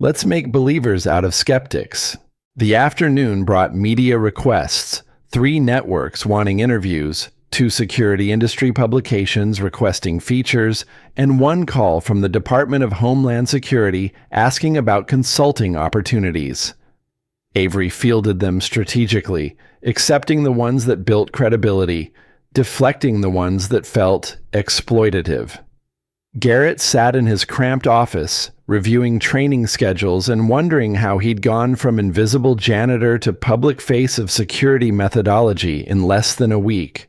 Let's make believers out of skeptics. The afternoon brought media requests, 3 networks wanting interviews, 2 security industry publications requesting features, and 1 call from the Department of Homeland Security asking about consulting opportunities. Avery fielded them strategically, accepting the ones that built credibility, deflecting the ones that felt exploitative. Garrett sat in his cramped office, reviewing training schedules and wondering how he'd gone from invisible janitor to public face of security methodology in less than a week.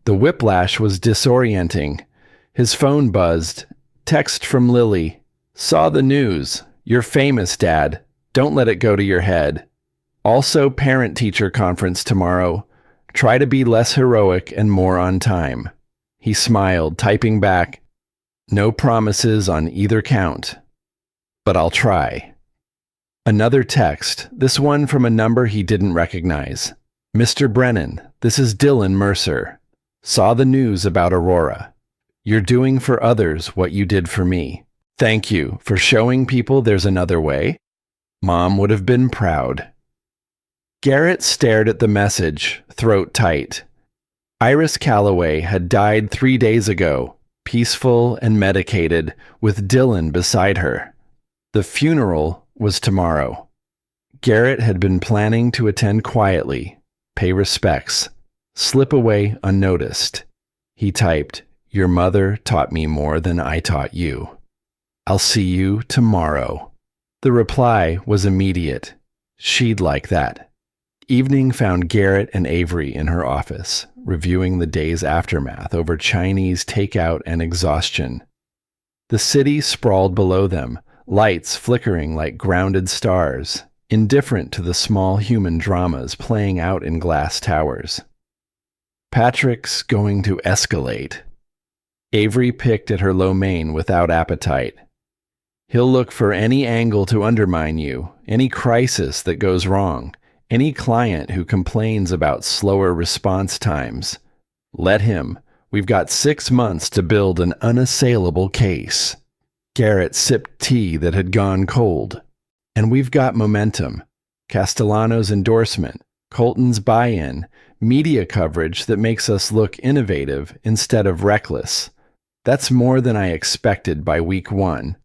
The whiplash was disorienting. His phone buzzed. Text from Lily. "Saw the news. You're famous, Dad. Don't let it go to your head. Also parent-teacher conference tomorrow. Try to be less heroic and more on time." He smiled, typing back, No promises on either count, but I'll try. Another text, this one from a number he didn't recognize. Mr. Brennan, this is Dylan Mercer. Saw the news about Aurora. You're doing for others what you did for me. Thank you for showing people there's another way. Mom would have been proud. Garrett stared at the message, throat tight. Iris Calloway had died 3 days ago, peaceful and medicated, with Dylan beside her. The funeral was tomorrow. Garrett had been planning to attend quietly, pay respects, slip away unnoticed. He typed, "Your mother taught me more than I taught you. I'll see you tomorrow." The reply was immediate. She'd like that. Evening found Garrett and Avery in her office, reviewing the day's aftermath over Chinese takeout and exhaustion. The city sprawled below them, lights flickering like grounded stars, indifferent to the small human dramas playing out in glass towers. Patrick's going to escalate. Avery picked at her lo mein without appetite. He'll look for any angle to undermine you, any crisis that goes wrong, any client who complains about slower response times. Let him. We've got 6 months to build an unassailable case. Garrett sipped tea that had gone cold. And we've got momentum. Castellano's endorsement, Colton's buy-in, media coverage that makes us look innovative instead of reckless. That's more than I expected by week 1.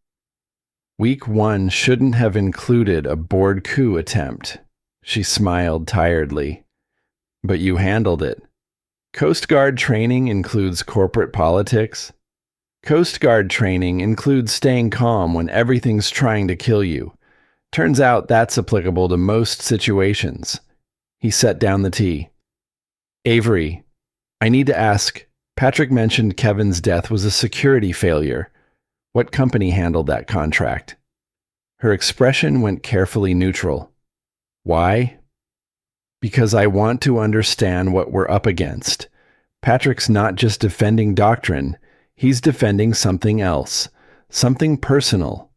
Week 1 shouldn't have included a board coup attempt. She smiled tiredly. But you handled it. Coast Guard training includes corporate politics. Coast Guard training includes staying calm when everything's trying to kill you. Turns out that's applicable to most situations. He set down the tea. Avery, I need to ask, Patrick mentioned Kevin's death was a security failure. What company handled that contract? Her expression went carefully neutral. Why? Because I want to understand what we're up against. Patrick's not just defending doctrine, he's defending something else, something personal.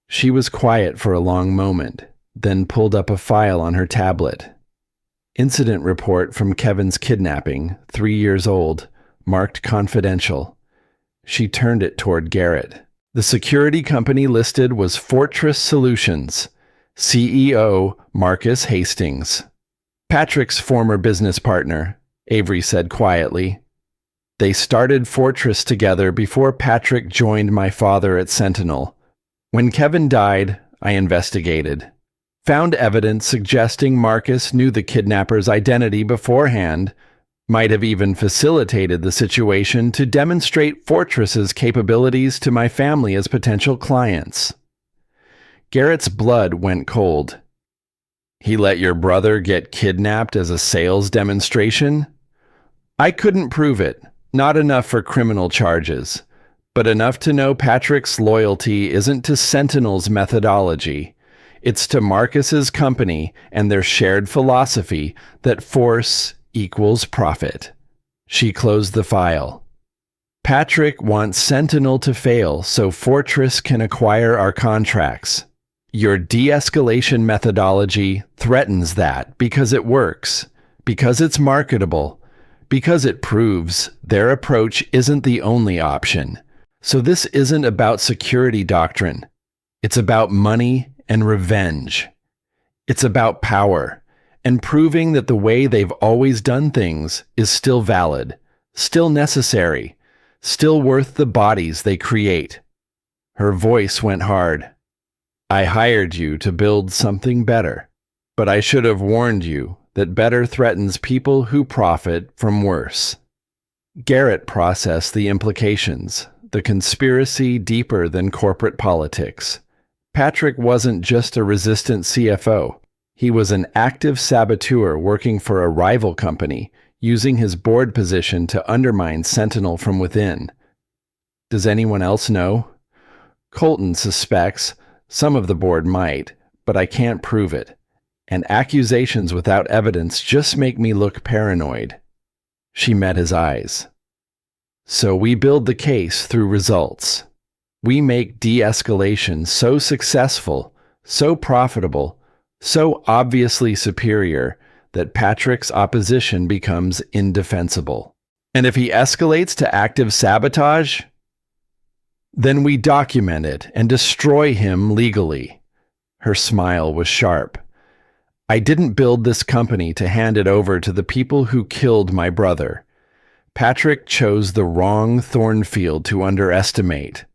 She was quiet for a long moment, then pulled up a file on her tablet. Incident report from Kevin's kidnapping, 3 years old, marked confidential. She turned it toward Garrett. The security company listed was Fortress Solutions, CEO Marcus Hastings. Patrick's former business partner, Avery said quietly. They started Fortress together before Patrick joined my father at Sentinel. When Kevin died, I investigated. Found evidence suggesting Marcus knew the kidnapper's identity beforehand, might have even facilitated the situation to demonstrate Fortress's capabilities to my family as potential clients. Garrett's blood went cold. He let your brother get kidnapped as a sales demonstration? I couldn't prove it, not enough for criminal charges, but enough to know Patrick's loyalty isn't to Sentinel's methodology. It's to Marcus's company and their shared philosophy that force equals profit. She closed the file. Patrick wants Sentinel to fail so Fortress can acquire our contracts. Your de-escalation methodology threatens that because it works, because it's marketable, because it proves their approach isn't the only option. So this isn't about security doctrine. It's about money and revenge. It's about power and proving that the way they've always done things is still valid, still necessary, still worth the bodies they create. Her voice went hard. I hired you to build something better, but I should have warned you that better threatens people who profit from worse. Garrett processed the implications, the conspiracy deeper than corporate politics. Patrick wasn't just a resistant CFO. He was an active saboteur working for a rival company, using his board position to undermine Sentinel from within. Does anyone else know? Colton suspects. Some of the board might, but I can't prove it. And accusations without evidence just make me look paranoid. She met his eyes. So we build the case through results. We make de-escalation so successful, so profitable, so obviously superior that Patrick's opposition becomes indefensible. And if he escalates to active sabotage, then we document it and destroy him legally. Her smile was sharp. I didn't build this company to hand it over to the people who killed my brother. Patrick chose the wrong Thornfield to underestimate.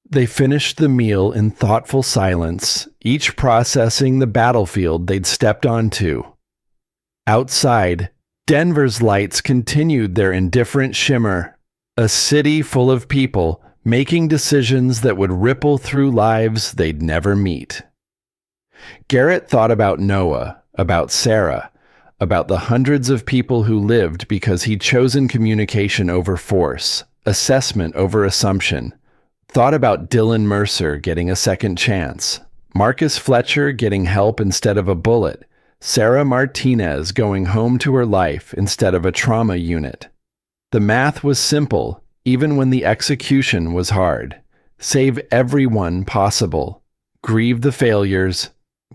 They finished the meal in thoughtful silence, each processing the battlefield they'd stepped onto. Outside, Denver's lights continued their indifferent shimmer, a city full of people making decisions that would ripple through lives they'd never meet. Garrett thought about Noah, about Sarah, about the hundreds of people who lived because he'd chosen communication over force, assessment over assumption. Thought about Dylan Mercer getting a second chance, Marcus Fletcher getting help instead of a bullet, Sarah Martinez going home to her life instead of a trauma unit. The math was simple, even when the execution was hard. Save everyone possible. Grieve the failures.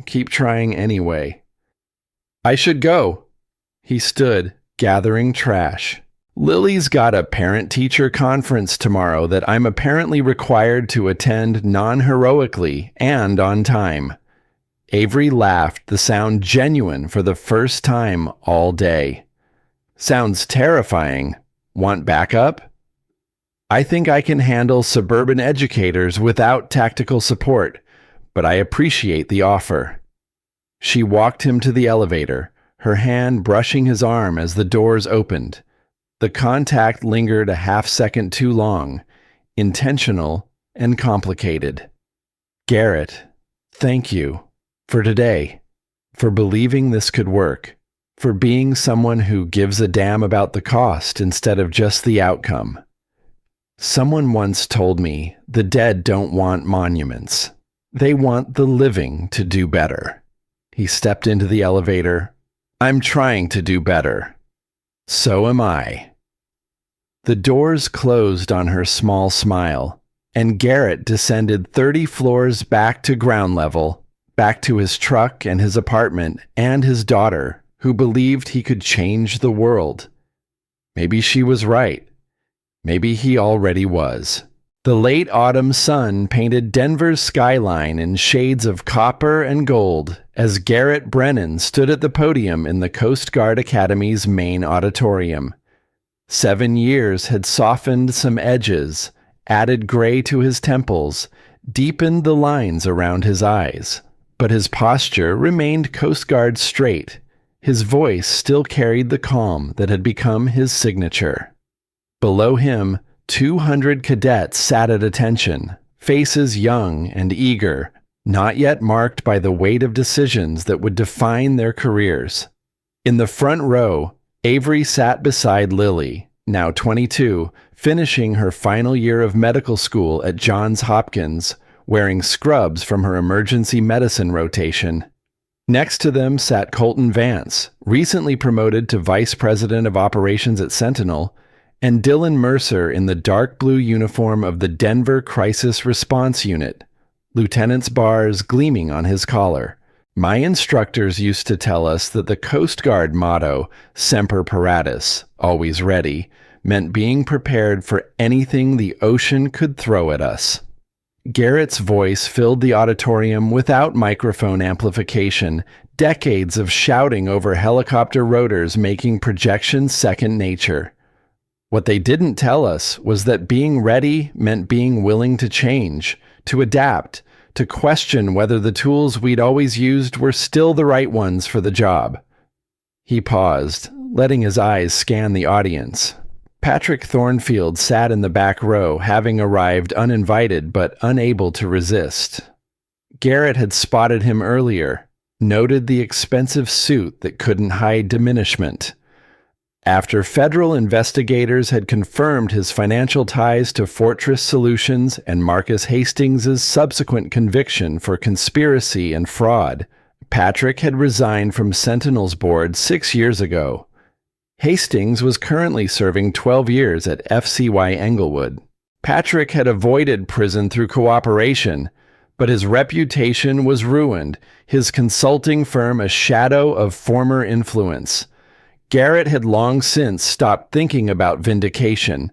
Keep trying anyway. I should go. He stood, gathering trash. Lily's got a parent-teacher conference tomorrow that I'm apparently required to attend non-heroically and on time. Avery laughed, the sound genuine for the first time all day. Sounds terrifying. Want backup? I think I can handle suburban educators without tactical support, but I appreciate the offer. She walked him to the elevator, her hand brushing his arm as the doors opened. The contact lingered a half-second too long, intentional and complicated. Garrett, thank you for today, for believing this could work, for being someone who gives a damn about the cost instead of just the outcome. Someone once told me the dead don't want monuments. They want the living to do better. He stepped into the elevator. I'm trying to do better. So am I. The doors closed on her small smile, and Garrett descended 30 floors back to ground level, back to his truck and his apartment and his daughter, who believed he could change the world. Maybe she was right. Maybe he already was. The late autumn sun painted Denver's skyline in shades of copper and gold as Garrett Brennan stood at the podium in the Coast Guard Academy's main auditorium. 7 years had softened some edges, added gray to his temples, deepened the lines around his eyes. But his posture remained Coast Guard straight. His voice still carried the calm that had become his signature. Below him, 200 cadets sat at attention, faces young and eager, not yet marked by the weight of decisions that would define their careers. In the front row, Avery sat beside Lily, now 22, finishing her final year of medical school at Johns Hopkins, wearing scrubs from her emergency medicine rotation. Next to them sat Colton Vance, recently promoted to Vice President of Operations at Sentinel, and Dylan Mercer in the dark blue uniform of the Denver Crisis Response Unit, lieutenant's bars gleaming on his collar. My instructors used to tell us that the Coast Guard motto, Semper Paratus, always ready, meant being prepared for anything the ocean could throw at us. Garrett's voice filled the auditorium without microphone amplification, decades of shouting over helicopter rotors making projections second nature. What they didn't tell us was that being ready meant being willing to change, to adapt, to question whether the tools we'd always used were still the right ones for the job. He paused, letting his eyes scan the audience. Patrick Thornfield sat in the back row, having arrived uninvited but unable to resist. Garrett had spotted him earlier, noted the expensive suit that couldn't hide diminishment. After federal investigators had confirmed his financial ties to Fortress Solutions and Marcus Hastings' subsequent conviction for conspiracy and fraud, Patrick had resigned from Sentinel's board 6 years ago. Hastings was currently serving 12 years at FCY Englewood. Patrick had avoided prison through cooperation, but his reputation was ruined, his consulting firm a shadow of former influence. Garrett had long since stopped thinking about vindication.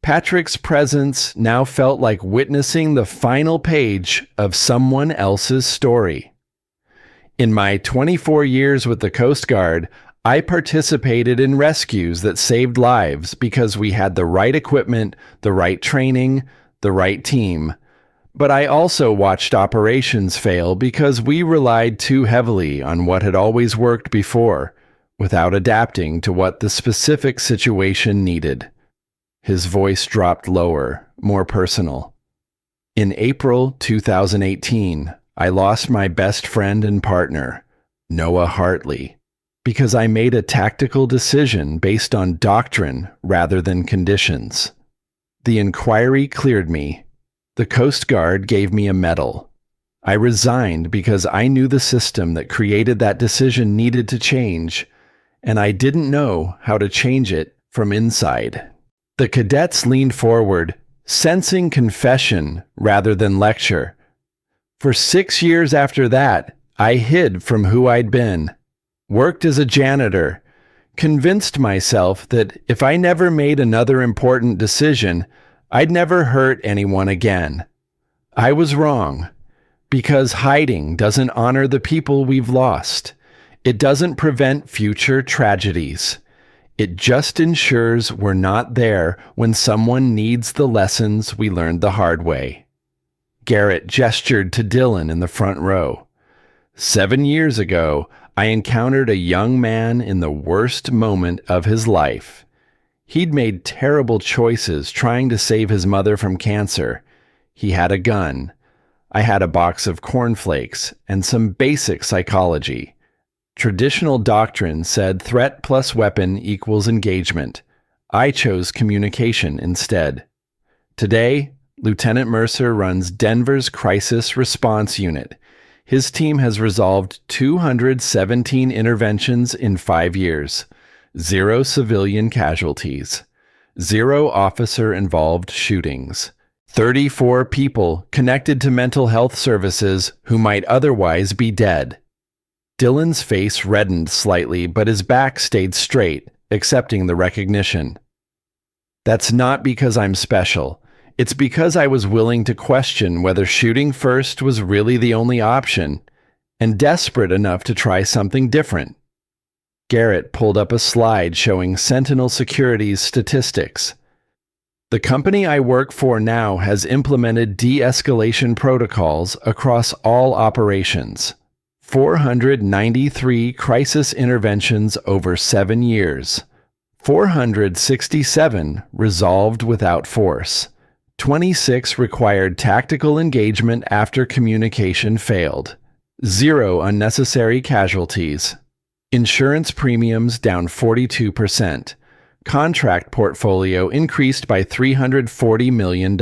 Patrick's presence now felt like witnessing the final page of someone else's story. In my 24 years with the Coast Guard, I participated in rescues that saved lives because we had the right equipment, the right training, the right team. But I also watched operations fail because we relied too heavily on what had always worked before, without adapting to what the specific situation needed. His voice dropped lower, more personal. In April 2018, I lost my best friend and partner, Noah Hartley, because I made a tactical decision based on doctrine rather than conditions. The inquiry cleared me. The Coast Guard gave me a medal. I resigned because I knew the system that created that decision needed to change, and I didn't know how to change it from inside. The cadets leaned forward, sensing confession rather than lecture. For 6 years after that, I hid from who I'd been, worked as a janitor, convinced myself that if I never made another important decision, I'd never hurt anyone again. I was wrong, because hiding doesn't honor the people we've lost. It doesn't prevent future tragedies. It just ensures we're not there when someone needs the lessons we learned the hard way. Garrett gestured to Dylan in the front row. 7 years ago, I encountered a young man in the worst moment of his life. He'd made terrible choices trying to save his mother from cancer. He had a gun. I had a box of cornflakes and some basic psychology. Traditional doctrine said threat plus weapon equals engagement. I chose communication instead. Today, Lieutenant Mercer runs Denver's Crisis Response Unit. His team has resolved 217 interventions in 5 years, 0 civilian casualties, 0 officer-involved shootings, 34 people connected to mental health services who might otherwise be dead. Dylan's face reddened slightly, but his back stayed straight, accepting the recognition. That's not because I'm special. It's because I was willing to question whether shooting first was really the only option, and desperate enough to try something different. Garrett pulled up a slide showing Sentinel Security's statistics. The company I work for now has implemented de-escalation protocols across all operations. 493 crisis interventions over 7 years. 467 resolved without force. 26 required tactical engagement after communication failed. 0 unnecessary casualties. Insurance premiums down 42%. Contract portfolio increased by $340 million.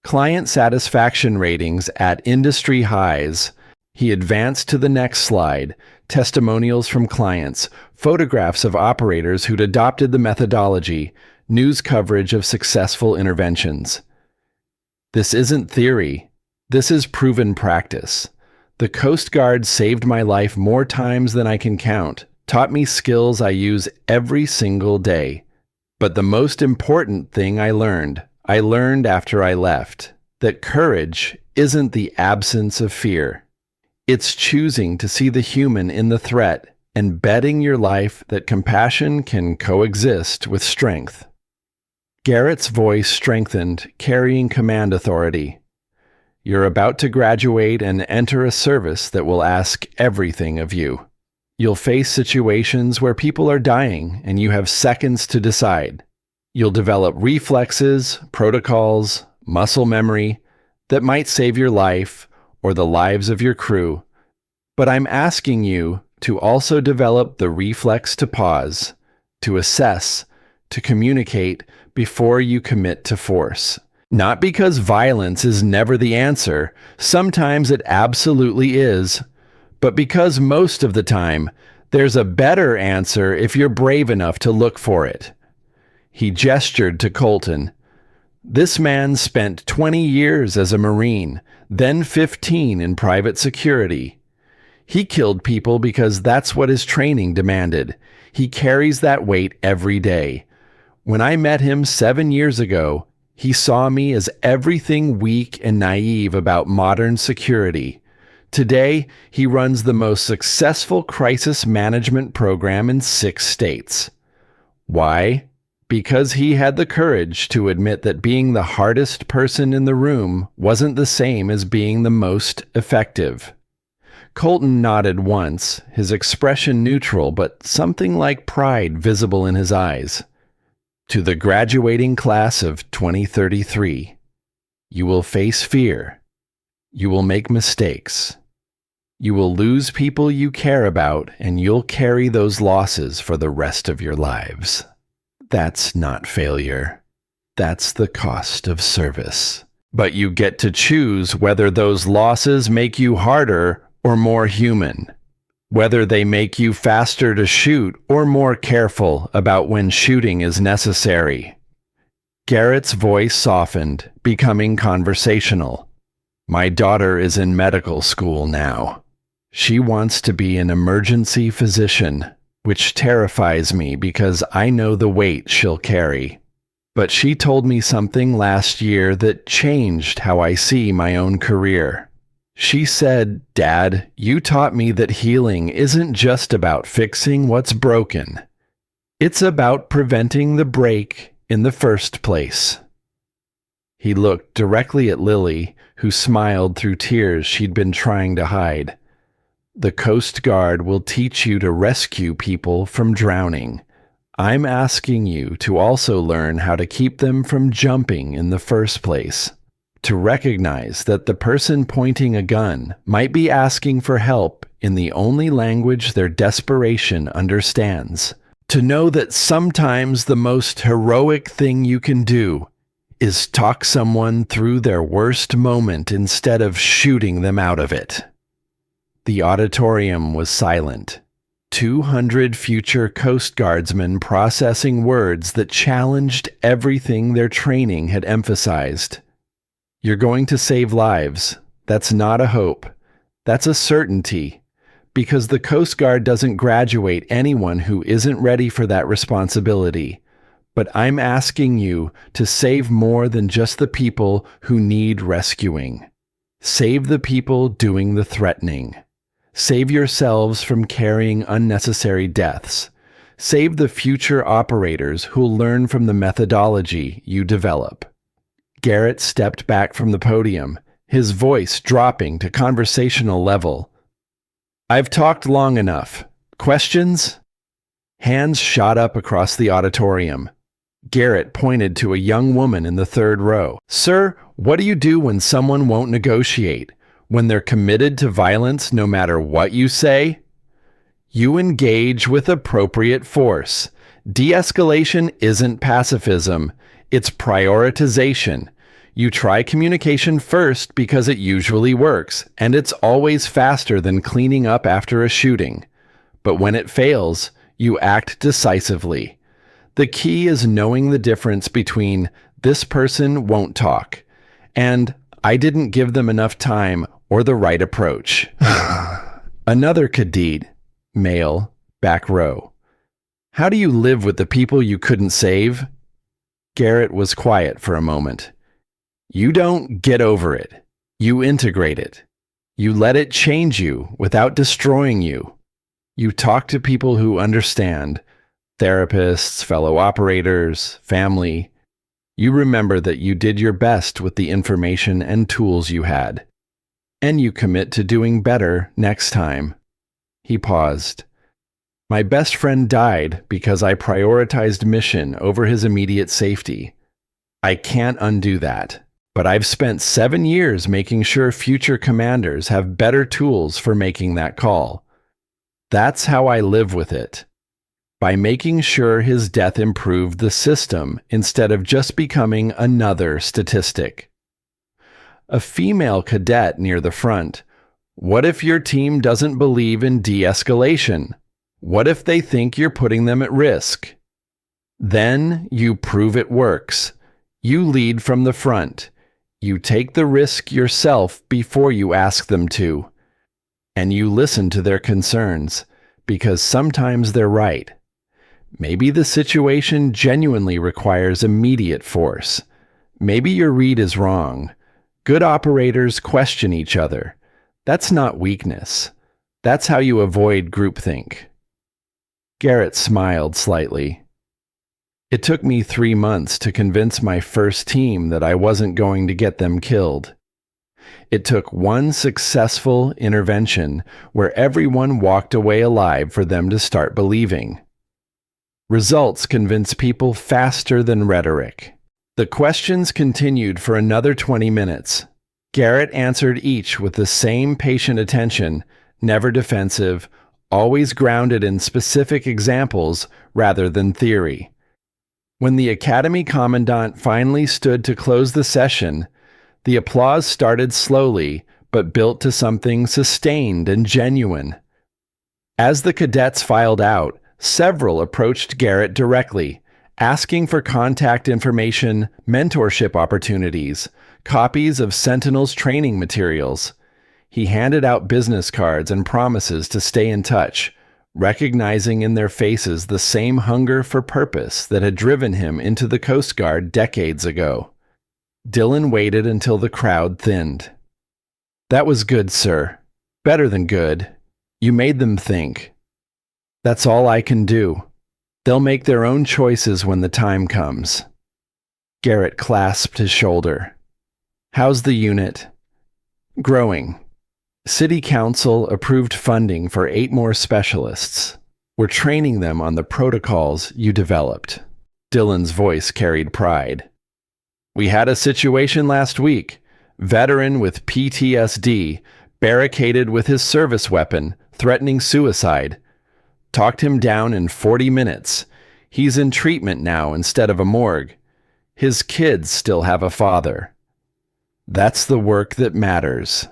Client satisfaction ratings at industry highs. He advanced to the next slide, testimonials from clients, photographs of operators who'd adopted the methodology, news coverage of successful interventions. This isn't theory. This is proven practice. The Coast Guard saved my life more times than I can count, taught me skills I use every single day. But the most important thing I learned after I left, that courage isn't the absence of fear. It's choosing to see the human in the threat and betting your life that compassion can coexist with strength. Garrett's voice strengthened, carrying command authority. You're about to graduate and enter a service that will ask everything of you. You'll face situations where people are dying and you have seconds to decide. You'll develop reflexes, protocols, muscle memory that might save your life or the lives of your crew. But I'm asking you to also develop the reflex to pause, to assess, to communicate before you commit to force. Not because violence is never the answer, sometimes it absolutely is, but because most of the time, There's a better answer if you're brave enough to look for it. He gestured to Colton. This man spent 20 years as a Marine, then 15 in private security. He killed people because that's what his training demanded. He carries that weight every day. When I met him 7 years ago, he saw me as everything weak and naive about modern security. Today, he runs the most successful crisis management program in 6 states. Why? Because he had the courage to admit that being the hardest person in the room wasn't the same as being the most effective. Colton nodded once, his expression neutral but something like pride visible in his eyes. To the graduating class of 2033, you will face fear. You will make mistakes. You will lose people you care about, and you'll carry those losses for the rest of your lives. That's not failure. That's the cost of service. But you get to choose whether those losses make you harder or more human, whether they make you faster to shoot or more careful about when shooting is necessary. Garrett's voice softened, becoming conversational. My daughter is in medical school now. She wants to be an emergency physician, which terrifies me because I know the weight she'll carry. But she told me something last year that changed how I see my own career. She said, "Dad, you taught me that healing isn't just about fixing what's broken. It's about preventing the break in the first place." He looked directly at Lily, who smiled through tears she'd been trying to hide. The Coast Guard will teach you to rescue people from drowning. I'm asking you to also learn how to keep them from jumping in the first place. To recognize that the person pointing a gun might be asking for help in the only language their desperation understands. To know that sometimes the most heroic thing you can do is talk someone through their worst moment instead of shooting them out of it. The auditorium was silent. 200 future Coast Guardsmen processing words that challenged everything their training had emphasized. You're going to save lives. That's not a hope. That's a certainty. Because the Coast Guard doesn't graduate anyone who isn't ready for that responsibility. But I'm asking you to save more than just the people who need rescuing. Save the people doing the threatening. Save yourselves from carrying unnecessary deaths. Save the future operators who'll learn from the methodology you develop. Garrett stepped back from the podium, his voice dropping to conversational level. I've talked long enough. Questions? Hands shot up across the auditorium. Garrett pointed to a young woman in the third row. Sir, what do you do when someone won't negotiate? When they're committed to violence no matter what you say? You engage with appropriate force. De-escalation isn't pacifism. It's prioritization. You try communication first because it usually works, and it's always faster than cleaning up after a shooting. But when it fails, you act decisively. The key is knowing the difference between "this person won't talk" and "I didn't give them enough time or the right approach." Another Kadid, male, back row. How do you live with the people you couldn't save? Garrett was quiet for a moment. You don't get over it. You integrate it. You let it change you without destroying you. You talk to people who understand, therapists, fellow operators, family. You remember that you did your best with the information and tools you had. And you commit to doing better next time. He paused. My best friend died because I prioritized mission over his immediate safety. I can't undo that, but I've spent 7 years making sure future commanders have better tools for making that call. That's how I live with it. By making sure his death improved the system instead of just becoming another statistic. A female cadet near the front. What if your team doesn't believe in de-escalation? What if they think you're putting them at risk? Then you prove it works. You lead from the front. You take the risk yourself before you ask them to. And you listen to their concerns, because sometimes they're right. Maybe the situation genuinely requires immediate force. Maybe your read is wrong. Good operators question each other. That's not weakness. That's how you avoid groupthink. Garrett smiled slightly. It took me 3 months to convince my first team that I wasn't going to get them killed. It took one successful intervention where everyone walked away alive for them to start believing. Results convince people faster than rhetoric. The questions continued for another 20 minutes. Garrett answered each with the same patient attention, never defensive, always grounded in specific examples rather than theory. When the academy commandant finally stood to close the session, the applause started slowly but built to something sustained and genuine. As the cadets filed out, several approached Garrett directly, asking for contact information, mentorship opportunities, copies of Sentinel's training materials. He handed out business cards and promises to stay in touch, recognizing in their faces the same hunger for purpose that had driven him into the Coast Guard decades ago. Dylan waited until the crowd thinned. "That was good, sir. Better than good. You made them think. That's all I can do. They'll make their own choices when the time comes." Garrett clasped his shoulder. "How's the unit?" "Growing. City Council approved funding for 8 more specialists. We're training them on the protocols you developed." Dylan's voice carried pride. "We had a situation last week. Veteran with PTSD, barricaded with his service weapon, threatening suicide. Talked him down in 40 minutes. He's in treatment now instead of a morgue. His kids still have a father. That's the work that matters."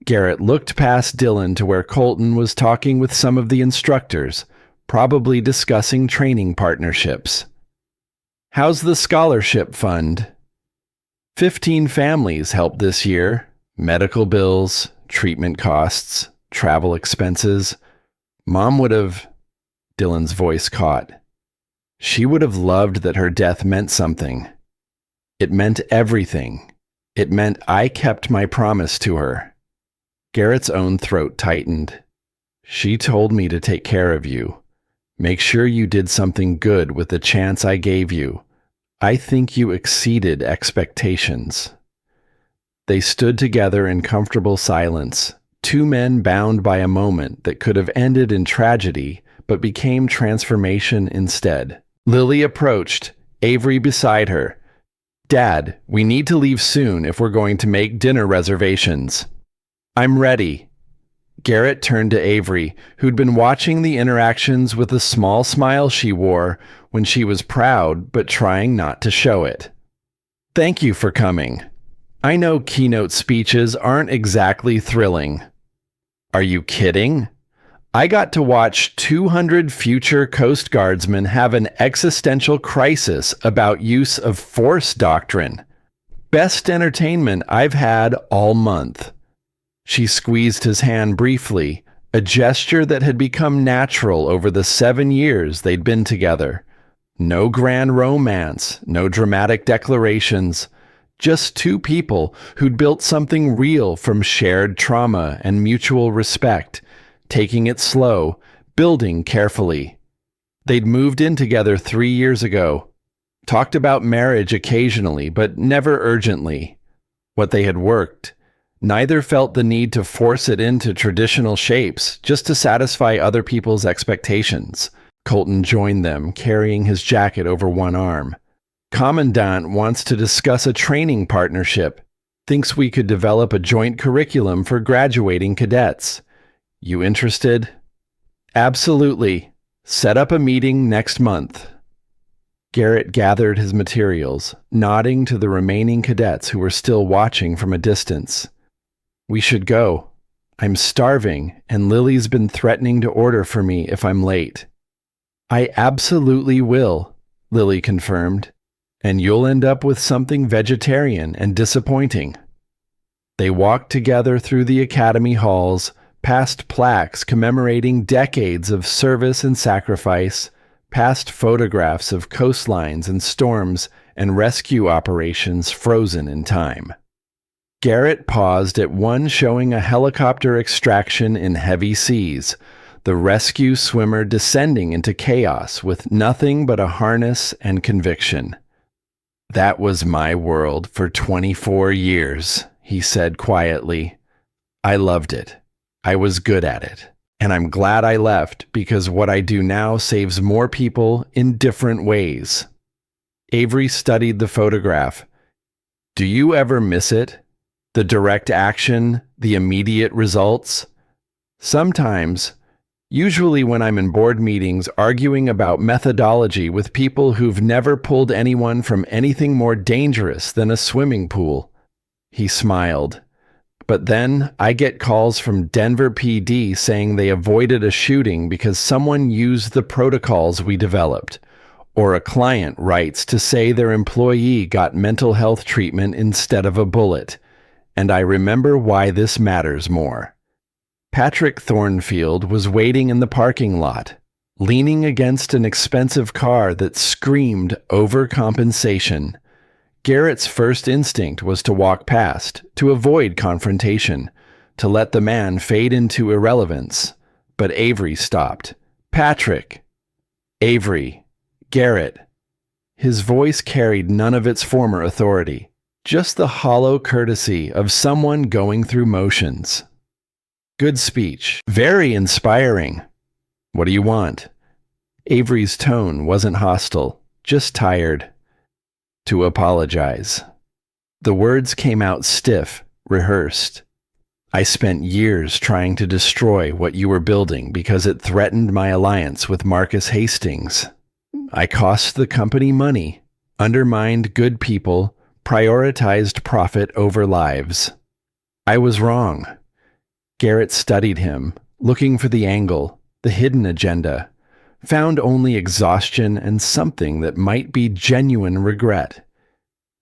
Garrett looked past Dylan to where Colton was talking with some of the instructors, probably discussing training partnerships. "How's the scholarship fund?" 15 families helped this year. Medical bills, treatment costs, travel expenses. Mom would have... Dylan's voice caught. She would have loved that her death meant something. It meant everything. It meant I kept my promise to her. Garrett's own throat tightened. "She told me to take care of you. Make sure you did something good with the chance I gave you. I think you exceeded expectations." They stood together in comfortable silence, 2 men bound by a moment that could have ended in tragedy, but became transformation instead. Lily approached, Avery beside her. "Dad, we need to leave soon if we're going to make dinner reservations." "I'm ready." Garrett turned to Avery, who'd been watching the interactions with a small smile she wore when she was proud but trying not to show it. "Thank you for coming. I know keynote speeches aren't exactly thrilling." "Are you kidding? I got to watch 200 future Coast Guardsmen have an existential crisis about use of force doctrine. Best entertainment I've had all month." She squeezed his hand briefly, a gesture that had become natural over the 7 years they'd been together. No grand romance, no dramatic declarations, just 2 people who'd built something real from shared trauma and mutual respect, taking it slow, building carefully. They'd moved in together 3 years ago, talked about marriage occasionally, but never urgently. What they had worked. Neither felt the need to force it into traditional shapes just to satisfy other people's expectations. Colton joined them, carrying his jacket over one arm. "Commandant wants to discuss a training partnership. Thinks we could develop a joint curriculum for graduating cadets. You interested?" "Absolutely. Set up a meeting next month." Garrett gathered his materials, nodding to the remaining cadets who were still watching from a distance. "We should go. I'm starving, and Lily's been threatening to order for me if I'm late. I absolutely will, Lily confirmed, and you'll end up with something vegetarian and disappointing. They walked together through the academy halls, past plaques commemorating decades of service and sacrifice, past photographs of coastlines and storms and rescue operations frozen in time. Garrett paused at one showing a helicopter extraction in heavy seas, the rescue swimmer descending into chaos with nothing but a harness and conviction. That was my world for 24 years, he said quietly. I loved it. I was good at it. And I'm glad I left because what I do now saves more people in different ways. Avery studied the photograph. Do you ever miss it? The direct action, the immediate results? Sometimes, usually when I'm in board meetings arguing about methodology with people who've never pulled anyone from anything more dangerous than a swimming pool. He smiled. But then I get calls from Denver PD saying they avoided a shooting because someone used the protocols we developed. Or a client writes to say their employee got mental health treatment instead of a bullet. And I remember why this matters more. Patrick Thornfield was waiting in the parking lot, leaning against an expensive car that screamed overcompensation. Garrett's first instinct was to walk past, to avoid confrontation, to let the man fade into irrelevance. But Avery stopped. Patrick! Avery! Garrett! His voice carried none of its former authority, just the hollow courtesy of someone going through motions. Good speech. Very inspiring. What do you want? Avery's tone wasn't hostile, just tired. To apologize. The words came out stiff, rehearsed. I spent years trying to destroy what you were building because it threatened my alliance with Marcus Hastings. I cost the company money, undermined good people, prioritized profit over lives. I was wrong. Garrett studied him, looking for the angle, the hidden agenda, found only exhaustion and something that might be genuine regret.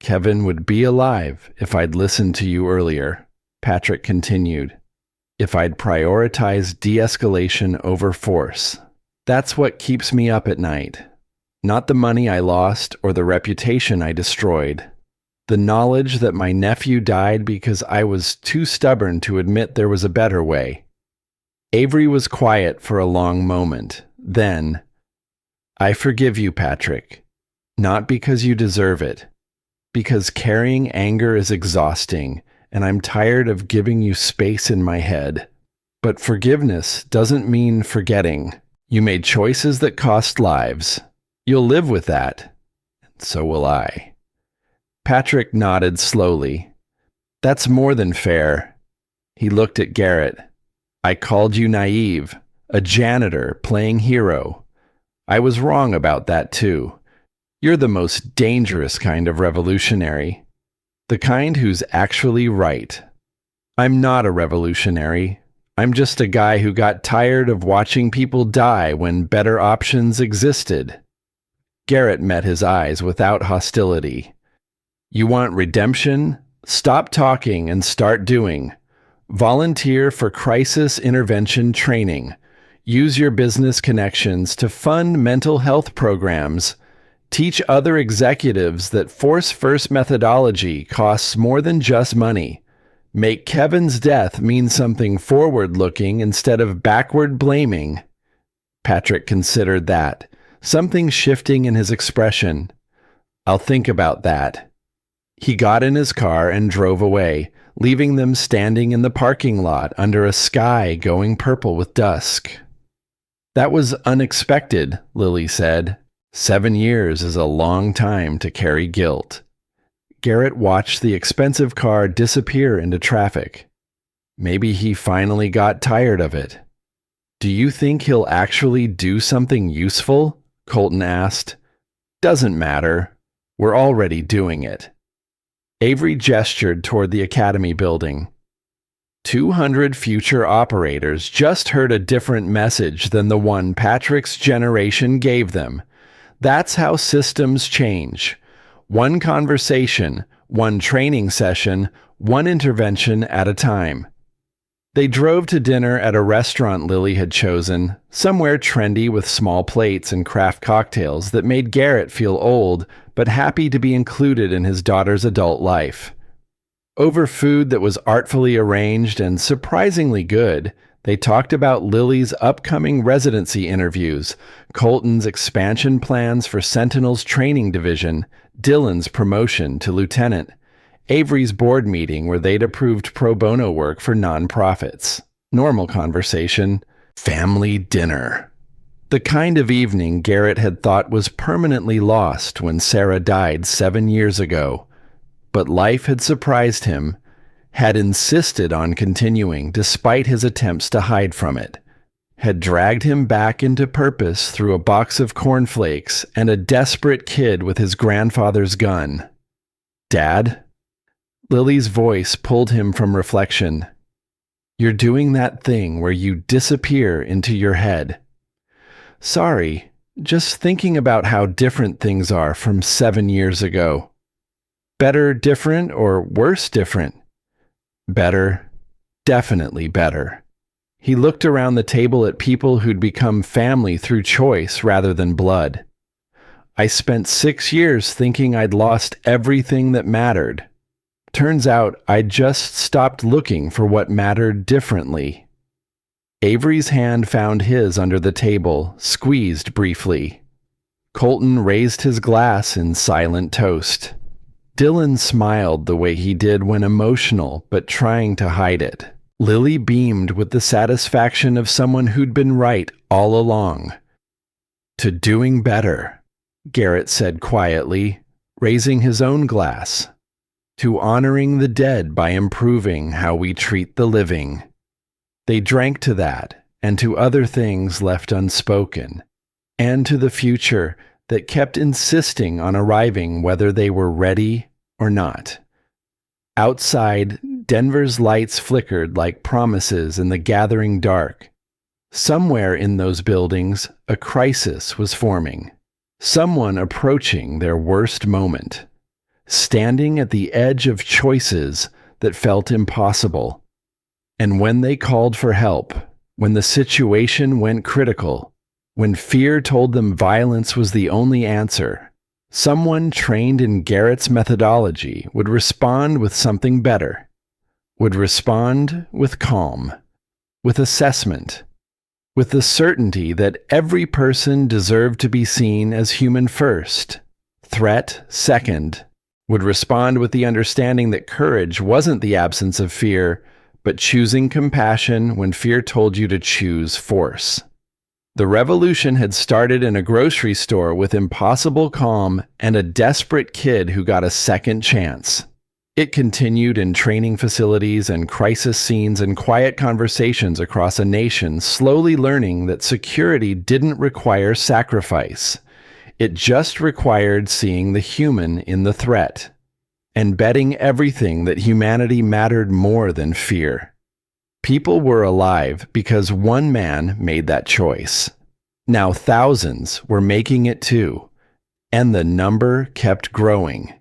Kevin would be alive if I'd listened to you earlier, Patrick continued. If I'd prioritized de-escalation over force. That's what keeps me up at night. Not the money I lost or the reputation I destroyed. The knowledge that my nephew died because I was too stubborn to admit there was a better way. Avery was quiet for a long moment. Then, I forgive you, Patrick. Not because you deserve it. Because carrying anger is exhausting, and I'm tired of giving you space in my head. But forgiveness doesn't mean forgetting. You made choices that cost lives. You'll live with that. And so will I. Patrick nodded slowly. That's more than fair. He looked at Garrett. I called you naive, a janitor playing hero. I was wrong about that too. You're the most dangerous kind of revolutionary. The kind who's actually right. I'm not a revolutionary. I'm just a guy who got tired of watching people die when better options existed. Garrett met his eyes without hostility. You want redemption? Stop talking and start doing. Volunteer for crisis intervention training. Use your business connections to fund mental health programs. Teach other executives that force-first methodology costs more than just money. Make Kevin's death mean something forward-looking instead of backward-blaming. Patrick considered that, something shifting in his expression. I'll think about that. He got in his car and drove away, leaving them standing in the parking lot under a sky going purple with dusk. That was unexpected, Lily said. 7 years is a long time to carry guilt. Garrett watched the expensive car disappear into traffic. Maybe he finally got tired of it. Do you think he'll actually do something useful? Colton asked. Doesn't matter. We're already doing it. Avery gestured toward the academy building. 200 future operators just heard a different message than the one Patrick's generation gave them. That's how systems change. One conversation, one training session, one intervention at a time. They drove to dinner at a restaurant Lily had chosen, somewhere trendy with small plates and craft cocktails that made Garrett feel old, but happy to be included in his daughter's adult life. Over food that was artfully arranged and surprisingly good, they talked about Lily's upcoming residency interviews, Colton's expansion plans for Sentinel's training division, Dylan's promotion to lieutenant, Avery's board meeting where they'd approved pro bono work for nonprofits. Normal conversation. Family dinner. The kind of evening Garrett had thought was permanently lost when Sarah died 7 years ago. But life had surprised him, had insisted on continuing despite his attempts to hide from it, had dragged him back into purpose through a box of cornflakes and a desperate kid with his grandfather's gun. Dad? Lily's voice pulled him from reflection. You're doing that thing where you disappear into your head. Sorry, just thinking about how different things are from 7 years ago. Better different or worse different? Better. Definitely better. He looked around the table at people who'd become family through choice rather than blood. I spent 6 years thinking I'd lost everything that mattered. Turns out I'd just stopped looking for what mattered differently. Avery's hand found his under the table, squeezed briefly. Colton raised his glass in silent toast. Dylan smiled the way he did when emotional but trying to hide it. Lily beamed with the satisfaction of someone who'd been right all along. To doing better, Garrett said quietly, raising his own glass. To honoring the dead by improving how we treat the living. They drank to that, and to other things left unspoken, and to the future that kept insisting on arriving whether they were ready or not. Outside, Denver's lights flickered like promises in the gathering dark. Somewhere in those buildings, a crisis was forming. Someone approaching their worst moment. Standing at the edge of choices that felt impossible. And when they called for help, when the situation went critical, when fear told them violence was the only answer, someone trained in Garrett's methodology would respond with something better, would respond with calm, with assessment, with the certainty that every person deserved to be seen as human first, threat second, would respond with the understanding that courage wasn't the absence of fear, but choosing compassion when fear told you to choose force. The revolution had started in a grocery store with impossible calm and a desperate kid who got a second chance. It continued in training facilities and crisis scenes and quiet conversations across a nation, slowly learning that security didn't require sacrifice. It just required seeing the human in the threat, and betting everything that humanity mattered more than fear. People were alive because one man made that choice. Now thousands were making it too, and the number kept growing.